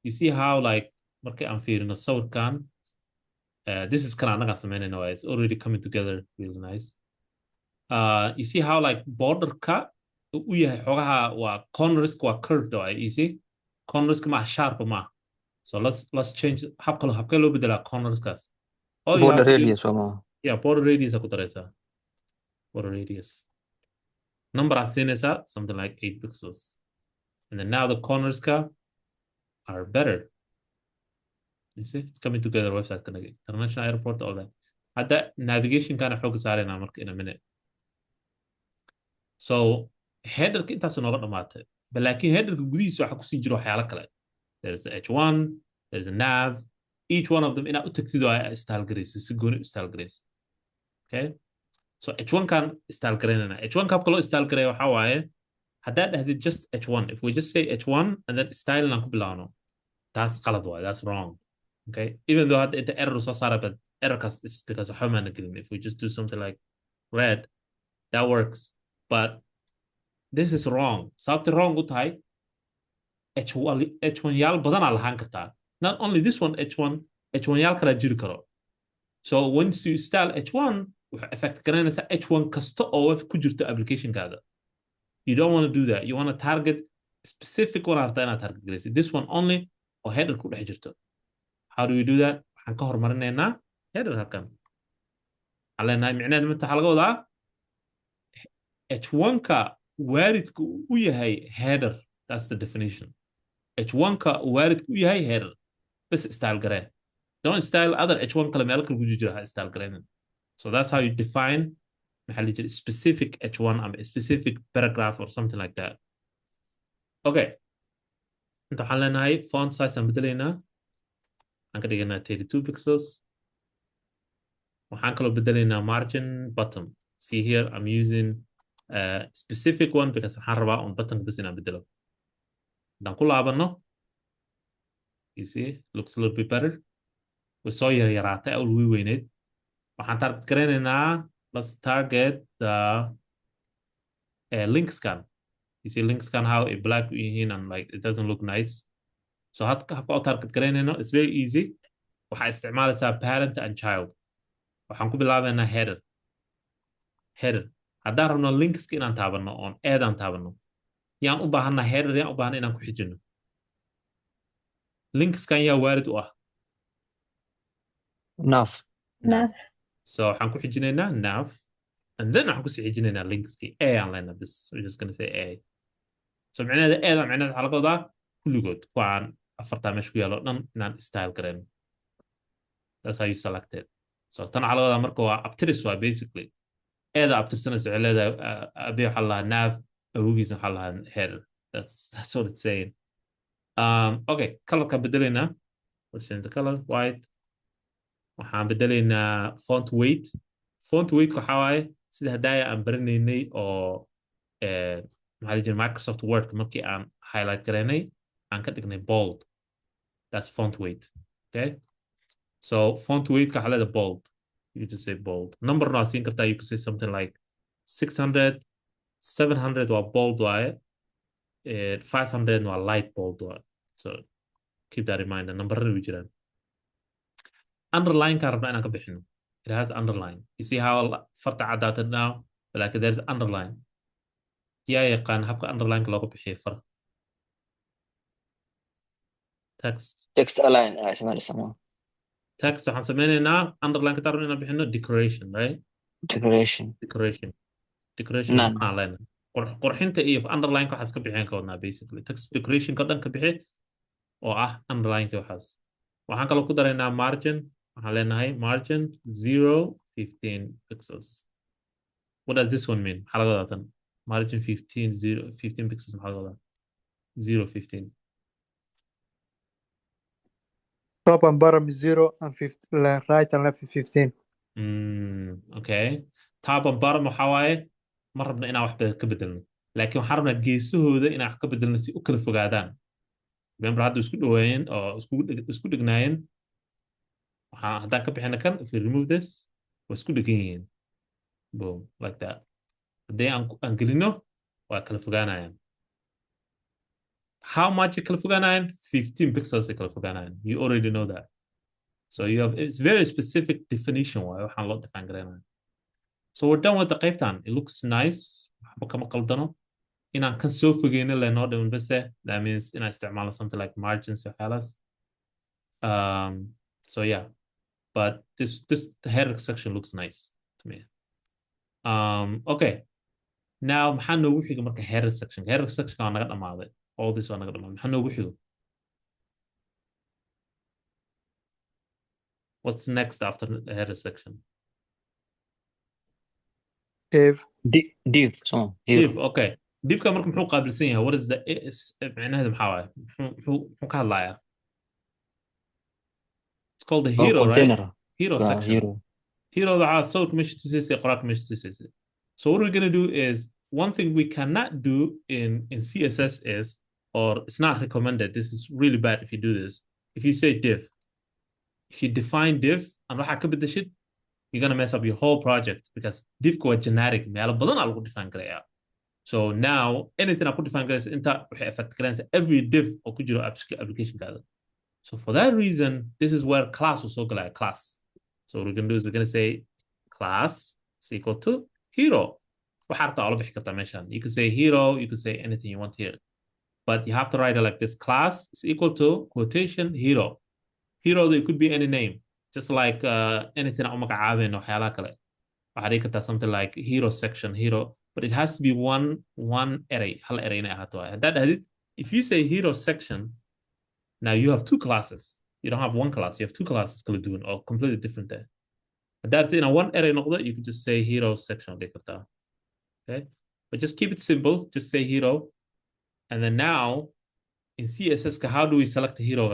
you see how like markay aan fiirino sawirkan this is kana annagaan sameynayna waa it's already coming together really nice You see how like border ka u yahay xogaha waa corners waa curved oo you see corners ma sharp ma. So let's change habka loo bedelaa corners kaas. All you border have to do, radius sooma yeah, border radius ku daraysaa. Border radius. Number I've seen is something like 8 pixels. And then now the corners ka are better. You see, it's coming together. Website connect international airport, all that. At that navigation kind of focus in a minute. So header intaas nooga dhamaatay. But laakiin headerka gudihiisa waxa ku sii jiro waxyaalo kale. There's a H1, there's a nav. Each one of them inaad u tagtid oo ay style garaysid si gooni u style garaysid. Okay? So H1 kan style garaynana. H1 ka habka loo style gareeyo waxa waaye haddaad dhahdid just H1. If we just say H1 and then style aan ku bilaawno. That's qalad waaye. That's wrong. Okay? Even though the error soo saara, but error is because of human agreement. If we just do something like red, that works. But this is wrong. Sababta wrong u tahay H1 yaal badan aa lahaan kartaa. Not only this one H1 yaal kala jiri karo. So once you style H1, wuxuu affect garanaysaa H1 kasta oo ku jirto application kaada. You don't want to do that. You want to target specific one arta inaad target garaysid. This one only oo header ku dhex jirto. How do we do that? Waxaan ka hormarinaynaa header halkan. Aleenahay micnaheedu inta waxa laga wadaa H1ka waaridku u yahay header. That's the definition. H1ka waaridku u yahay header. Bas style garee. Don't style other H1 kale meel kale ku jira ha style gareenin. So that's how you define specific H1 or a specific paragraph or something like that. Okay. Inta waxaan leenahay font size aan bedelaynaa. Aan ka dhiganaa 32 pixels. Waxaan kaloo bedelaynaa margin bottom. See here, I'm using a specific one because waxaan rabaa on button bas inaan bedelo. Dan ku laabano. You see, looks a little bit better. We soo yaraatay oo way weyneed. Waxaan target gareynaynaa, let's target the link scan. You see link scan how it black yihiin and like it doesn't look nice. So habka oo target gareynayno is very easy. Waxaa isticmaalaysaa parent and child. Waxaan ku bilaabaynaa header. Haddaan rabno linkska inaan taabano oon eedaan taabano. Yaan u baahanaa header, yaan u baahan inaan ku xijino. Linkskan yaa waarid u ah. nav So waxaan ku xijinaynaa nav and then waxaan ku sii xijinaynaa linkskii A aan leenahay bis. We're just going to say A. So micnaheeda eeda micnaheeda waxaa laga wadaa kulligood kuwaan afartaa meesha ku yaalo dhan inaan style gareyno. That's how you select it. So tan waxaa laga wadaa marka waa abtiris waa basically. Eeda abtirsanaysa waxay leedahay abi waxaa lahaa nav awogiisna waxaa lahaa header. That's what it's saying. Okay, colorka bedelaynaa. Let's change the color, white. Waxaan bedelaynaa font weight. Font weight waxa waaye sida hadaaya aan baranaynay oo maxaa la jira Microsoft Word markii aan highlight gareynay aan ka dhignay bold. That's font weight. Okay? So font weight ka xalada bold. You just say bold. Number no siin kartaa, you could say something like 600, 700 waa bold waaye. 500 waa light bold waaye. So keep that in mind. The number we jiraan. Underline ka rabna inaan ka bixino. It has underline. You see how farta cadaatad now? Like there's underline. yaa yaqaan habka underline looga bixiyo far. text align isticmaalaysaa Text waxaan sameynaynaa underline ka tarabna inaan bixino decoration, right? Decoration maxaa leenahay? Qurxinta iyo underline ka waxaas ka bixin ka wadnaa basically. Text decoration ka dhan ka bixi oo ah underline ka waxaas. Waxaan kaloo ku daraynaa margin. Waxaan leenahay margin 0.15 pixels. What does this one mean? Maxaa laga wadaa tan? Margin 15 pixels maxaa laga wadaa? 0.15. Top and bottom is 0 and 15, right and left is 15. Okay. Top and bottom waxa waaye ma rabna inaan wax ka bedelno. Laakiin waxaan rabnaa geesahooda inaan wax ka bedelno si u kala fogaadaan. Remember hadda isku dhaweeyeen oo isku dhignaayeen. Haddaan ka bixina kan, if we remove this, waa isku dhigan yihiin. Boom, like that. Haddii aan gelino, waa kala fogaanayaan. How much kala fogaanayaan? 15 pixels kala fogaanayaan. You already know that. So you have, it's very specific definition waaye waxaan loo define gareynayo. So we're done with the qaybtan. It looks nice. waxba kama qaldano inaan kan soo fogeyno lenoo dhiman base. That means inaan isticmaalo something like margins waxyaalaas. So yeah, but this the header section looks nice to me. Okay, now maxaa noogu xiga marka header section waa naga dhamaaday. All this waa naga dhamaaday. Maxaa noogu xigo? What's next after the header section? div div. Okay, divka marka muxuu qaabilsan yahay? What is the macnaheedu maxaa waaye? muxuu ka hadlayaa? It's called the hero, right? Hero section. Hero the sawirka meesha tusaysay, qoraalka meesha tusaysay. So what we're going to do is, one thing we cannot do in CSS is, or it's not recommended, this is really bad if you do this. If you say div, if you define div, and waxa ka bedeshid, you're going to mess up your whole project, because div ko waa generic, meelo badan aa lagu define karaya. So now, anything I put define karaysa inta waxay affect karaysa every div oo ku jiro application kaada. So for that reason, this is where class will so go like class. So what we're going to do is we're going to say class is equal to hero. You can say hero, you can say anything you want here. But you have to write it like this. Class is equal to quotation hero. Hero, it could be any name. Just like anything something like hero section, hero. But it has to be one array. If you say hero section, now you have two classes. You don't have one class. You have two classes doing or completely different there. But that's in a one array, you could just say hero section. Okay, but just keep it simple. Just say hero. And then now in CSS, how do we select the hero?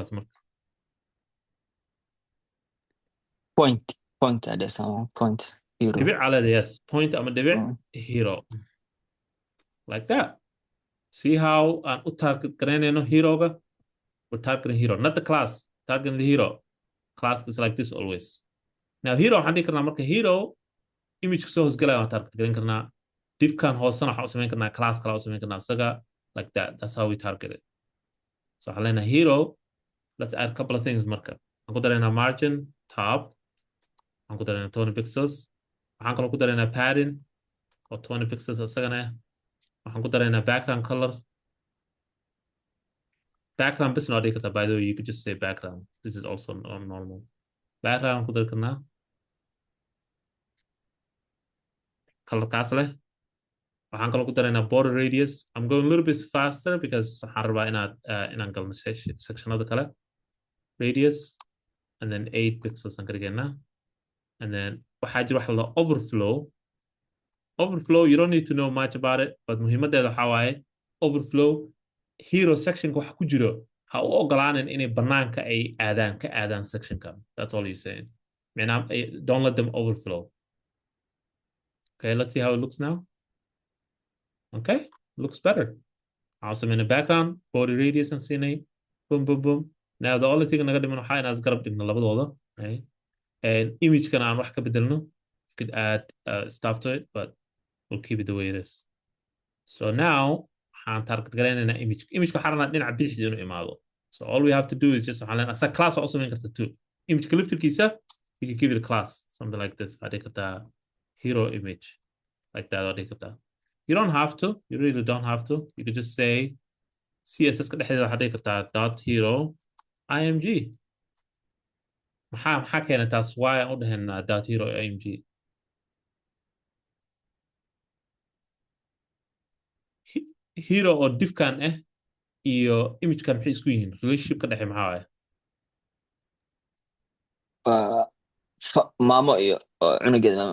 Point at some point hero. Yes, point hero. Like that. See how target hero? We're targeting hero, not the class. Targeting the hero. Class is like this always. Now hero, hero image so is target div kan hoosana waxa u samayn karnaa class kala u samayn karnaa isaga, like that. That's how we target it. So halena hero, let's add a couple of things marka. Aan ku darayna margin top, aan ku darayna 20 pixels. Waxaan kaloo ku darayna padding oo 20 pixels isagana. Waxaan ku darayna background color. Background bis noo dhigi kartaa, by the way, you could just say background. This is also normal. Background ku dari karnaa. Color kaas leh. waxaan kaloo ku daraynaa border radius. I'm going a little bit faster because waxaan rabaa inaan galno sectionada kale. Radius and then 8 pixels aan ka dhigaynaa. And then waxaa jira waxa la overflow. Overflow, you don't need to know much about it, but muhiimadeeda waxaa waaye overflow hero sectionka waxa ku jiro ha u ogolaanin inay banaanka ay ka aadaan sectionka. That's all you're saying. Don't let them overflow. Okay, let's see how it looks now. Okay, looks better. Awesome in the background, border radius and CNA. Boom, boom, boom. Now the only thing I'm gonna high as garab digna labadooda, right? And image can aan wax ka bedelno. Could add stuff to it, but we'll keep it the way it is. So now waxaan target garaynayna image ka xarana dhinaca bidixda inuu imaado. So all we have to do is just asa class oo samayn karta too. Image ka liftirkiisa, you can give it a class, something like this. Hadii karta hero image, like that. Hadii karta. You don't have to. You really don't have to. You could just say CSS ka dhexdeeda hadii karta dot hero img. maxaa keena taas why aan u dhahaynaa dot hero img? hero oo divkan iyo imagekan maxay isku yihiin? Relationship ka dhexe maxaa waaye? maamo iyo cunugeeda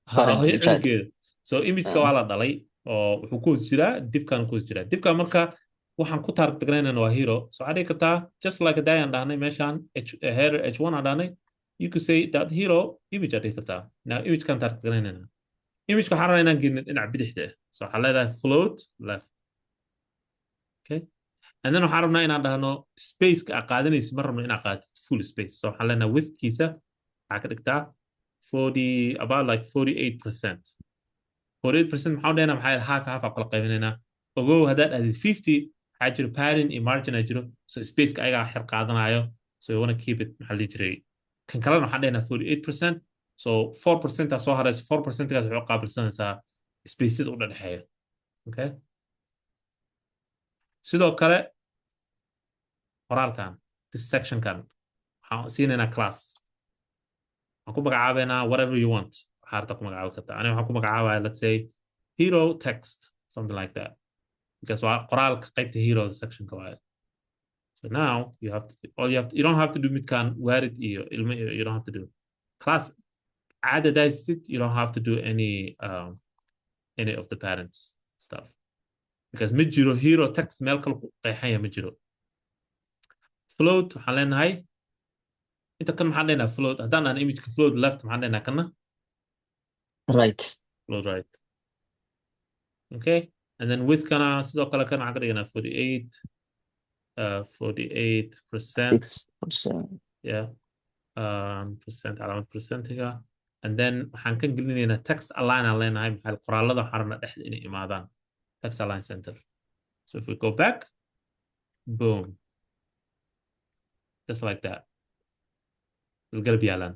cunugeeda. So imageka waa la dhalay oo wuxuu ku hoos jiraa divkan ku hoos jiraa. Divkan marka waxaan ku target garaynayna waa hero. So waxaad dhigi kartaa just like a day aan dhahnay meeshaan header h1 aan dhahnay, you could say that hero image aad dhigi kartaa. Now imagekan target garaynayna. Imageka waxaan rabnaa inaan gelin dhinaca bidixda. So waxaan leedahay float left. Okay, and then waxaan rabnaa inaan dhahno spaceka aad qaadanaysa ma rabno inaad qaadatid full space. So waxaan leenahay widthkiisa waxaa ka dhigtaa 40, about like 48%. 48% maxaa dhahayna maxaa half aan kala qaybinaynaa. Ogow haddaad aadid 50 waxaa jiro padding iyo margin aa jiro, so spaceka ayagaa xir qaadanayo. So you want to keep it maxaa la jiray kan kalena waxaan dhahaynaa 48%. so 4% soo haraysa 4% kaas wuxuu qaabilsanaysaa spaces u dhexeeya okay sidoo kale qoraalkan this section kan waxaan siinaynaa class waxaan ku magacaabaynaa whatever you want waxaa harta ku magacaabi kartaa aniga waxaan ku magacaabaya let's say hero text something like that because waa qoraalka qaybta hero section ka waaye so now you have to you don't have to do midkan waarid iyo ilmo iyo you don't have to do class added it you don't have to do any of the parents stuff because ma jiro hero text meel kale ku qeexaya ma jiro float waxaan leenahay inta kan maxaan leenahay float haddaan aan imageka float left maxaan leenahay kana right float right okay and then width kana sidoo kale kan waxaan ka dhiganaa 48% 6%. yeah percent calaamad percentiga and then waxaan ka gelinaynaa text align aan leenahay maxaa qoraalada waxaan rabnaa dhexda inay imaadaan text align center so if we go back boom just like that isgarab yaalaan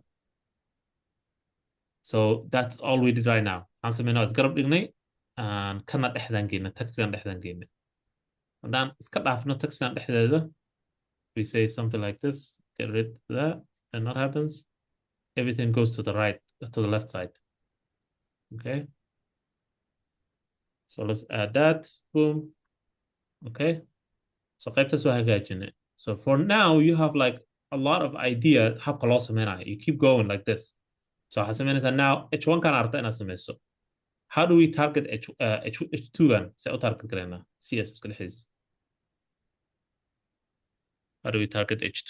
so that's all we did right now waxaan sameynaa isgarab dhignay kana dhexdaan geyna textigan dhexdaan geyna haddaan iska dhaafno textigan dhexdeeda we say something like this get rid of that and what happens everything goes to the right to the left side okay so let's add that boom okay so qaybtaas waa hagaajinay so for now you have like a lot of idea habka loo sameynayo you keep going like this so waxaad samaynaysaa now h1 kan aragta inaad samayso how do we target h2 gan se u target garaynaa css ka dhexdiisa how do we target h2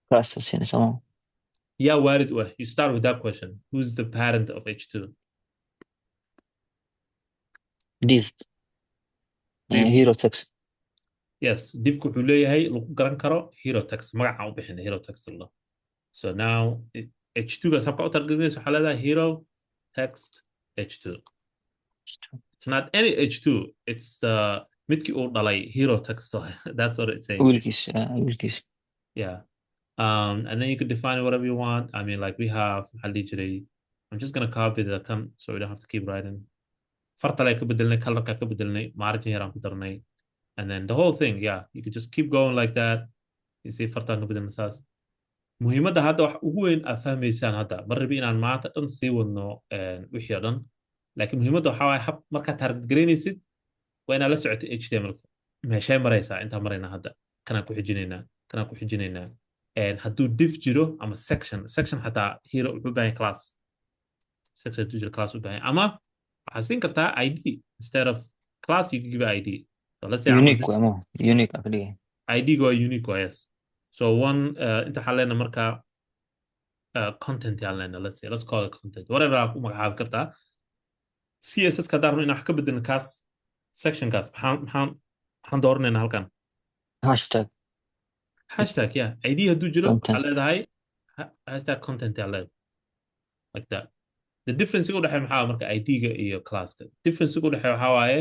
class siinaysa ma yeah waarid u ah you start with that question who's the parent of h2 div hero text yes divku wuxuu leeyahay lagu garan karo hero text magacaan u bixina hero text la so now h2 gaas habka u targetinaysa waxaa leedahay hero text h2 it's not any h2 it's midkii uu dhalay hero text so that's what it's saying wiilkiis yeah and then you could define it whatever you want I mean like we have I'm just gonna copy the so we don't have to keep writing fartale ka bedelnay colorka ka bedelnay margin yaraan ku darnay and then the whole thing yeah you could just keep going like that you see fartaan ka bedelnay saas muhiimadda hadda wax ugu weyn aad fahmaysaan hadda ma rabi inaan maanta dhan sii wadno wixii o dhan laakiin muhiimadda waxaa waaye hab markaad target garaynaysid waa inaad la socotay htmlka meeshay maraysaa intaan maraynaa hadda kanaan ku xijinaynaa hadduu div jiro ama section xataa hero wuxuu baahan class section hadduu jiro class u baahan ama waxaad siin kartaa id instead of class you can give id so let's say unique id go unique yes so one inta waxaan leenahay marka content yaan leenahay let's call it content whatever aad ku magacaabi kartaa css ka daarno inaan wax ka bedelno kaas sectionkaas maxaan dooranaynaa halkan hashtag yeah id hadduu jiro waxaa leedahay hashtag content yaa leedahay like that the difference u dhexeeya maxaa marka id-ga iyo classka difference u dhexeeya waxaa waaye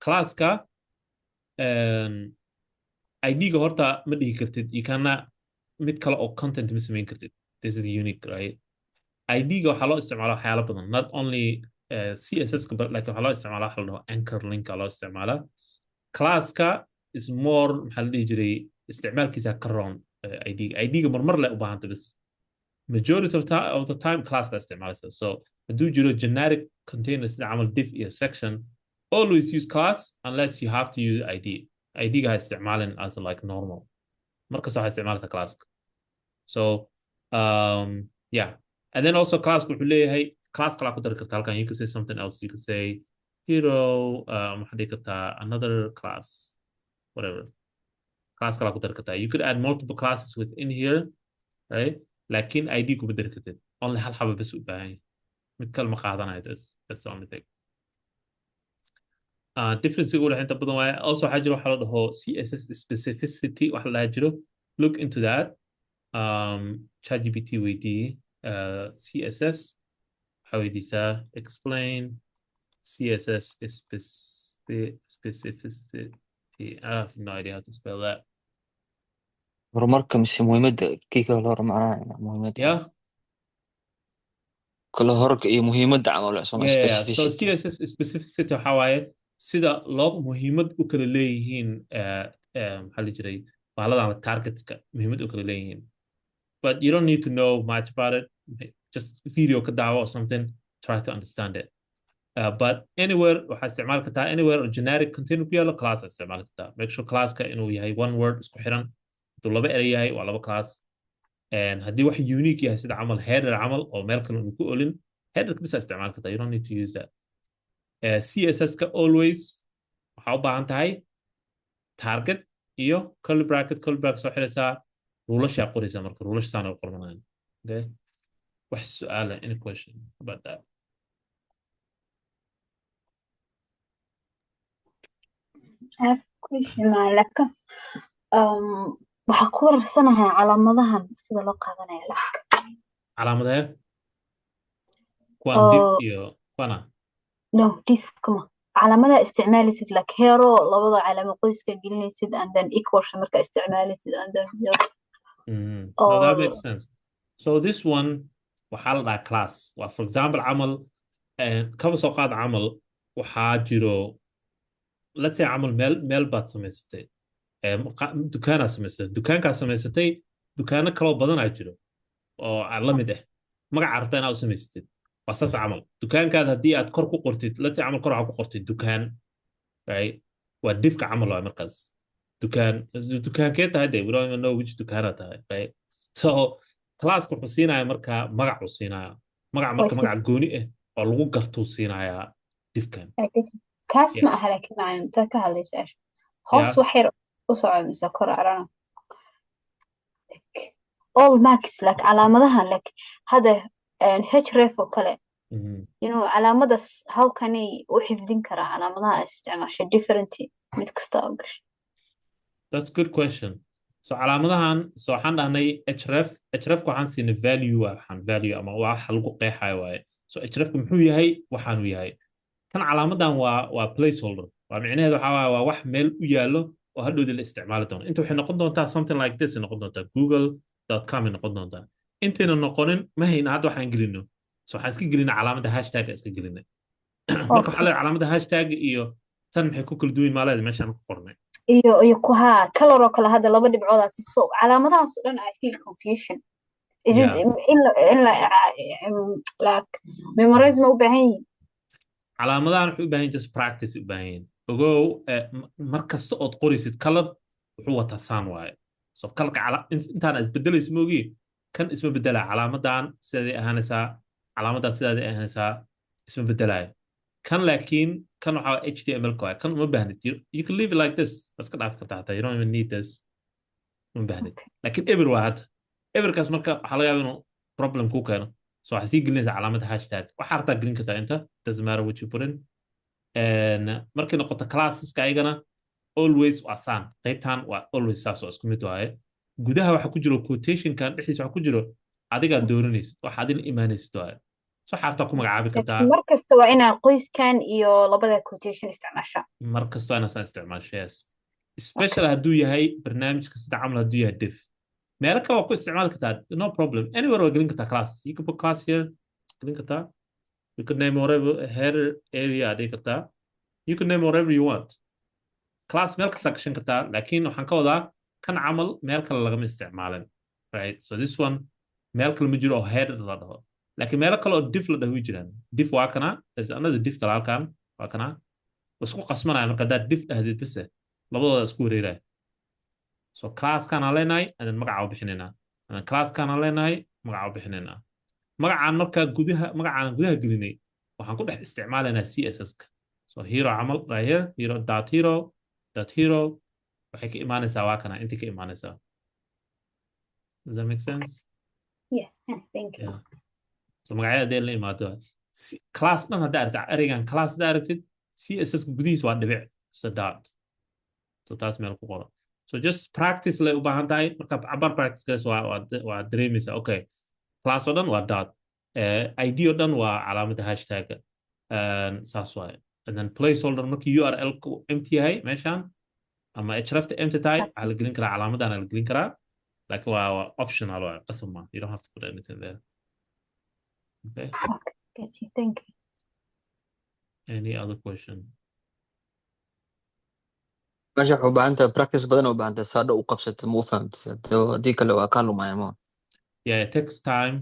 classka id-ga horta ma dhihi kartid you cannot mid kale oo content ma samayn kartid this is unique right id-ga waxaa loo isticmaalaa waxyaalo badan not only css-ka but like waxaa loo isticmaalaa waxa la dhaho anchor link loo isticmaalaa classka is more maxaa la dhihi jiray isticmaalkiisa ka roon id-ga marmar le u baahanta bis majority of the time classka isticmaalaysa so hadduu jiro generic container sida camal div iyo section always use class unless you have to use id-ga ha isticmaalin as like normal markas waxaa isticmaalaysa classka so yeah and then also classka wuxuu leeyahay class kalaa ku dari karta halkan you can say something else you can say hero waxaa dhihi kartaa another class whatever class kala ku dari kartaa you could add multiple classes within here right laakiin id kuma dari kartid only hal xaba bas u baahan mid kale ma qaadanayo that's the only thing difference ugu dhex inta badan waaye also waxaa jiro waxaa la dhaho css specificity wax la dhaha jiro look into that ChatGPT weydii css waxaa weydiisaa explain css specificity I have no idea how to spell that horumarka mise muhiimadda kii kale hor macnaha muhiimadda yeah kala horka iyo muhiimadda camal soma so specificity CSS specificity waxa waaye sida loo muhiimad u kala leeyihiin maxaa la jiray baaladan targetska muhiimad u kala leeyihiin but you don't need to know much about it just video ka daawo or something try to understand it but anywhere waxaa isticmaali kartaa anywhere or generic container ku yaalo class isticmaali kartaa make sure classka inuu yahay one word isku xiran hadduu laba ere yahay waa laba class haddii wax unique yahay sida camal header camal oo meel kale uu ku olin headerka bisa isticmaali kartaa you don't need to use that CSS-ka always waxaa u baahan tahay target iyo curly bracket soo xiraysaa ruulashaa qoraysaa marka ruulasha saana u qormanayaan okay wax su'aala any question about that I have a question laka waxaa ku wareersanahay calaamadahan sida loo qaadanayo lacagta calaamadee kuwan dib iyo kuwana no diffkama calaamadaha isticmaalaysid like hero labada calaamo qoyska gelinaysid and then equation marka isticmaalaysid and then no that makes sense so this one waxaa la dhahaa class waa for example camal kaba soo qaad camal waxaa jiro let's say camal meel baad samaysatay dukaanaa samaysatay dukaankaa samaysatay dukaano kaloo badanaa jiro oo la mid ah magaca rabta inaad u samaysatid waa saas camal dukaankaada haddii aad kor ku qortid let's say camal kor waxaa ku qortid dukaan right waa difka camal waa markaas dukaankee tahay de we don't even know which dukaana tahay right so classka wuxuu siinaya marka magac uu siinaya magac gooni ah oo lagu gartuu siinayaa difkan kaas ma aha laakiin macna inta ka hadlaysa hoos wax yar u soco mise kor arana all marks like calaamadahan like hada href oo kale calaamadas how can u xifdin karaa calaamadaha isticmaasha different mid kasta oo gasho that's a good question so calaamadahan so waxaan dhahnay href waxaan siinay value ama wax lagu qeexayo waaye so href muxuu yahay waxaanu yahay kan calaamadan waa placeholder waa micnaheedu waa wax meel u yaalo oo hadhowdii la isticmaali doono inta waxay noqon doontaa something like this noqon doontaa google.com noqon doontaa intayna noqonin ma hayna hadda waxaan gelino so waxaan iska gelinay calaamada hashtag iska gelinay marka waxaa leeyahay calaamada hashtag iyo tan maxay ku kala duwan maaleed meeshaan ku qornay iyo ku haa color oo kale hadda laba dhibcood so calaamadahaas dhan I feel confusion is it in like memorize ma u baahan yihiin calaamadahan waxay u baahan yihiin just practice u baahan yihiin ogow mar kasta ood qoraysid color wuxuu wataa saan waaye so kalka intaan isbedelaysa moogi kan isma bedelaa calaamadan sidaday ahaanaysaa calaamadan sidaday ahaanaysaa isma bedelaayo kan laakiin kan waxaa html ka kan uma baahnid you can leave it like this iska dhaafi kartaa hataa you don't even need this uma baahnid laakiin ever waa hadda everkaas marka waxaa laga yaaba inuu problem ku keeno so waxaa sii gelinaysaa calaamada hashtag waxaa hartaa gelin kartaa inta doesn't matter what you put in markay noqoto classeska ayagana always waa saan qaybtan waa always saas oo isku mid waaye gudaha waxa ku jiro quotationkan dhexdiisa waxa ku jiro adigaa dooranaysid waxa adina imaanaysid waaye so xaartaa ku magacaabi kartaa mar kasta waa inaa qoyskan iyo labada quotation isticmaasha mar kasta waa inaa saan isticmaasho yes special hadduu yahay barnaamijka sida camal hadduu yahay div meelo kale waa ku isticmaali kartaa no problem anywhere waa gelin kartaa class you can put class here gelin kartaa you can name whatever header area adii kartaa you can name whatever you want class meel kasta gashan kartaa laakiin waxaan ka wadaa kan camal meel kale lagama isticmaalin right so this one meel kale ma jiro oo header la dhaho laakiin meelo kale oo div la dhaho way jiraan div waa kana there's another div kale halkan waa kana isku qasmanaya marka haddaad div dhahdid bise labadooda isku wareeraya so classkaan aan leenahay adan magaca u bixinaynaa adan classkaan aan leenahay magaca u bixinaynaa magacaan markaa magacaan gudaha gelinay waxaan ku dhex isticmaalaynaa CSS-ka so hero camal right here hero waxay ka imaanaysaa waa kana intii ka imaanaysaa does that make sense yeah thank you so magacyada hadee la imaado class dhan haddaa aragtid ereygan class haddaa aragtid CSS gudihiisa waa dhibic is a dot so taas meel ku qoran so just practice lay u baahan tahay marka cabar practice gays waa dareemaysaa okay class oo dhan waa dot id oo dhan waa calaamada hashtag saas waaye and then placeholder markii url ku empty yahay meeshaan ama hrefta empty tahay waxaa la gelin karaa calaamadan la gelin karaa like wow, optional or قسم ما. You don't have to put anything there. Okay. Okay, get you. Thank you. Any other question? meesha waxu u baahan tahay practice badan u baahan tahay saa dhow u qabsata ma u fahamtid haddii kale waa kaa lumaya ma Yeah, it takes time.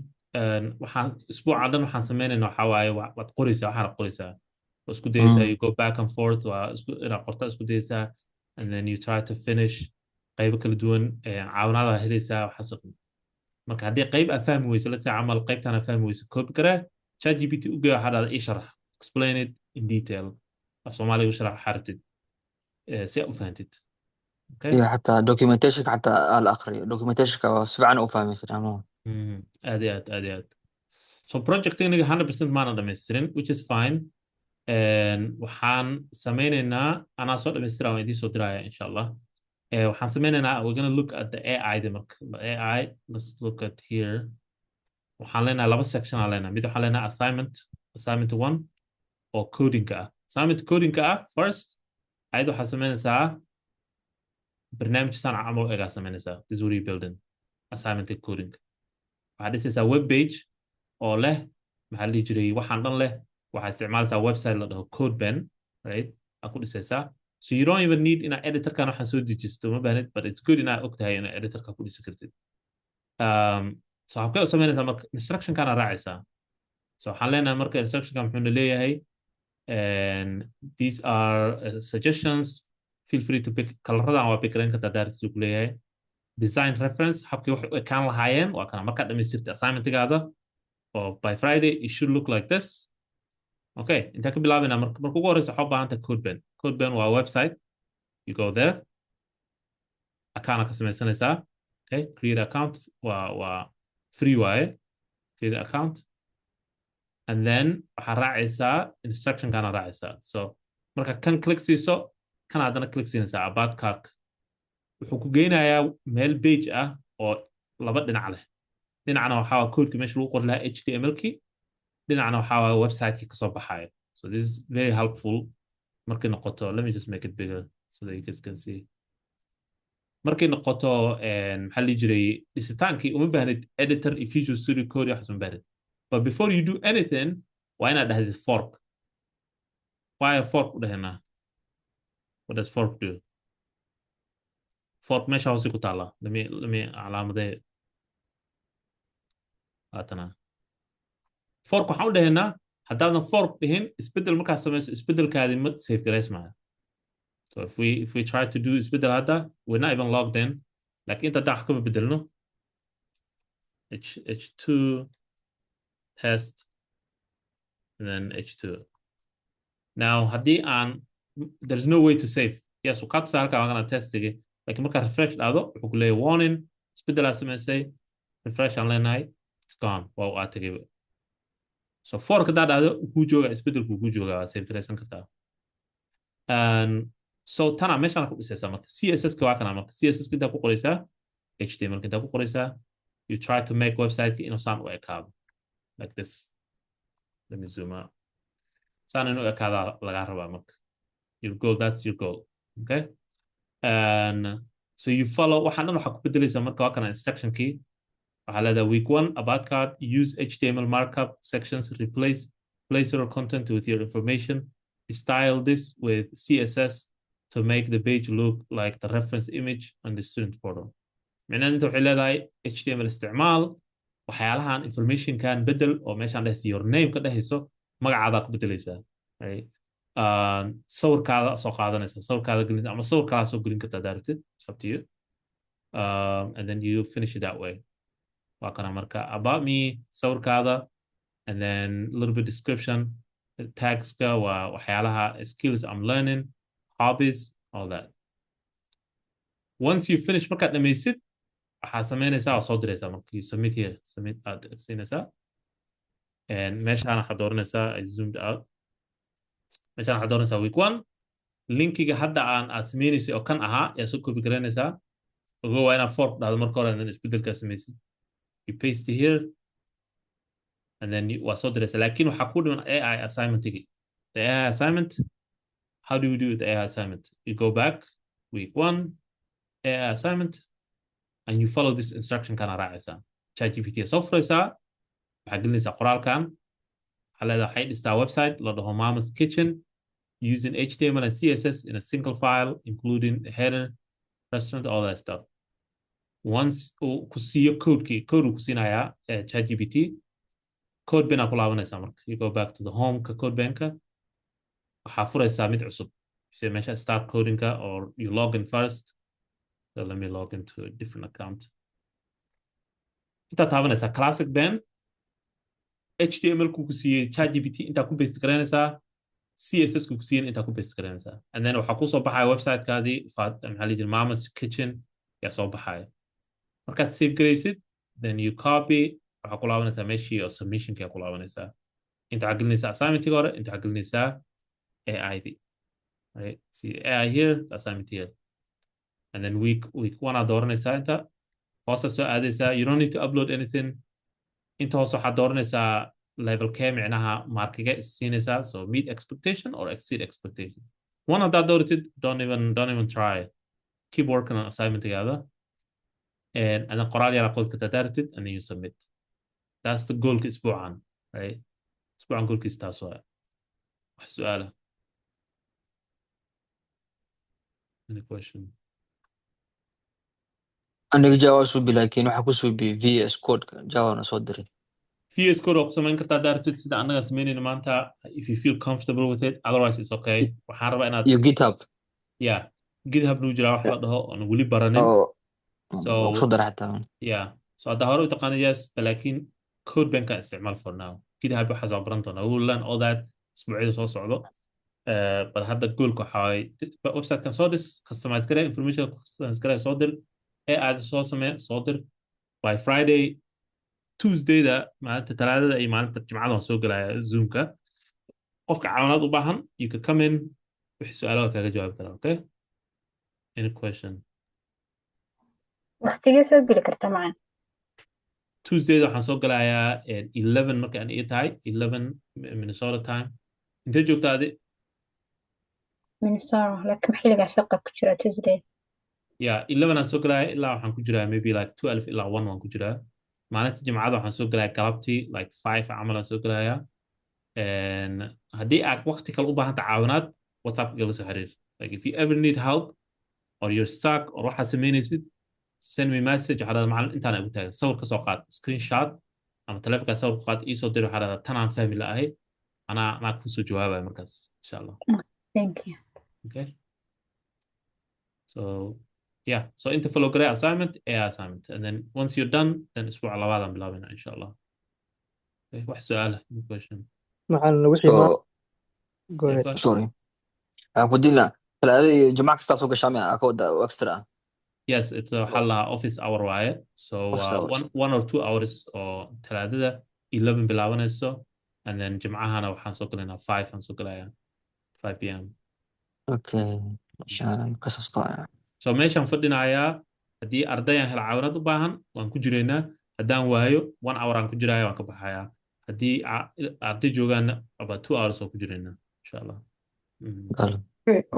waxaan isbuuca dhan waxaan sameynaynaa waxaa waaye waad qoraysaa waxaana qoraysaa waa isku dayaysaa you go back and forth waa inaad qorta isku dayaysaa and then you try to finish qaybo kala duwan caawinaada helaysaa waxaas marka haddii qayb aad fahmi weyso let's say camal qaybtaan aad fahmi weyso copy garee ChatGPT u geeyo waxaa dhahda ii sharax explain it in detail af soomaaliga u sharax waxaa rabtid si aad u fahantid okay iyo xataa documentationka xataa aa la aqriyo documentationka waa si fiican u fahmaysan ama aad iyo aad aad iyo aad so project iniga 100% maana dhammaystirin which is fine waxaan sameynaynaa anaa soo dhammaystira waan idiin soo diraya insha allah waxaan sameynaynaa we're gonna look at the AI de marka the AI let's look at here waxaan leenahay laba section aan leenahay mid waxaan leenahay assignment 1 oo codingka ah assignment codingka ah first ayad waxaad sameynaysaa barnaamij saan camal u egaa sameynaysaa this is what you building assignment coding waxaad dhisaysaa web page oo leh maxaa la dhihi jiray waxaan dhan leh waxaad isticmaalaysaa website la dhaho CodePen right aad ku dhisaysaa so you don't even need inaad editorkan waxaan soo dejisto ma baahnid but it's good inaad ogtahay inaad editorka ku dhisi kartid so habkee u samaynaysaa marka instructionkana raacaysaa so waxaan leenahay marka instructionkan muxuuna leeyahay and these are suggestions feel free to pick kalaradan waa pickarayn kartaa daartiisu ku leeyahay design reference habkii wax u ekaan lahaayeen waa kana markaad dhamaystirta assignmentigaada or by Friday it should look like this okay inta ka bilaabina marka ugu horeysa waxa u baahan tahay CodePen waa website you go there account ka samaysanaysaa okay create account waa free waaye create account and then waxaa raacaysaa instruction kana raacaysaa so marka kan click siiso kan haddana click siinaysaa about card wuxuu ku geynayaa meel page ah oo laba dhinac leh dhinacna waxaa waa codeka meesha lagu qori lahaa HTML-kii dhinacna waxaa waa website-kii kasoo baxayo so this is very helpful markay noqoto let me just make it bigger so that you guys can see markay noqoto maxaa la jiray dhisitaankii uma baahnid editor iyo Visual Studio Code waxaas uma baahnid but before you do anything waa inaad dhahdid fork why fork u dhahnaa what does fork do fork meesha hoose ku taala let me calaamadee haatana fork waxaan u dhahaynaa haddaadan fork dhihin isbedel markaad samayso isbedelkaadi ma save garaysmaayo so if we try to do isbedel hadda we're not even logged in like inta haddaan wax kama bedelno h2 test and then h2 now haddii aan there's no way to save yes ukaa tusaa halkaa waagana testige lakin markaa refresh dhahdo wuxuu ku leeyahay warning isbedelaa samaysay refresh aan leenahay it's gone waa aa tegayba so fork haddaa dhahdo kuu jooga isbedelku kuu jooga waa save garaysan kartaa so tana meeshaan ku dhisaysaa marka CSS-ka waa kana marka CSS-ka intaa ku qoraysaa HTML-ka intaa ku qoraysaa you try to make website-ka inuu saan u ekaado like this let me zoom out saan inuu ekaada lagaa rabaa marka your goal that's your goal okay and so you follow waxaan dhan waxaa ku bedelaysaa marka waa kana instruction-kii waxaa leedahay week 1 about card use HTML markup sections replace placeholder content with your information style this with CSS to make the page look like the reference image on the student portal macnaheedu inta waxay leedahay HTML isticmaal waxyaalahan information-kan bedel oo meeshaan dhehaysa your name ka dhehayso magacaadaa ku bedelaysaa right sawirkaada soo qaadanaysa sawirkaada gelinaysa ama sawirkaada soo gelin kartaa daarabtid it's up to you and then you finish it that way waa kana marka about me sawirkaada and then a little bit description tagska waa waxyaalaha skills I'm learning hobbies all that once you finish markaad dhamaysid waxaa sameynaysaa oo soo diraysaa marka you submit here submit aad siinaysaa and meeshaan waxaad dooranaysaa I zoomed out meeshaan waxaad dooranaysaa week 1 linkiga hadda aad sameynaysay oo kan ahaa yaa soo copy garaynaysaa ogo waa inaad fork dhahdo marka hore and then isbedelkaa samaysid you paste it here and then waa soo diraysaa laakiin waxaa ku dhiman AI assignment-igi the AI assignment how do we do the AI assignment you go back week 1 AI assignment and you follow this instruction kana raacaysaa ChatGPT soo furaysaa waxaa gelinaysaa qoraalkan waxaa leedahay waxay dhistaa website la dhaho Mama's Kitchen using HTML and CSS in a single file including a header restaurant all that stuff once uu ku siiyo code uu ku siinayaa ChatGPT code bina ku laabanaysaa marka you go back to the home ka code banka waxaa furaysaa mid cusub sida meesha start coding or you log in first so let me log into a different account intaad taabanaysaa classic ben HTML ku siiyey ChatGPT intaa ku paste garanaysaa CSS ku siiyeen intaa ku paste garanaysaa and then waxaa kusoo baxaya website-kaadii maxaa la yidhi Mama's Kitchen yaa soo baxaya markaad save garaysid then you copy waxaa ku laabanaysaa meeshii oo submissionka yaa ku laabanaysaa inta waxaa gelinaysaa assignment-iga hore inta waxaa gelinaysaa AI-dii right see AI here assignment here and then week one aad dooranaysaa inta hoosta soo aadaysaa you don't need to upload anything inta hoose waxaad dooranaysaa levelkee micnaha markiga isiinaysaa so meet expectation or exceed expectation one haddaad dooratid don't even try keep working on assignment together and then qoraal yaraa qodka dadaaratid and then you submit that's the goalka isbuucan right isbuucan goalkiisa taas waa wax su-aala any question aniga Java suubi laakiin waxa ku suubi VS Code Java na soo diray VS Code oo ku samayn kartaa daaratid sida annaga samaynayna maanta if you feel comfortable with it otherwise it's okay waxaan rabaa inaad iyo GitHub yeah GitHub nuu jiraa wax la dhaho oon weli baranin so soo diray xataa yeah so hadda hore u taqaana yes laakiin code bank isticmaal for now GitHub waxaa soo baran doonaa we will learn all that isbuucyada soo socdo but hadda goalka waxaa waaye website-kan soo dhis customize garee information customize garee soo dir aad soo samee soo dir by Friday Tuesday-da maalinta talaadada iyo maalinta jimcada waan soo gelaya Zoom-ka qofka caawinaad u baahan you can come in wixii su-aalaha kaaga jawaabi karaa okay any question waqtigee soo geli karta macaan Tuesday-da waxaan soo gelayaa 11 marka aan ii tahay 11 Minnesota time intee joogtaa adi Minnesota laakiin xilligaa shaqa ku jira Tuesday yeah 11 aan soo gelaya ilaa waxaan ku jiraa maybe like 12 ilaa 1 waan ku jiraa maalinta jimcada waxaan soo gelaya galabtii like 5 camal aan soo gelaya haddii aad waqti kale u baahanta caawinaad WhatsApp igala soo xiriir like if you ever need help or you're stuck or waxaad samaynaysid send me message waxaa dhahdaa macallin intaan igu taagan sawir ka soo qaad screenshot ama taleefonkaa sawir ku qaad iisoo dir waxaa dhahdaa tanaan fahmi la'ahay anaa kusoo jawaabaya markaas insha allah thank you okay so yeah so inta follow garee assignment assignment and then once you're done then isbuuca labaadaan bilaabina insha allah okay wax su-aala any question macallin wixii ma go ahead sorry ku dila talaada iyo jimca kasta soo gashaa ma akooda extra yes it's a halla office hour waaye so one or 2 hours oo talaadada 11 bilaabanayso and then jimcahana waxaan soo galaynaa 5 aan soo galayaa 5 p.m. okay inshallah kasas baa so meeshaan fadhinayaa haddii ardayaan hel caawinad u baahan waan ku jiraynaa haddaan waayo 1 hour aan ku jiraya waan ka baxayaa haddii arday joogaana about 2 hours oo ku jiraynaa insha allah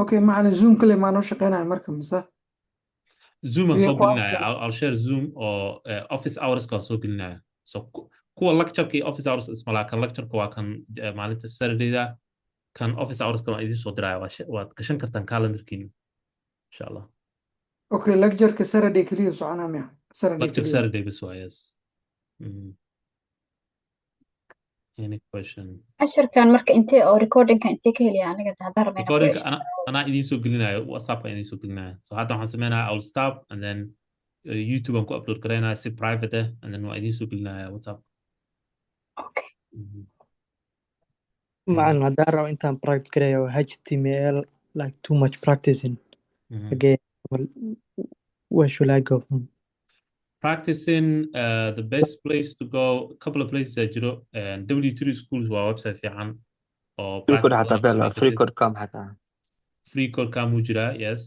okay macallin Zoom kale ma noo shaqeynaya marka mise Zoom aan soo gelinaya I'll share Zoom oo office hours ka soo gelinaya so kuwa lecture-ka iyo office hours ismalaa kan lecture-ka waa kan maalinta Saturday-da kan office hours ka waan idiin soo diraya waad gashan kartaan calendar-kiina insha allah okay lecture-ka Saturday kaliya soconaa miya Saturday bas waa yes any question casharkan marka intee oo recordingka intee ka heliya aniga haddaan rabaa recordingka anaa idiin soo gelinayo WhatsApp idiin soo gelinayo so hadda waxaan sameynayaa I'll stop and then YouTube aan ku upload garaynaya si private and then waa idiin soo gelinaya WhatsApp okay macallin haddaan rabo intaan practice garayo HTML like too much practicing again where should I go from practicing the best place to go a couple of places that you know and W3 schools waa website fiican oo free code kam xataa free code kam uu jiraa yes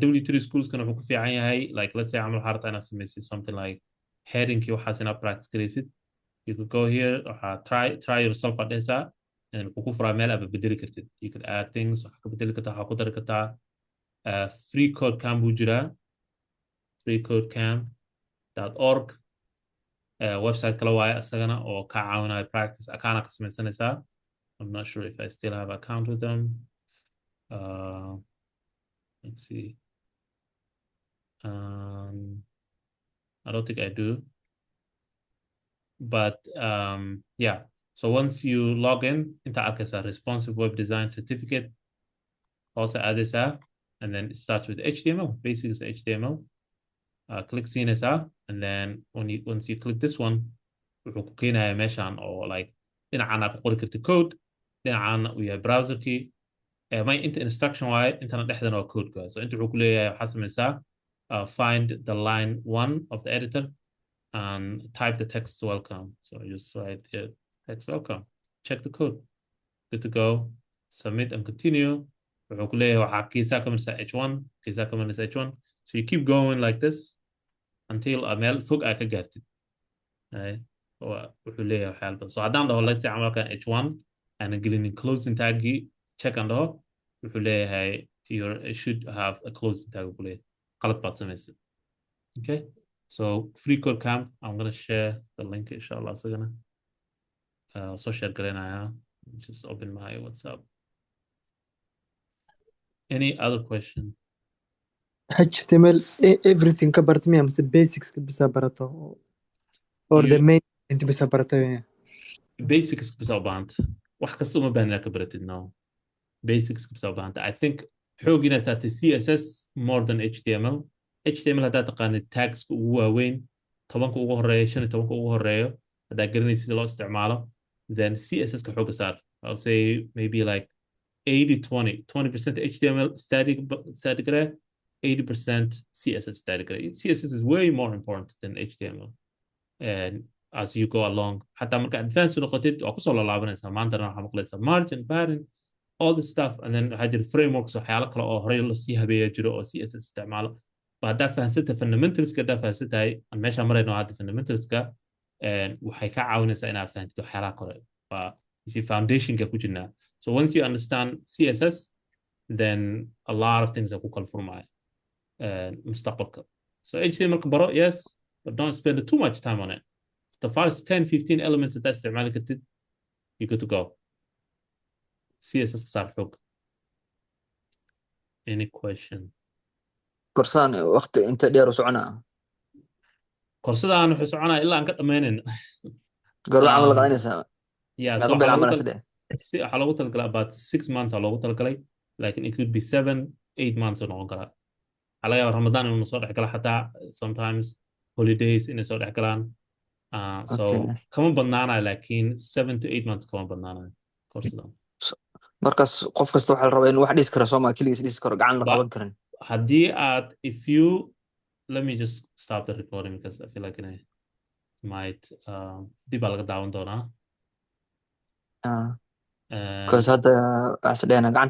W3 schools kana wuxuu ku fiican yahay like let's say camal harta inaad samaysid something like headingkii waxaas inaad practice garaysid you could go here try yourself at this and ku furaa meel aad bedeli kartid you could add things waxa ka bedeli kartaa waxa ku dari kartaa free code kam uu jiraa freecodecamp.org website kala waaye asagana oo ka caawinayo practice akaana ka samaysanaysaa. I'm not sure if I still have account with them. Let's see. I don't think I do. But yeah, so once you log in, inta arkaysa responsive web design certificate, also add this app, and then it starts with HTML, basics HTML. Click CSS, and then once you click this one, wuxuu ku keenayaa meeshaan oo like dhinacaan aad ku qori kartid code, dhinacaan uu yahay browser key, may inta instruction waaye, intana dhexdana waa code ka. So inta wuxuu ku leeyahay waxaad samaysaa find the line 1 of the editor and type the text welcome. So just write here text welcome, check the code, good to go, submit and continue. wuxuu ku leeyahay waxaa kiisaa ka maraysaa h1, kiisaa ka maraysaa h1. So you keep going like this until meel fog aad ka gaartid. wuxuu leeyahay waxyaalo badan. So haddaan dhaho let's say camalkan h1 aanan gelinin closing tagii, check aan dhaho, wuxuu leeyahay you should have a closing tag. wuxuu leeyahay qalad baad samaysay. Okay, so free code camp, I'm gonna share the link inshallah. So gonna so share gareynaya, just open my WhatsApp. Any other question? HTML everything ka barata miya mise basics ka bisa barato or the main inta bisa barato miya? Basics bisa u baahanta, wax kasta uma baahna inaad ka baratid. No, basics bisa u baahanta. I think xoog inaad saartay CSS more than HTML. HTML haddaad taqaanid tags ugu waaweyn, 10ka ugu horeeyo, 15ka ugu horeeyo, haddaad garanaysid sida loo isticmaalo, then CSS ka xooga saar. I'll say maybe like 80-20% HTML static gare, 80% CSS static gare. CSS is way more important than HTML. And as you go along, حتى marka advanced noqotid waa kusoo laalaabanaysaa. maantana waxaa maqlaysaa margin, padding, all this stuff, and then waxaa jira frameworks waxyaalo kale oo horey lasii habeeya jiro oo CSS isticmaalo. haddaa fahansantahay fundamentalska, haddaa fahansantahay meeshaan marayno hadda fundamentalska, waxay ka caawinaysaa inaad fahantid waxyaalaha kore. Foundationka ku jirnaa. So once you understand CSS, then a lot of things are ku kala furmaya mustaqbalka. So HTML baro, yes, but don't spend too much time on it. The first 10-15 elements that isticmaali kartid, you're good to go. CSS ka saar xoog. Any question? korsaan waqti inta dheer u soconaa korsadaan wuxuu soconaa ilaa aan ka dhammaynin. garba camal qaadanaysaa Yeah, so meeqa bil camal sidee waxaa loogu talagalay about 6 months aa loogu talagalay, laakiin it could be 7-8 months oo noqon karaa. waxaa laga yaabaa Ramadaan inuu soo dhex gala, xataa sometimes holidays inay soo dhex galaan. So kama badnaanayo, laakiin 7-8 months kama badnaanayo korsadaan. markaas qof kasta waxaa la rabaa inuu wax dhisi karo sooma, keligiis dhisi karo, gacan la qaban karin. haddii aad let me just stop the recording because I feel like I might dib baa laga daawan doonaa. Because hadda asdheena gacanta